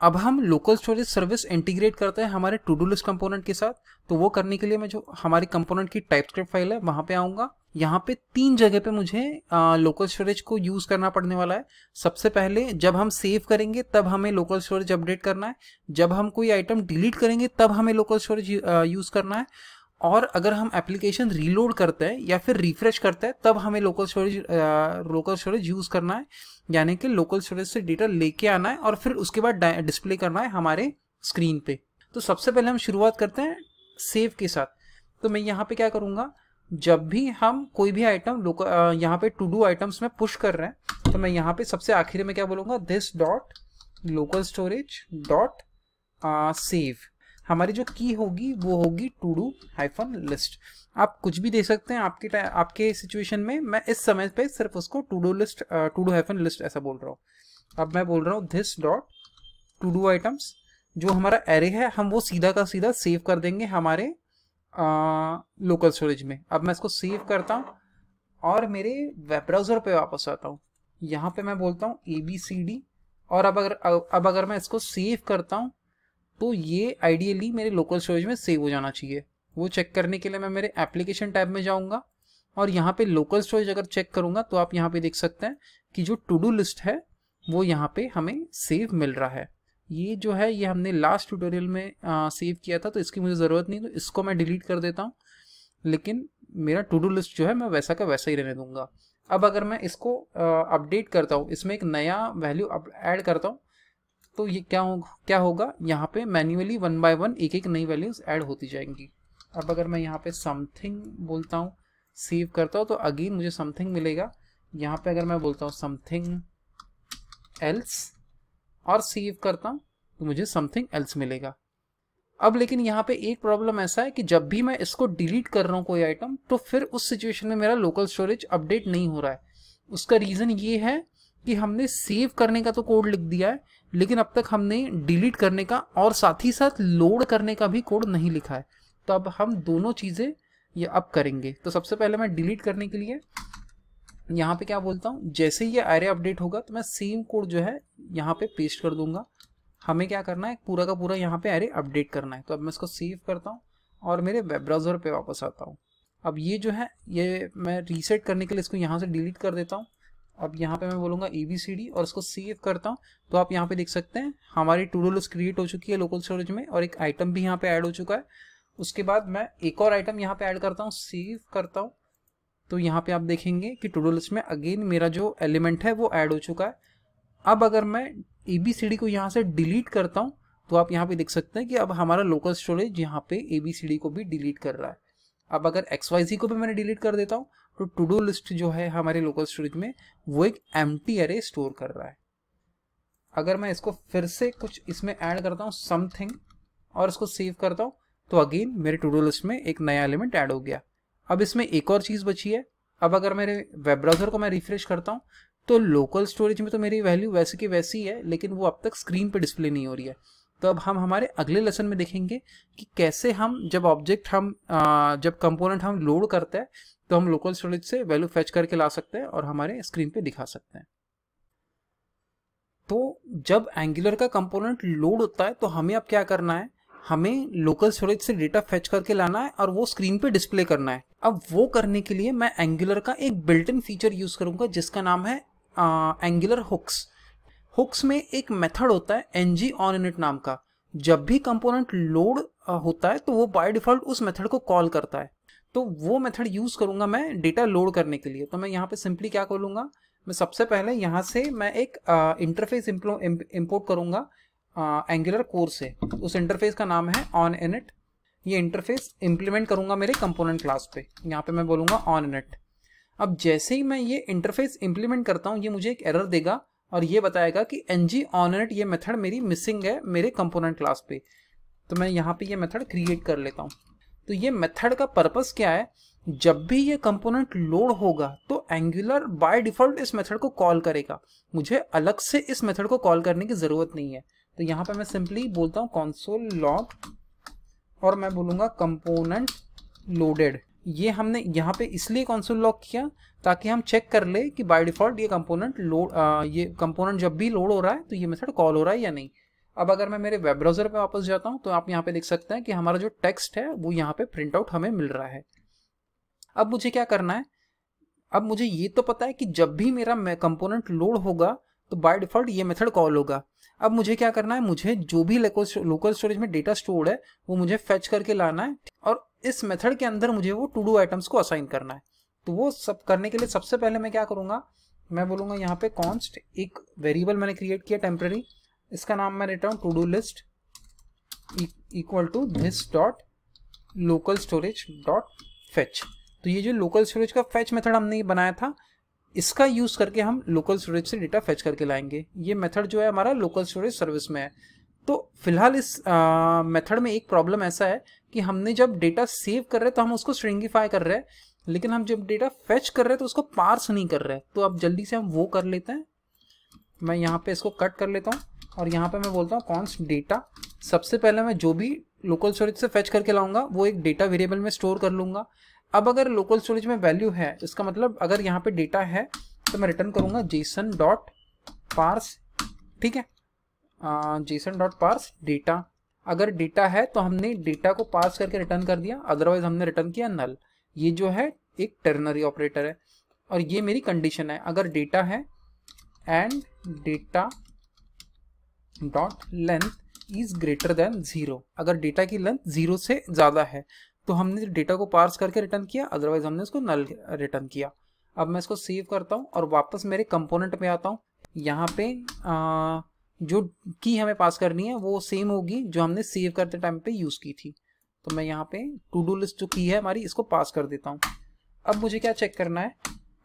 अब हम लोकल स्टोरेज सर्विस इंटीग्रेट करते हैं हमारे टू डू लिस्ट कंपोनेंट के साथ। तो वो करने के लिए मैं जो हमारी कंपोनेंट की टाइपस्क्रिप्ट फाइल है वहाँ पे आऊँगा। यहाँ पे 3 जगह पे मुझे लोकल स्टोरेज को यूज़ करना पड़ने वाला है। सबसे पहले जब हम सेव करेंगे तब हमें लोकल स्टोरेज अपडेट करना है, जब हम कोई आइटम डिलीट करेंगे तब हमें लोकल स्टोरेज यूज़ करना है, और अगर हम एप्लीकेशन रीलोड करते हैं या फिर रिफ्रेश करते हैं तब हमें लोकल स्टोरेज यूज़ करना है। यानी कि लोकल स्टोरेज से डेटा लेके आना है और फिर उसके बाद डिस्प्ले करना है हमारे स्क्रीन पे। तो सबसे पहले हम शुरुआत करते हैं सेव के साथ। तो मैं यहाँ पे क्या करूँगा, जब भी हम कोई भी आइटम यहाँ पे टू डू आइटम्स में पुश कर रहे हैं तो मैं यहाँ पे सबसे आखिर में क्या बोलूँगा, this dot local storage dot save. हमारी जो की होगी वो होगी टू डू हाइफन लिस्ट। आप कुछ भी दे सकते हैं आपके सिचुएशन में। मैं इस समय पे सिर्फ उसको टू डू हाइफन लिस्ट ऐसा बोल रहा हूँ। अब मैं बोल रहा हूँ this dot to do items. जो हमारा एरे है हम वो सीधा का सीधा सेव कर देंगे हमारे लोकल स्टोरेज में। अब मैं इसको सेव करता हूँ और मेरे वेब ब्राउज़र पे वापस आता हूँ। यहाँ पे मैं बोलता हूँ ABCD और अब अगर मैं इसको सेव करता हूँ तो ये आइडियली मेरे लोकल स्टोरेज में सेव हो जाना चाहिए। वो चेक करने के लिए मैं मेरे एप्लीकेशन टैब में जाऊँगा और यहाँ पे लोकल स्टोरेज अगर चेक करूँगा तो आप यहाँ पे देख सकते हैं कि जो टू डू लिस्ट है वो यहाँ पे हमें सेव मिल रहा है। ये जो है ये हमने लास्ट ट्यूटोरियल में सेव किया था तो इसकी मुझे ज़रूरत नहीं, तो इसको मैं डिलीट कर देता हूँ। लेकिन मेरा टू डू लिस्ट जो है मैं वैसा का वैसा ही रहने दूंगा। अब अगर मैं इसको अपडेट करता हूँ, इसमें एक नया वैल्यू ऐड करता हूँ, तो ये क्या होगा, यहाँ पे मैन्युअली 1 बाय 1 एक नई वैल्यूज ऐड होती जाएंगी। अब अगर मैं यहाँ पे समथिंग बोलता हूँ, सेव करता हूँ, तो अगेन मुझे समथिंग मिलेगा। यहाँ पे अगर मैं बोलता हूँ समथिंग एल्स और सेव करता हूँ तो मुझे समथिंग एल्स मिलेगा। अब लेकिन यहाँ पे एक प्रॉब्लम ऐसा है कि जब भी मैं इसको डिलीट कर रहा हूँ कोई आइटम, तो फिर उस सिचुएशन में मेरा लोकल स्टोरेज अपडेट नहीं हो रहा है। उसका रीज़न ये है कि हमने सेव करने का तो कोड लिख दिया है, लेकिन अब तक हमने डिलीट करने का और साथ ही साथ लोड करने का भी कोड नहीं लिखा है। तो अब हम दोनों चीज़ें ये अब करेंगे। तो सबसे पहले मैं डिलीट करने के लिए यहाँ पे क्या बोलता हूँ, जैसे ही ये एरे अपडेट होगा तो मैं सेम कोड जो है यहाँ पे पेस्ट कर दूंगा। हमें क्या करना है, पूरा का पूरा यहाँ पे एरे अपडेट करना है। तो अब मैं इसको सेव करता हूँ और मेरे वेब ब्राउज़र पे वापस आता हूँ। अब ये जो है ये मैं रीसेट करने के लिए इसको यहाँ से डिलीट कर देता हूँ। अब यहाँ पे मैं बोलूँगा ABCD और इसको सेव करता हूँ। तो आप यहाँ पे देख सकते हैं हमारी टू डू लिस्ट क्रिएट हो चुकी है लोकल स्टोरेज में और एक आइटम भी यहाँ पे ऐड हो चुका है। उसके बाद मैं एक और आइटम यहाँ पे ऐड करता हूँ, सेव करता हूँ, तो यहाँ पे आप देखेंगे कि टू डू लिस्ट में अगेन मेरा जो एलिमेंट है वो ऐड हो चुका है। अब अगर मैं ABCD को यहाँ से डिलीट करता हूँ तो आप यहाँ पे देख सकते हैं कि अब हमारा लोकल स्टोरेज यहाँ पे ABCD को भी डिलीट कर रहा है। अब अगर XYZ को भी मैंने डिलीट कर देता हूँ तो टू डू लिस्ट जो है हमारे लोकल स्टोरेज में वो एक एम्प्टी एरे स्टोर कर रहा है। अगर मैं इसको फिर से कुछ इसमें ऐड करता हूँ समथिंग और इसको सेव करता हूँ तो अगेन मेरे टू डू लिस्ट में एक नया एलिमेंट ऐड हो गया। अब इसमें एक और चीज़ बची है। अब अगर मेरे वेब ब्राउज़र को मैं रिफ्रेश करता हूँ तो लोकल स्टोरेज में तो मेरी वैल्यू वैसे की वैसी है, लेकिन वो अब तक स्क्रीन पे डिस्प्ले नहीं हो रही है। तो अब हम हमारे अगले लेसन में देखेंगे कि कैसे हम जब कंपोनेंट हम लोड करते हैं तो हम लोकल स्टोरेज से वैल्यू फेच करके ला सकते हैं और हमारे स्क्रीन पे दिखा सकते हैं। तो जब एंगुलर का कंपोनेंट लोड होता है तो हमें अब क्या करना है, हमें लोकल स्टोरेज से डेटा फेच करके लाना है और वो स्क्रीन पे डिस्प्ले करना है। अब वो करने के लिए मैं एंगुलर का एक बिल्ट इन फीचर यूज करूंगा जिसका नाम है एंगुलर हुक्स। हुक्स में एक मेथड होता है ng on init नाम का, जब भी कंपोनेंट लोड होता है तो वो बाय डिफॉल्ट उस मेथड को कॉल करता है। तो वो मेथड यूज करूंगा मैं डेटा लोड करने के लिए। तो मैं यहाँ पे सिंपली क्या करूंगा, मैं सबसे पहले यहाँ से मैं एक इंटरफेस इंपोर्ट करूंगा एंगुलर कोर से। उस इंटरफेस का नाम है ऑन इनिट। ये इंटरफेस इंप्लीमेंट करूंगा मेरे कंपोनेंट क्लास पे। यहाँ पे मैं बोलूंगा ऑन इनिट। अब जैसे ही मैं ये इंटरफेस इंप्लीमेंट करता हूँ, ये मुझे एक एरर देगा और ये बताएगा कि ng onInit ये मेथड मेरी मिसिंग है मेरे कंपोनेंट क्लास पे। तो मैं यहाँ पे ये मेथड क्रिएट कर लेता हूँ। तो ये मेथड का पर्पस क्या है, जब भी ये कंपोनेंट लोड होगा तो एंगुलर बाय डिफॉल्ट इस मेथड को कॉल करेगा, मुझे अलग से इस मेथड को कॉल करने की ज़रूरत नहीं है। तो यहाँ पे मैं सिंपली बोलता हूँ console log और मैं बोलूँगा कंपोनेंट लोडेड। ये हमने यहाँ पे इसलिए कंसोल लॉग किया ताकि हम चेक कर ले कि बाय डिफॉल्ट ये कंपोनेंट लोड ये कंपोनेंट जब भी लोड हो रहा है तो ये मेथड कॉल हो रहा है या नहीं। अब अगर मैं मेरे वेब ब्राउजर पे वापस जाता हूँ तो आप यहाँ पे देख सकते हैं कि हमारा जो टेक्स्ट है वो यहाँ पे प्रिंट आउट हमें मिल रहा है। अब मुझे क्या करना है, अब मुझे ये तो पता है कि जब भी मेरा कंपोनेंट लोड होगा तो बाय डिफॉल्ट ये मेथड कॉल होगा। अब मुझे क्या करना है, मुझे जो भी लोकल स्टोरेज में डेटा स्टोर्ड है वो मुझे फेच करके लाना है और इस मेथड के अंदर मुझे वो टू डू आइटम्स को असाइन करना है। तो वो सब करने के लिए सबसे पहले मैं क्या करूँगा, मैं बोलूँगा यहाँ पे कॉन्स्ट एक वेरिएबल मैंने क्रिएट किया टेम्पररी, इसका नाम मैं देता हूँ to do list equal to this dot local storage dot fetch. तो ये जो लोकल स्टोरेज का फेच मेथड हमने बनाया था, इसका यूज करके हम लोकल स्टोरेज से डेटा फेच करके लाएंगे। ये मेथड जो है हमारा लोकल स्टोरेज सर्विस में है। तो फिलहाल इस मेथड में एक प्रॉब्लम ऐसा है कि हमने जब डेटा सेव कर रहे हैं तो हम उसको स्ट्रिंगिफाई कर रहे हैं, लेकिन हम जब डेटा फेच कर रहे हैं तो उसको पार्स नहीं कर रहे हैं। तो अब जल्दी से हम वो कर लेते हैं। मैं यहाँ पे इसको कट कर लेता हूँ और यहाँ पे मैं बोलता हूँ कॉन्स्ट डेटा। सबसे पहले मैं जो भी लोकल स्टोरेज से फेच करके लाऊंगा वो एक डेटा वेरिएबल में स्टोर कर लूंगा। अब अगर लोकल स्टोरेज में वैल्यू है, इसका मतलब अगर यहाँ पे डेटा है तो मैं रिटर्न करूंगा जेसन डॉट पार्स। ठीक है, जेसन डॉट पार्स डेटा। अगर डेटा है तो हमने डेटा को पार्स करके रिटर्न कर दिया, अदरवाइज हमने रिटर्न किया नल। ये जो है एक टर्नरी ऑपरेटर है और ये मेरी कंडीशन है। अगर डेटा है and data dot length is greater than 0, अगर डेटा की लेंथ 0 से ज़्यादा है तो हमने डेटा को पार्स करके रिटर्न किया, अदरवाइज हमने इसको नल रिटर्न किया। अब मैं इसको सेव करता हूँ और वापस मेरे कंपोनेंट में आता हूँ। यहाँ पे जो की हमें पास करनी है वो सेम होगी जो हमने सेव करते टाइम पे यूज़ की थी। तो मैं यहाँ पे टू डू लिस्ट जो की है हमारी, इसको पास कर देता हूँ। अब मुझे क्या चेक करना है,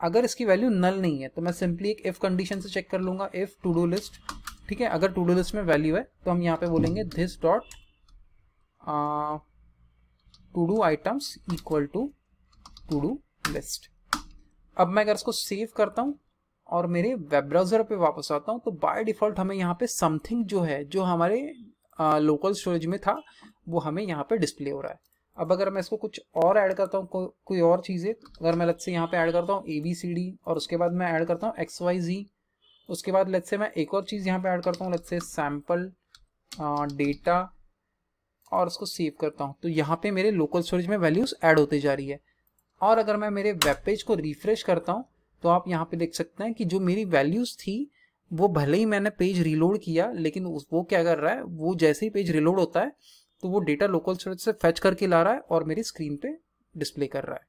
अगर इसकी वैल्यू नल नहीं है तो मैं सिंपली एक इफ कंडीशन से चेक कर लूँगा, इफ टू डू लिस्ट। ठीक है, अगर टू डू लिस्ट में वैल्यू है तो हम यहाँ पे बोलेंगे this dot to do items equal to do list. अब मैं अगर इसको सेव करता हूँ और मेरे वेब ब्राउजर पे वापस आता हूँ तो बाय डिफॉल्ट हमें यहाँ पे समथिंग जो है जो हमारे लोकल स्टोरेज में था वो हमें यहाँ पे डिस्प्ले हो रहा है। अब अगर मैं इसको कुछ और ऐड करता हूँ, कोई और चीज़ें, अगर मैं लेट्स से यहाँ पे ऐड करता हूँ ABCD और उसके बाद मैं ऐड करता हूँ XYZ, उसके बाद लेट्स से मैं एक और चीज़ यहाँ पे ऐड करता हूँ, लेट्स से सैम्पल डेटा, और उसको सेव करता हूँ, तो यहाँ पे मेरे लोकल स्टोरेज में वैल्यूज़ ऐड होते जा रही है। और अगर मैं मेरे वेब पेज को रिफ्रेश करता हूँ तो आप यहाँ पे देख सकते हैं कि जो मेरी वैल्यूज़ थी वो भले ही मैंने पेज रिलोड किया, लेकिन वो क्या कर रहा है, वो जैसे ही पेज रिलोड होता है तो वो डेटा लोकल स्टोरेज से फेच करके ला रहा है और मेरी स्क्रीन पे डिस्प्ले कर रहा है।